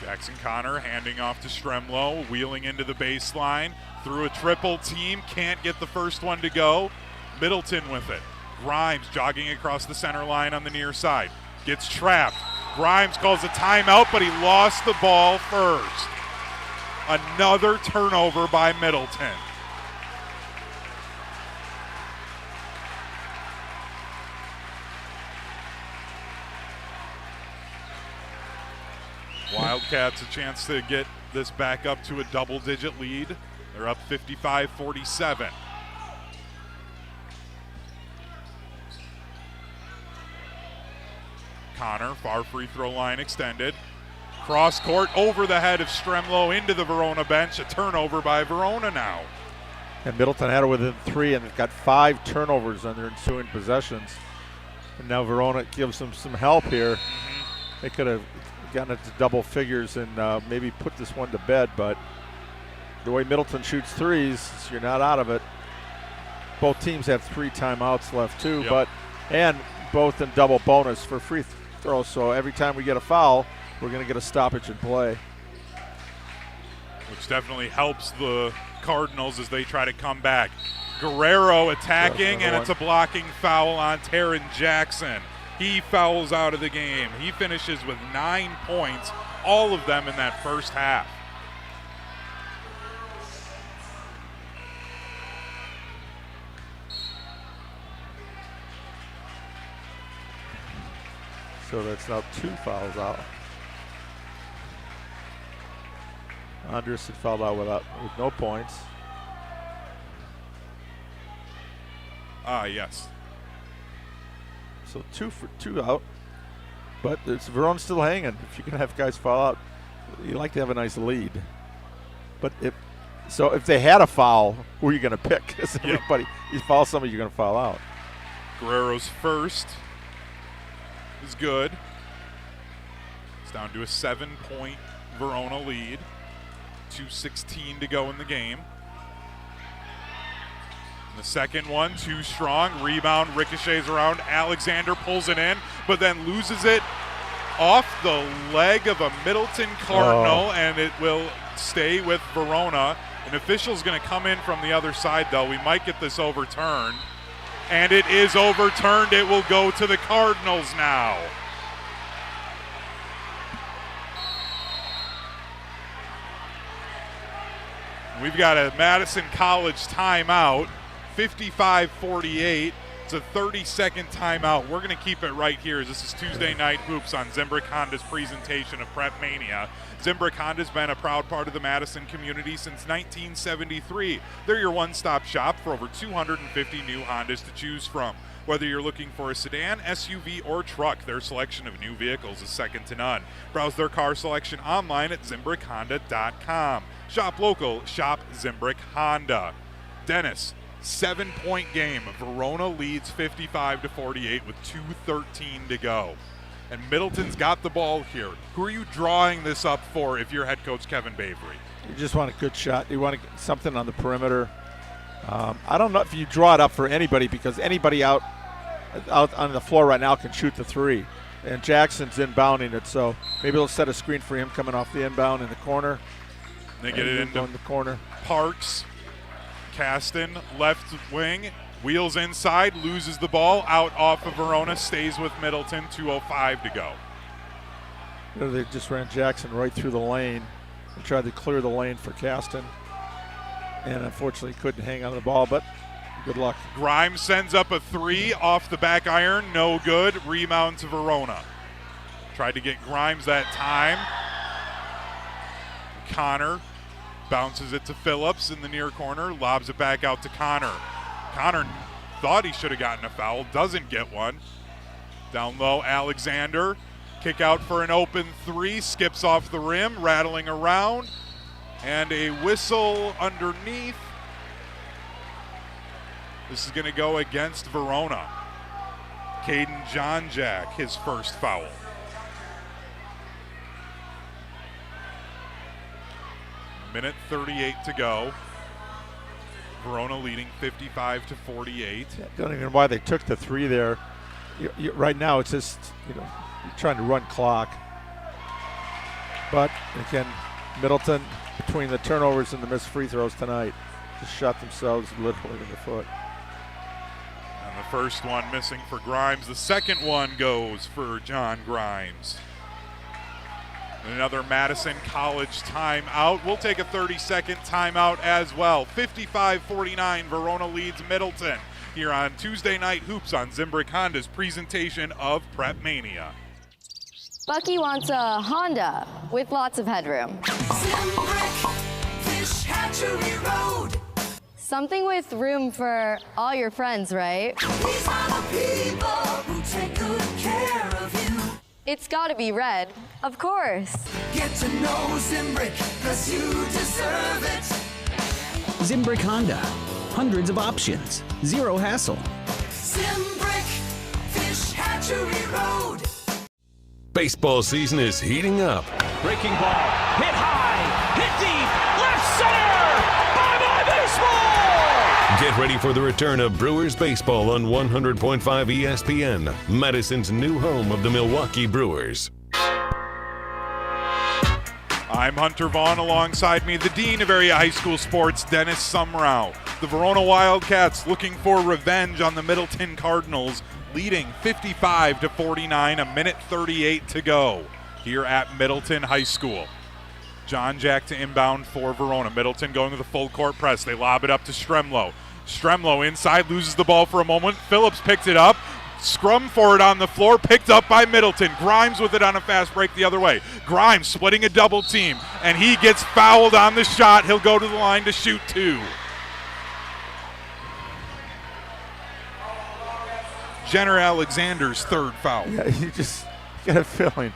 Jackson Connor handing off to Stremlo, wheeling into the baseline. Through a triple team, can't get the first one to go. Middleton with it. Grimes jogging across the center line on the near side. Gets trapped. Grimes calls a timeout, but he lost the ball first. Another turnover by Middleton. Wildcats a chance to get this back up to a double-digit lead. They're up 55-47. Connor, far free throw line extended. Cross court over the head of Stremlo into the Verona bench. A turnover by Verona now. And Middleton had it within 3, and they've got 5 turnovers on their ensuing possessions. And now Verona gives them some help here. They could have gotten it to double figures and maybe put this one to bed, but the way Middleton shoots threes, you're not out of it. Both teams have 3 timeouts left too, and both in double bonus for free throw. So every time we get a foul, we're going to get a stoppage in play. Which definitely helps the Cardinals as they try to come back. Guerrero attacking, and it's a blocking foul on Taron Jackson. He fouls out of the game. He finishes with 9 points, all of them in that first half. So that's now 2 fouls out. Andres had fouled out with no points. Yes. So 2 out. But Verona's still hanging. If you can have guys foul out, you like to have a nice lead. But if they had a foul, who are you going to pick? Because everybody, you foul somebody, you're going to foul out. Guerrero's first is good. It's down to a 7-point Verona lead. 2:16 to go in the game. And the second one, too strong. Rebound, ricochets around. Alexander pulls it in, but then loses it off the leg of a Middleton Cardinal, and it will stay with Verona. An official's going to come in from the other side, though. We might get this overturned. And it is overturned. It will go to the Cardinals now. We've got a Madison College timeout, 55-48. It's a 30-second timeout. We're going to keep it right here as this is Tuesday Night Hoops on Zimbrick Honda's presentation of PrepMania. Zimbrick Honda's been a proud part of the Madison community since 1973. They're your one-stop shop for over 250 new Hondas to choose from. Whether you're looking for a sedan, SUV, or truck, their selection of new vehicles is second to none. Browse their car selection online at ZimbrickHonda.com. Shop local, shop Zimbrick Honda. Dennis, 7-point game. Verona leads 55-48 with 2:13 to go. And Middleton's got the ball here. Who are you drawing this up for if you're head coach Kevin Bavery? You just want a good shot. You want something on the perimeter. I don't know if you draw it up for anybody because anybody out on the floor right now can shoot the 3. And Jackson's inbounding it, so maybe they'll set a screen for him coming off the inbound in the corner. They get it into the corner. Parks. Caston, left wing, wheels inside, loses the ball, out off of Verona, stays with Middleton, 2:05 to go. They just ran Jackson right through the lane and tried to clear the lane for Caston. And unfortunately couldn't hang on the ball, but good luck. Grimes sends up a 3 off the back iron, no good. Rebound to Verona. Tried to get Grimes that time. Connor bounces it to Phillips in the near corner, lobs it back out to Connor. Connor thought he should have gotten a foul, doesn't get one. Down low, Alexander. Kick out for an open 3, skips off the rim, rattling around. And a whistle underneath. This is going to go against Verona. Caden Johnjack, his first foul. Minute 38 to go. Verona leading 55-48. Don't even know why they took the 3 there. Right now it's just, you're trying to run clock. But again, Middleton, between the turnovers and the missed free throws tonight, just shot themselves literally in the foot. And the first one missing for Grimes. The second one goes for John Grimes. Another Madison College timeout. We'll take a 30-second timeout as well. 55-49, Verona leads Middleton here on Tuesday Night Hoops on Zimbrick Honda's presentation of PrepMania. Bucky wants a Honda with lots of headroom. Zimbrick, Fish Hatchery Road. Something with room for all your friends, right? These are the people who take good care of you. It's gotta be red, of course. Get to know Zimbrick, 'cause you deserve it. Zimbrick Honda. Hundreds of options. Zero hassle. Zimbrick, Fish Hatchery Road. Baseball season is heating up. Breaking ball, hit high, hit deep, left center, bye-bye baseball! Get ready for the return of Brewers baseball on 100.5 ESPN, Madison's new home of the Milwaukee Brewers. I'm Hunter Vaughn. Alongside me, the Dean of Area High School Sports, Dennis Semrau. The Verona Wildcats looking for revenge on the Middleton Cardinals, leading 55-49, a minute 38 to go here at Middleton High School. John Jack to inbound for Verona. Middleton going with a full court press. They lob it up to Semrau. Semrau inside, loses the ball for a moment. Phillips picked it up. Scrum for it on the floor, picked up by Middleton. Grimes with it on a fast break the other way. Grimes splitting a double team, and he gets fouled on the shot. He'll go to the line to shoot two. Jenner Alexander's third foul. Yeah, you get a feeling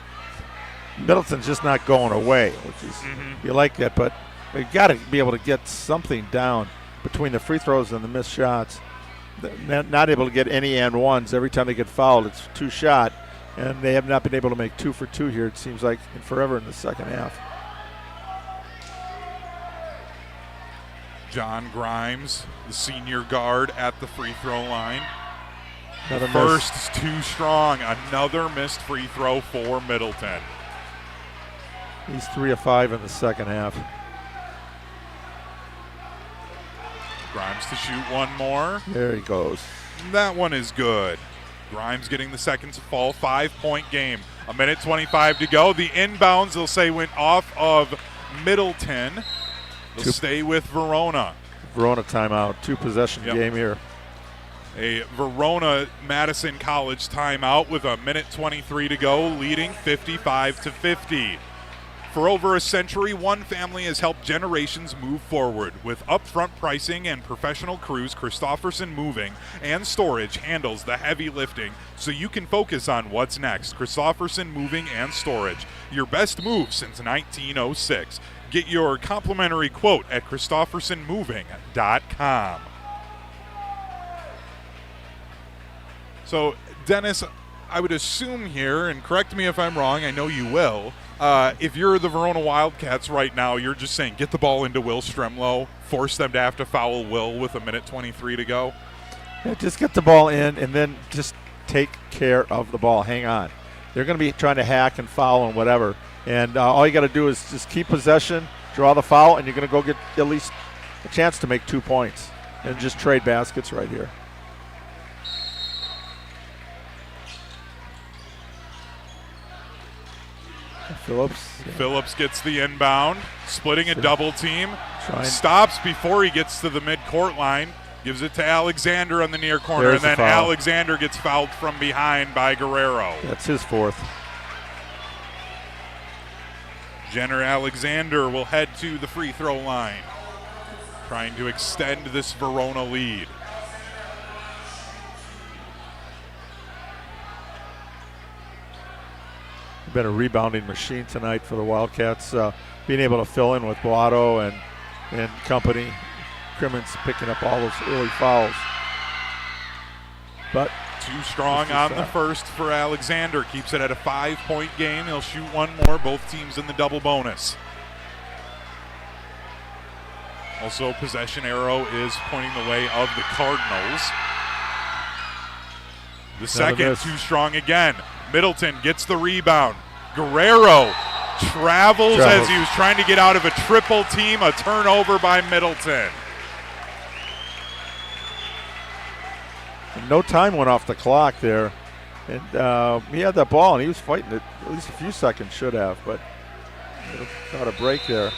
Middleton's just not going away, which is, you like that, but they've got to be able to get something down between the free throws and the missed shots. Not able to get any and ones. Every time they get fouled, it's two shot, and they have not been able to make 2 for 2 here, it seems like, forever in the second half. John Grimes, the senior guard, at the free throw line. Another first miss. Is too strong. Another missed free throw for Middleton. He's 3 of 5 in the second half. Grimes to shoot one more. There he goes. That one is good. Grimes getting the second to fall. 5-point game. A minute 25 to go. The inbounds, they'll say, went off of Middleton. They'll stay with Verona. Verona timeout. 2-possession game here. A Verona Madison College timeout with a minute 23 to go, leading 55-50. For over a century, one family has helped generations move forward. With upfront pricing and professional crews, Christofferson Moving and Storage handles the heavy lifting so you can focus on what's next. Christofferson Moving and Storage, your best move since 1906. Get your complimentary quote at ChristoffersonMoving.com. So, Dennis, I would assume here, and correct me if I'm wrong, I know you will, if you're the Verona Wildcats right now, you're just saying get the ball into Will Semrau, force them to have to foul Will with a minute 23 to go. Yeah, just get the ball in and then just take care of the ball. Hang on. They're going to be trying to hack and foul and whatever. And all you got to do is just keep possession, draw the foul, and you're going to go get at least a chance to make 2 points and just trade baskets right here. Phillips gets the inbound, splitting a double team, stops before he gets to the mid-court line, gives it to Alexander on the near corner, and then Alexander gets fouled from behind by Guerrero. That's his fourth. Jenner Alexander will head to the free throw line, trying to extend this Verona lead. Been a rebounding machine tonight for the Wildcats, being able to fill in with Boato and company. Crimmins picking up all those early fouls. But too strong on the first for Alexander. Keeps it at a 5-point game. He'll shoot one more. Both teams in the double bonus. Also, possession arrow is pointing the way of the Cardinals. The second too strong again. Middleton gets the rebound. Guerrero travels as he was trying to get out of a triple team. A turnover by Middleton. And no time went off the clock there. And he had that ball, and he was fighting it at least a few seconds, should have, but got a break there.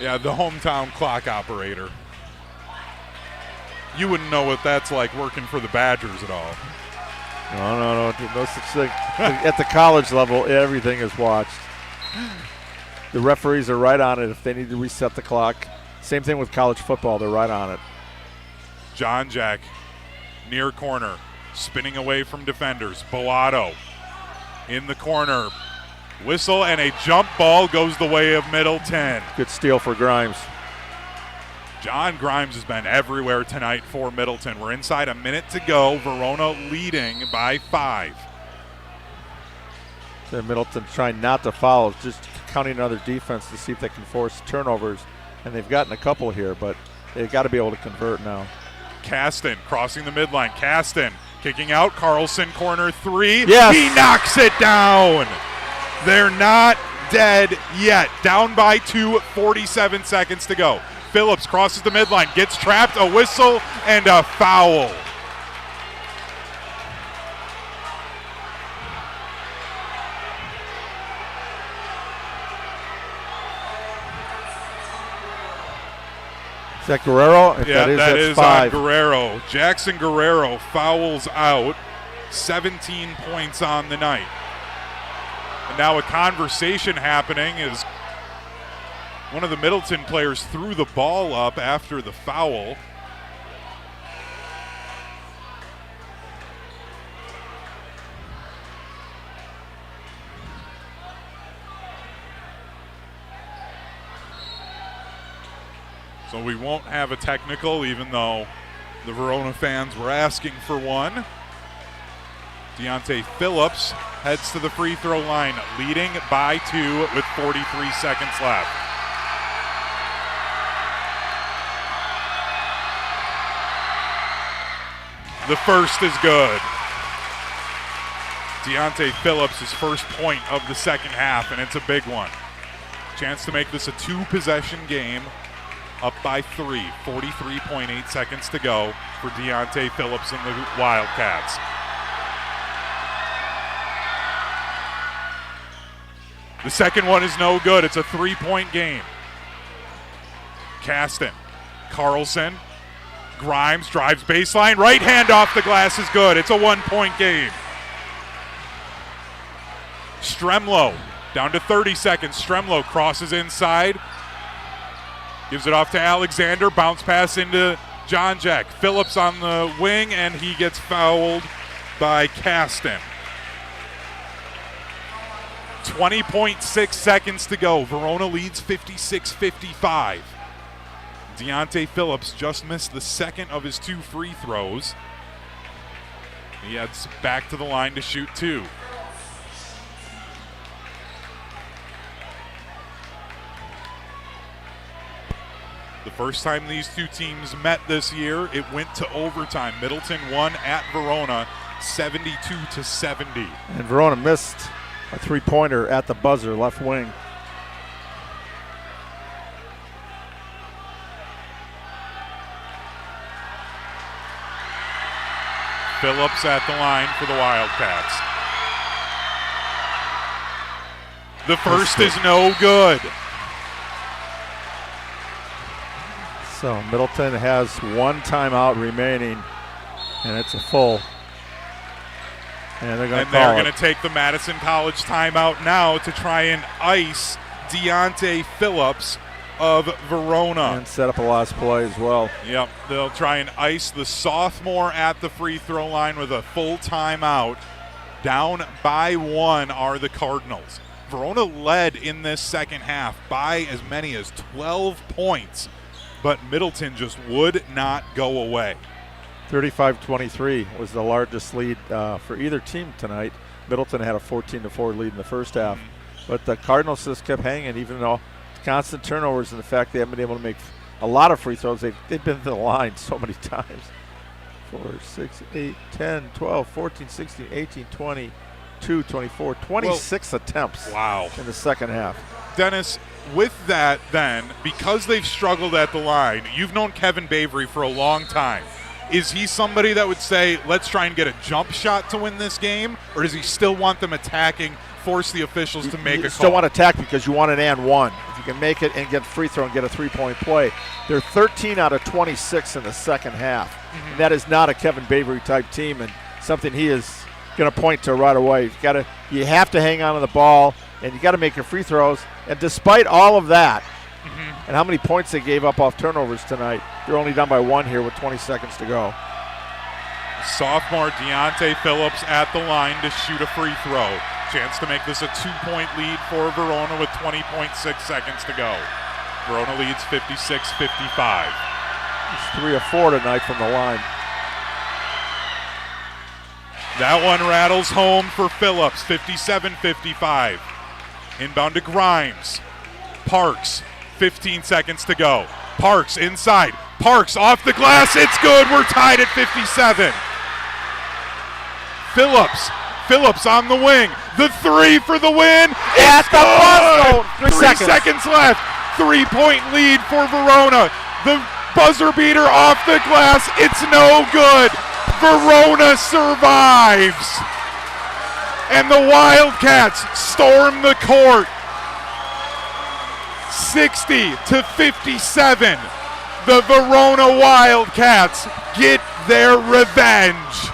Yeah, the hometown clock operator. You wouldn't know what that's like working for the Badgers at all. No such thing. At the college level, everything is watched. The referees are right on it if they need to reset the clock. Same thing with college football, they're right on it. John Jack, near corner, spinning away from defenders. Boato in the corner. Whistle and a jump ball goes the way of Middleton. Good steal for Grimes. John Grimes has been everywhere tonight for Middleton. We're inside a minute to go. Verona leading by 5. So Middleton trying not to foul, just counting another defense to see if they can force turnovers. And they've gotten a couple here, but they've got to be able to convert now. Kasten crossing the midline. Kasten kicking out. Carlson corner three. Yes. He knocks it down. They're not dead yet. Down by 2, 47 seconds to go. Phillips crosses the midline, gets trapped, a whistle, and a foul. Is that Guerrero? If Yeah, that's that is 5. on Guerrero. Jackson Guerrero fouls out. 17 points on the night. And now a conversation happening as one of the Middleton players threw the ball up after the foul. So we won't have a technical, even though the Verona fans were asking for one. Deontay Phillips heads to the free throw line, leading by 2 with 43 seconds left. The first is good. Deontay Phillips, his first point of the second half, and it's a big one. Chance to make this a 2-possession game. Up by 3, 43.8 seconds to go for Deontay Phillips and the Wildcats. The second one is no good. It's a 3-point game. Kasten, Carlson, Grimes drives baseline. Right hand off the glass is good. It's a 1-point game. Stremlow down to 30 seconds. Stremlow crosses inside. Gives it off to Alexander. Bounce pass into John Jack. Phillips on the wing, and he gets fouled by Kasten. 20.6 seconds to go. Verona leads 56-55. Deontay Phillips just missed the second of his 2 free throws. He heads back to the line to shoot 2. The first time these two teams met this year, it went to overtime. Middleton won at Verona 72-70. And Verona missed a 3-pointer at the buzzer, left wing. Phillips at the line for the Wildcats. The first is no good. So Middleton has 1 timeout remaining, and it's a full. And they're going to take the Madison College timeout now to try and ice Deontay Phillips of Verona. And set up a last play as well. Yep, they'll try and ice the sophomore at the free throw line with a full timeout. Down by 1 are the Cardinals. Verona led in this second half by as many as 12 points, but Middleton just would not go away. 35-23 was the largest lead for either team tonight. Middleton had a 14-4 lead in the first half. But the Cardinals just kept hanging, even though constant turnovers and the fact they haven't been able to make a lot of free throws. They've been to the line so many times. 4, 6, 8, 10, 12, 14, 16, 18, 20, 24, 26 attempts in the second half. Dennis, with that then, because they've struggled at the line, you've known Kevin Bavery for a long time. Is he somebody that would say, let's try and get a jump shot to win this game? Or does he still want them attacking, force the officials to make a call? You still want to attack because you want an and one. If you can make it and get free throw and get a 3-point play. They're 13 out of 26 in the second half. And that is not a Kevin Bavery type team, and something he is going to point to right away. You have to hang on to the ball, and you got to make your free throws. And despite all of that, and how many points they gave up off turnovers tonight, they're only down by 1 here with 20 seconds to go. Sophomore Deontay Phillips at the line to shoot a free throw. Chance to make this a 2-point lead for Verona with 20.6 seconds to go. Verona leads 56-55. He's 3 of 4 tonight from the line. That one rattles home for Phillips, 57-55. Inbound to Grimes. Parks, 15 seconds to go. Parks inside. Parks off the glass. It's good. We're tied at 57. Phillips on the wing. The three for the win. It's good. 3 seconds left. 3-point lead for Verona. The buzzer beater off the glass. It's no good. Verona survives. And the Wildcats storm the court. 60-57. The Verona Wildcats get their revenge.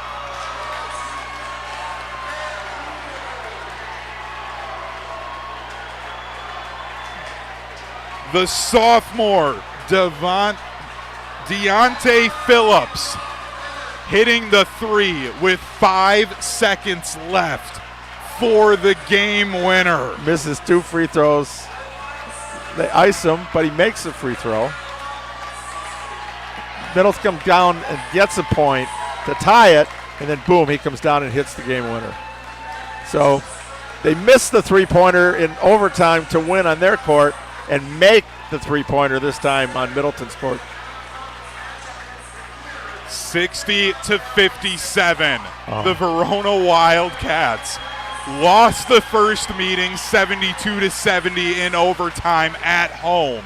The sophomore Deontay Phillips hitting the three with 5 seconds left for the game winner. Misses 2 free throws. They ice him, but he makes a free throw. Middleton comes down and gets a point to tie it, and then boom, he comes down and hits the game winner. So they missed the three-pointer in overtime to win on their court and make the three-pointer this time on Middleton's court. 60-57. The Verona Wildcats lost the first meeting 72-70 in overtime at home,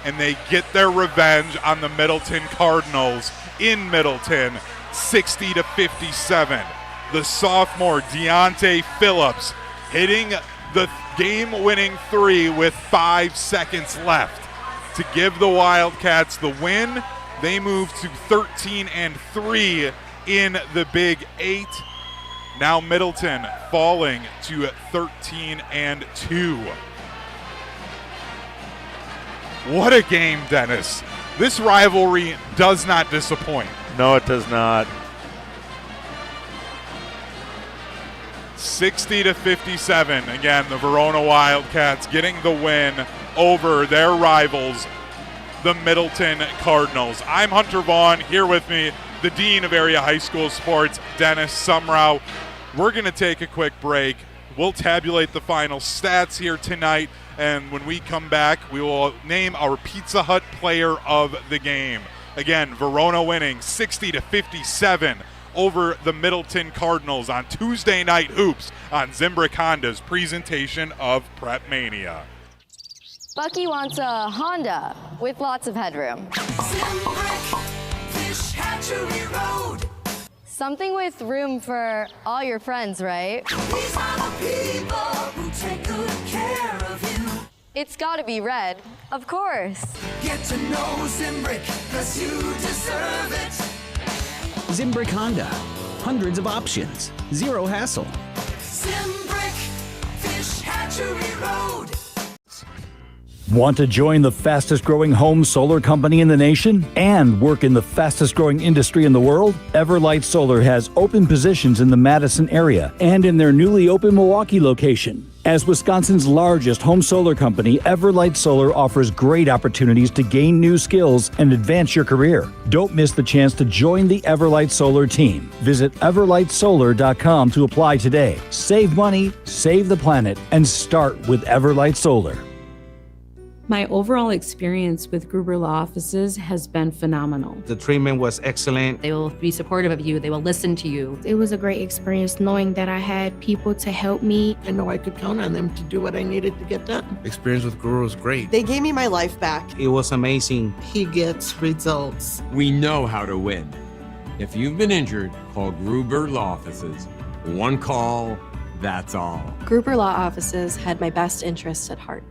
and they get their revenge on the Middleton Cardinals in Middleton 60-57. The sophomore Deontay Phillips hitting the game-winning three with 5 seconds left to give the Wildcats the win. They move to 13-3 in the Big 8. Now Middleton falling to 13-2. What a game, Dennis. This rivalry does not disappoint. No, it does not. 60-57. Again, the Verona Wildcats getting the win over their rivals, the Middleton Cardinals. I'm Hunter Vaughn, here with me, the Dean of Area High School Sports, Dennis Semrau. We're going to take a quick break. We'll tabulate the final stats here tonight, and when we come back, we will name our Pizza Hut player of the game. Again, Verona winning 60-57 over the Middleton Cardinals on Tuesday Night Hoops on Zimbrick Honda's presentation of PrepMania. Bucky wants a Honda with lots of headroom. Zimbrick, Fish Hatchery Road. Something with room for all your friends, right? These are the people who take good care of you. It's gotta be red, of course. Get to know Zimbrick, 'cause you deserve it. Zimbrick Honda. Hundreds of options. Zero hassle. Zimbrick, Fish Hatchery Road. Want to join the fastest growing home solar company in the nation and work in the fastest growing industry in the world? Everlight Solar has open positions in the Madison area and in their newly open Milwaukee location. As Wisconsin's largest home solar company, Everlight Solar offers great opportunities to gain new skills and advance your career. Don't miss the chance to join the Everlight Solar team. Visit everlightsolar.com to apply today. Save money, save the planet, and start with Everlight Solar. My overall experience with Gruber Law Offices has been phenomenal. The treatment was excellent. They will be supportive of you. They will listen to you. It was a great experience knowing that I had people to help me. I know I could count on them to do what I needed to get done. Experience with Gruber was great. They gave me my life back. It was amazing. He gets results. We know how to win. If you've been injured, call Gruber Law Offices. One call, that's all. Gruber Law Offices had my best interests at heart.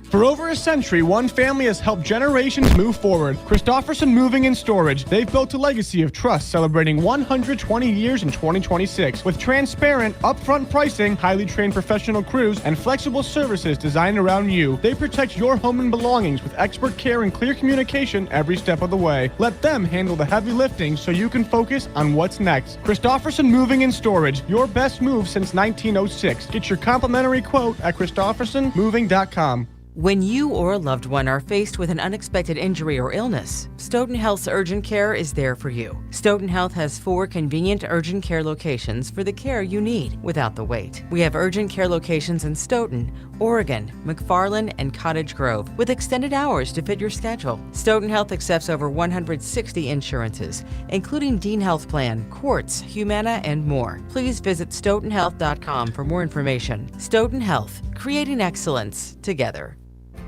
For over a century, one family has helped generations move forward. Christofferson Moving and Storage. They've built a legacy of trust, celebrating 120 years in 2026. With transparent, upfront pricing, highly trained professional crews, and flexible services designed around you, they protect your home and belongings with expert care and clear communication every step of the way. Let them handle the heavy lifting so you can focus on what's next. Christofferson Moving and Storage. Your best move since 1906. Get your complimentary quote at christoffersonmoving.com. When you or a loved one are faced with an unexpected injury or illness, Stoughton Health's urgent care is there for you. Stoughton Health has 4 convenient urgent care locations for the care you need without the wait. We have urgent care locations in Stoughton, Oregon, McFarland, and Cottage Grove with extended hours to fit your schedule. Stoughton Health accepts over 160 insurances, including Dean Health Plan, Quartz, Humana, and more. Please visit stoughtonhealth.com for more information. Stoughton Health, creating excellence together.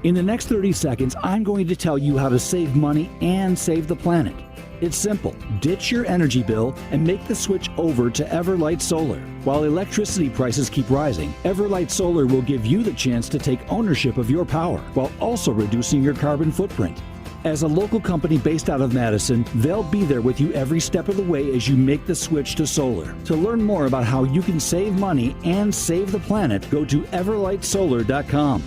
In the next 30 seconds, I'm going to tell you how to save money and save the planet. It's simple. Ditch your energy bill and make the switch over to Everlight Solar. While electricity prices keep rising, Everlight Solar will give you the chance to take ownership of your power while also reducing your carbon footprint. As a local company based out of Madison, they'll be there with you every step of the way as you make the switch to solar. To learn more about how you can save money and save the planet, go to everlightsolar.com.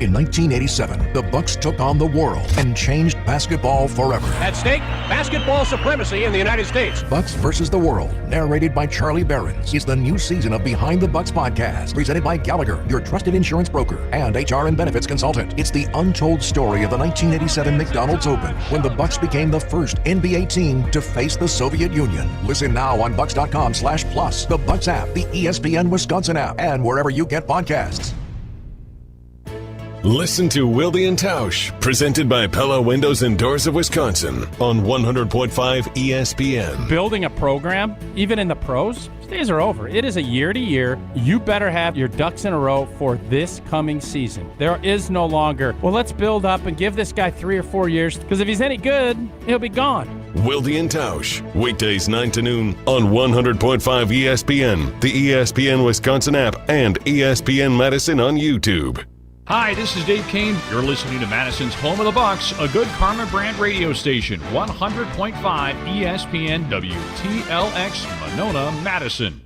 In 1987, the Bucks took on the world and changed basketball forever. At stake, basketball supremacy in the United States. Bucks versus the World, narrated by Charlie Behrens, is the new season of Behind the Bucks podcast, presented by Gallagher, your trusted insurance broker and HR and benefits consultant. It's the untold story of the 1987 McDonald's Open, when the Bucks became the first NBA team to face the Soviet Union. Listen now on bucks.com/plus, the Bucks app, the ESPN Wisconsin app, and wherever you get podcasts. Listen to Wilde and Tausch, presented by Pella Windows and Doors of Wisconsin on 100.5 ESPN. Building a program, even in the pros, days are over. It is a year-to-year. You better have your ducks in a row for this coming season. There is no longer, well, let's build up and give this guy 3 or 4 years, because if he's any good, he'll be gone. Wilde and Tausch, weekdays 9 to noon on 100.5 ESPN, the ESPN Wisconsin app, and ESPN Madison on YouTube. Hi, this is Dave Kane. You're listening to Madison's Home of the Bucks, a good Karma brand radio station, 100.5 ESPN WTLX Monona, Madison.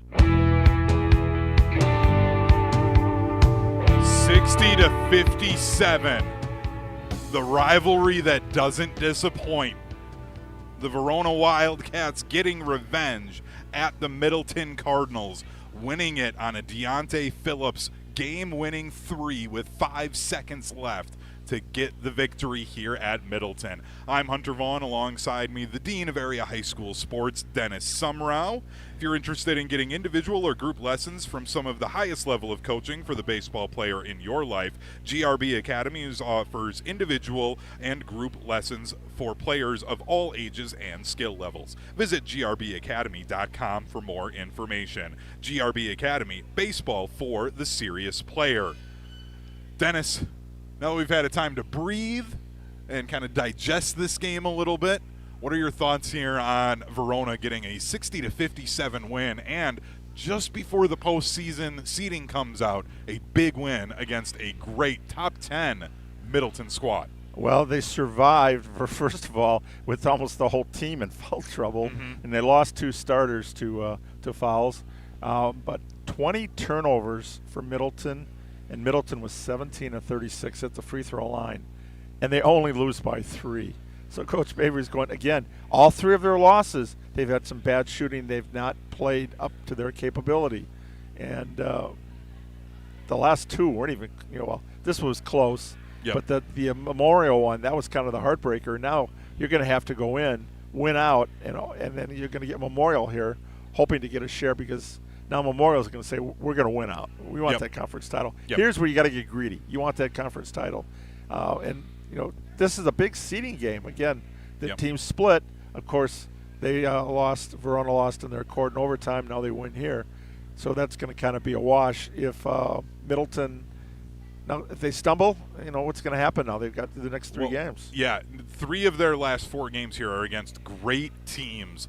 60-57. The rivalry that doesn't disappoint. The Verona Wildcats getting revenge at the Middleton Cardinals, winning it on a Deontay Phillips game-winning 3 with 5 seconds left to get the victory here at Middleton. I'm Hunter Vaughn. Alongside me, the Dean of Area High School Sports, Dennis Semrau. If you're interested in getting individual or group lessons from some of the highest level of coaching for the baseball player in your life, GRB Academy offers individual and group lessons for players of all ages and skill levels. Visit grbacademy.com for more information. GRB Academy, baseball for the serious player. Dennis, now that we've had a time to breathe and kind of digest this game a little bit, what are your thoughts here on Verona getting a 60-57 win, and just before the postseason seeding comes out, a big win against a great top 10 Middleton squad? Well, they survived, first of all, with almost the whole team in foul trouble, and they lost 2 starters to fouls. But 20 turnovers for Middleton, and Middleton was 17 of 36 at the free throw line, and they only lose by 3. So Coach Mabry's going, again, all 3 of their losses, they've had some bad shooting. They've not played up to their capability. And the last 2 weren't even, well, this was close. Yep. But the Memorial one, that was kind of the heartbreaker. Now you're going to have to go in, win out, and then you're going to get Memorial here, hoping to get a share, because now Memorial's going to say, we're going to win out. We want that conference title. Here's where you got to get greedy. You want that conference title. And this is a big seeding game. Again, the team split. Of course, they Verona lost in their court in overtime. Now they win here. So that's going to kind of be a wash. If Middleton, now if they stumble, what's going to happen now? They've got the next 3 games. Yeah, 3 of their last 4 games here are against great teams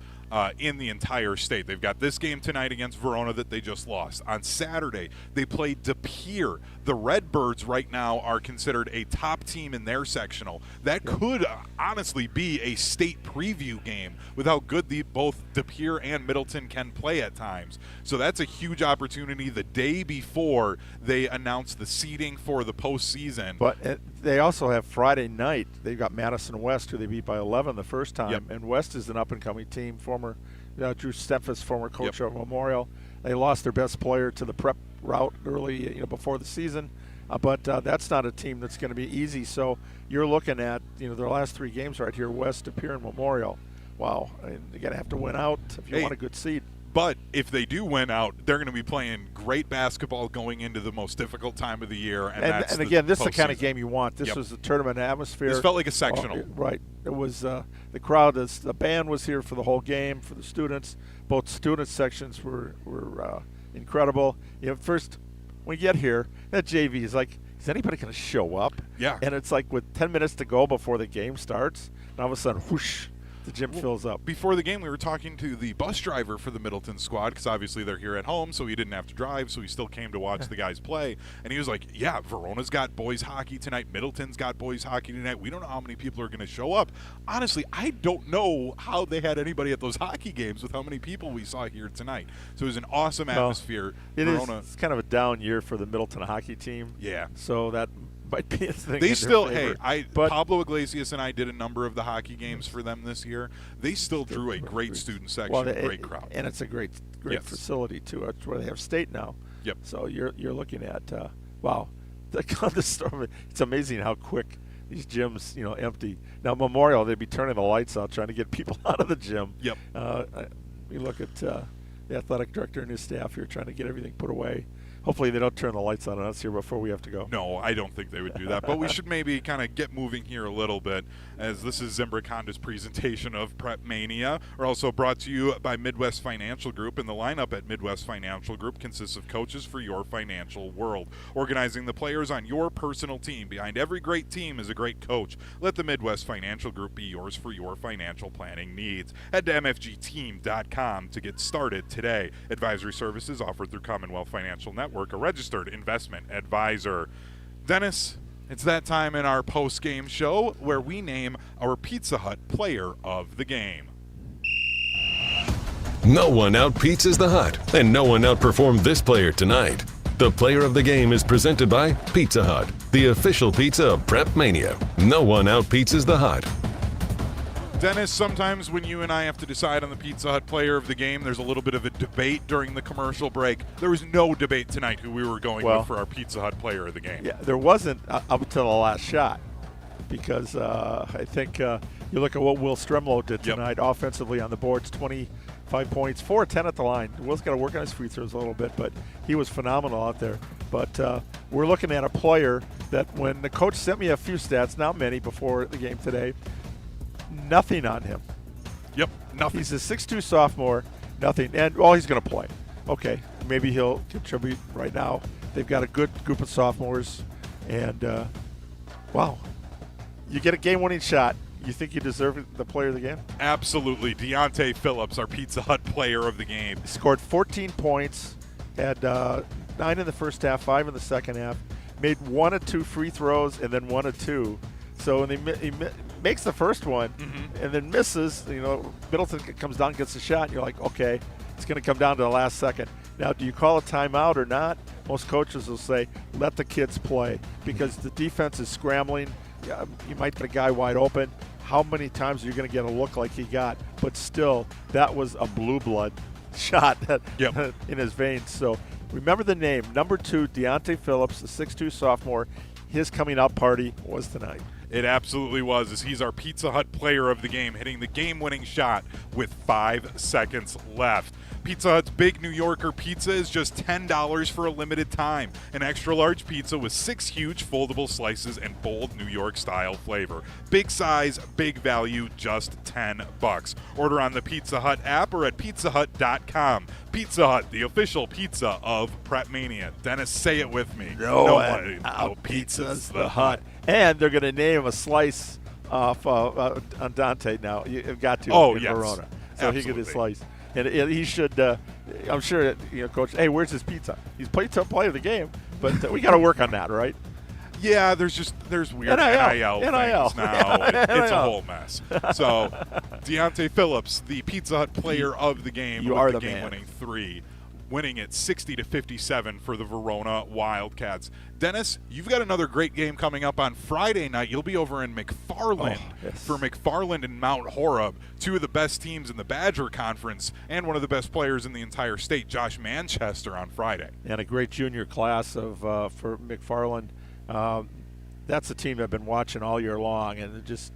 in the entire state. They've got this game tonight against Verona that they just lost. On Saturday, they played De Pere. The Redbirds right now are considered a top team in their sectional. That could honestly be a state preview game with how good both De Pere and Middleton can play at times. So that's a huge opportunity the day before they announce the seeding for the postseason. But they also have Friday night. They've got Madison West, who they beat by 11 the first time. And West is an up-and-coming team. Former Drew Steffes, former coach of Memorial. They lost their best player to the prep route early, before the season. But that's not a team that's going to be easy. So you're looking at, their last 3 games right here, West, Appear, and Memorial. Wow, you're going to have to win out if you want a good seed. But if they do win out, they're going to be playing great basketball going into the most difficult time of the year. And again, this is the kind of game you want. This was a tournament atmosphere. This felt like a sectional. Right. It was the crowd. The band was here for the whole game for the students. Both student sections were incredible. First when you get here, that JV is like, is anybody going to show up? Yeah. And it's like with 10 minutes to go before the game starts, and all of a sudden, whoosh. The gym fills up. Before the game, we were talking to the bus driver for the Middleton squad because obviously they're here at home, so he didn't have to drive, so he still came to watch the guys play. And he was like, yeah, Verona's got boys hockey tonight. Middleton's got boys hockey tonight. We don't know how many people are going to show up. Honestly, I don't know how they had anybody at those hockey games with how many people we saw here tonight. So it was an awesome atmosphere. It's kind of a down year for the Middleton hockey team. Yeah. So that might be a thing. They still, Pablo Iglesias and I did a number of the hockey games for them this year. They still drew a great student section, great crowd, and it's a great facility too. It's where they have state now. Yep. So you're looking at wow, the storm. It's amazing how quick these gyms empty. Now Memorial, they'd be turning the lights out trying to get people out of the gym. Yep. We look at the athletic director and his staff here trying to get everything put away. Hopefully they don't turn the lights on us here before we have to go. No, I don't think they would do that. But we should maybe kind of get moving here a little bit, as this is Zimbrick Honda's presentation of PrepMania. We're also brought to you by Midwest Financial Group, and the lineup at Midwest Financial Group consists of coaches for your financial world, organizing the players on your personal team. Behind every great team is a great coach. Let the Midwest Financial Group be yours for your financial planning needs. Head to mfgteam.com to get started today. Advisory services offered through Commonwealth Financial Network, a registered investment advisor. Dennis, it's that time in our post-game show where we name our Pizza Hut player of the game. No one out-pizzas the Hut, and no one outperformed this player tonight. The player of the game is presented by Pizza Hut, the official pizza of PrepMania. No one out-pizzas the Hut. Dennis, sometimes when you and I have to decide on the Pizza Hut player of the game, there's a little bit of a debate during the commercial break. There was no debate tonight who we were going with for our Pizza Hut player of the game. Yeah, there wasn't up until the last shot, because I think you look at what Will Stremlow did tonight offensively on the boards, 25 points, 4 of 10 at the line. Will's got to work on his free throws a little bit, but he was phenomenal out there. But we're looking at a player that when the coach sent me a few stats, not many, before the game today, nothing on him. Yep, nothing. He's a 6'2 sophomore, nothing. And, he's going to play. Okay, maybe he'll contribute right now. They've got a good group of sophomores. And, wow, you get a game-winning shot. You think you deserve the player of the game? Absolutely. Deontay Phillips, our Pizza Hut player of the game. He scored 14 points, had 9 in the first half, 5 in the second half, made 1 of 2 free throws, and then 1 of 2. So when he makes the first one and then misses, Middleton comes down, gets the shot, and you're like, okay, it's going to come down to the last second. Now, do you call a timeout or not? Most coaches will say, let the kids play, because the defense is scrambling. You might get a guy wide open. How many times are you going to get a look like he got? But still, that was a blue blood shot in his veins. So remember the name, number 2, Deontay Phillips, the 6'2 sophomore. His coming out party was tonight. It absolutely was, as he's our Pizza Hut player of the game, hitting the game-winning shot with 5 seconds left. Pizza Hut's Big New Yorker pizza is just $10 for a limited time. An extra-large pizza with 6 huge foldable slices and bold New York-style flavor. Big size, big value, just $10. Order on the Pizza Hut app or at pizzahut.com. Pizza Hut, the official pizza of PrepMania. Dennis, say it with me. No one out-pizzas the Hut. And they're going to name a slice off on Dante now. You've got to in Verona. So absolutely. He get his slice. And he should, I'm sure, Coach, hey, where's his pizza? He's player of the game, but we got to work on that, right? Yeah, there's weird NIL things now. It's a whole mess. So, Deontay Phillips, the Pizza Hut player of the game, you are the game-winning 3. winning it 60-57 for the Verona Wildcats. Dennis, you've got another great game coming up on Friday night. You'll be over in McFarland for McFarland and Mount Horeb, two of the best teams in the Badger Conference and one of the best players in the entire state, Josh Manchester, on Friday. And a great junior class of for McFarland. That's a team I've been watching all year long, and it just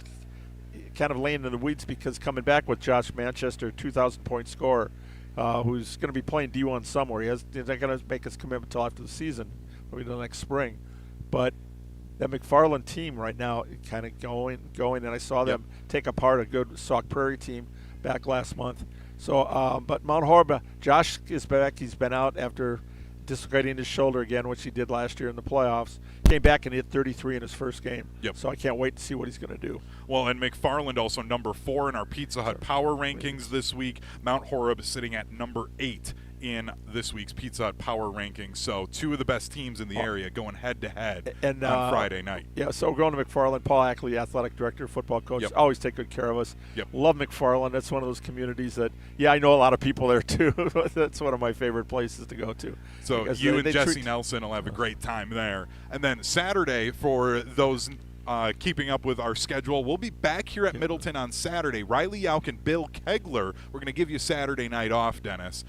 kind of laying in the weeds because coming back with Josh Manchester, 2,000-point scorer, who's going to be playing D1 somewhere. He's not going to make his commitment until after the season, maybe the next spring. But that McFarland team right now kind of going, and I saw them take apart a good Sauk Prairie team back last month. So, but Mount Horeb, Josh is back. He's been out after dislocating his shoulder again, which he did last year in the playoffs. Came back and hit 33 in his first game. So I can't wait to see what he's going to do. Well, and McFarland also number 4 in our Pizza Hut Power Rankings this week. Mount Horeb sitting at number 8 in this week's Pizza Hut Power Rankings. So two of the best teams in the area going head-to-head on Friday night. Yeah, so we're going to McFarland. Paul Ackley, athletic director, football coach, always take good care of us. Love McFarland. That's one of those communities that, I know a lot of people there too. That's one of my favorite places to go to. So you and Jesse Nelson will have a great time there. And then Saturday, for those keeping up with our schedule, we'll be back here at Middleton on Saturday. Riley Yauk and Bill Kegler. We're going to give you Saturday night off, Dennis.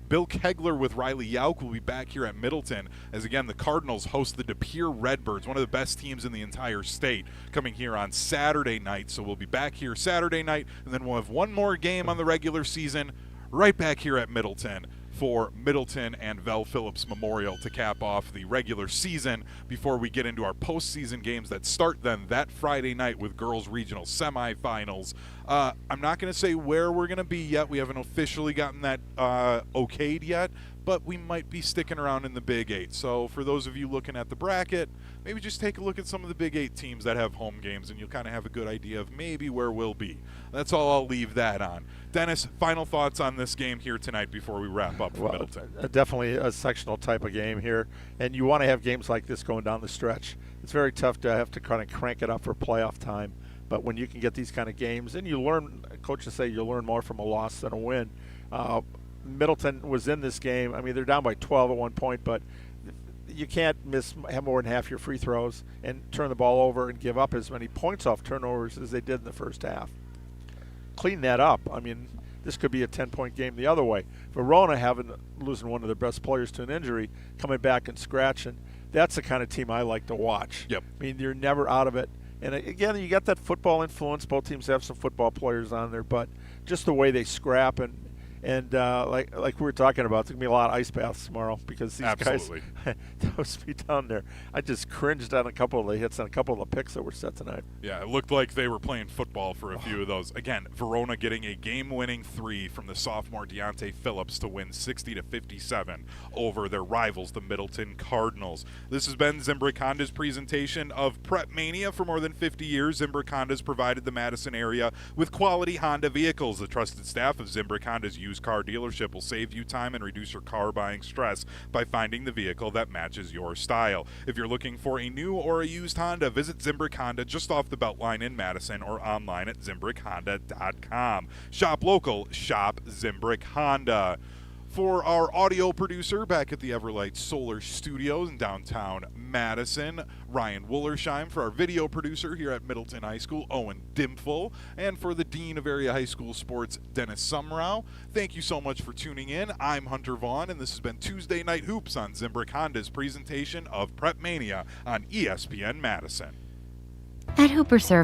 Bill Kegler with Riley Yauk will be back here at Middleton as, again, the Cardinals host the De Pere Redbirds, one of the best teams in the entire state, coming here on Saturday night. So we'll be back here Saturday night, and then we'll have one more game on the regular season right back here at Middleton for Middleton and Vel Phillips Memorial to cap off the regular season before we get into our postseason games that start then that Friday night with girls regional semifinals. I'm not going to say where we're going to be yet. We haven't officially gotten that okayed yet, but we might be sticking around in the Big 8. So for those of you looking at the bracket, maybe just take a look at some of the Big 8 teams that have home games, and you'll kind of have a good idea of maybe where we'll be. That's all I'll leave that on. Dennis, final thoughts on this game here tonight before we wrap up for Middleton? Definitely a sectional type of game here, and you want to have games like this going down the stretch. It's very tough to have to kind of crank it up for playoff time, but when you can get these kind of games, and you learn, coaches say you'll learn more from a loss than a win. Middleton was in this game. I mean, they're down by 12 at one point, but you can't have more than half your free throws and turn the ball over and give up as many points off turnovers as they did in the first half. Clean that up. I mean, this could be a 10-point game the other way. Verona losing one of their best players to an injury, coming back and scratching. That's the kind of team I like to watch. I mean, you're never out of it. And again, you got that football influence. Both teams have some football players on there, but just the way they scrap and like we were talking about, it's going to be a lot of ice baths tomorrow because these guys, those feet down there, I just cringed on a couple of the hits and a couple of the picks that were set tonight. Yeah, it looked like they were playing football for a few of those. Again, Verona getting a game-winning 3 from the sophomore Deontay Phillips to win 60-57 over their rivals, the Middleton Cardinals. This has been Zimbrick Honda's presentation of PrepMania. For more than 50 years, Zimbrick Honda's provided the Madison area with quality Honda vehicles. The trusted staff of Zimbrick Honda's used car dealership will save you time and reduce your car buying stress by finding the vehicle that matches your style. If you're looking for a new or a used Honda, visit Zimbrick Honda just off the Beltline in Madison or online at ZimbrickHonda.com. Shop local, shop Zimbrick Honda. For our audio producer back at the Everlight Solar Studios in downtown Madison, Ryan Woolersheim. For our video producer here at Middleton High School, Owen Dimful. And for the Dean of Area High School Sports, Dennis Semrau. Thank you so much for tuning in. I'm Hunter Vaughn, and this has been Tuesday Night Hoops on Zimbrick Honda's presentation of PrepMania on ESPN Madison. At Hooper Serve,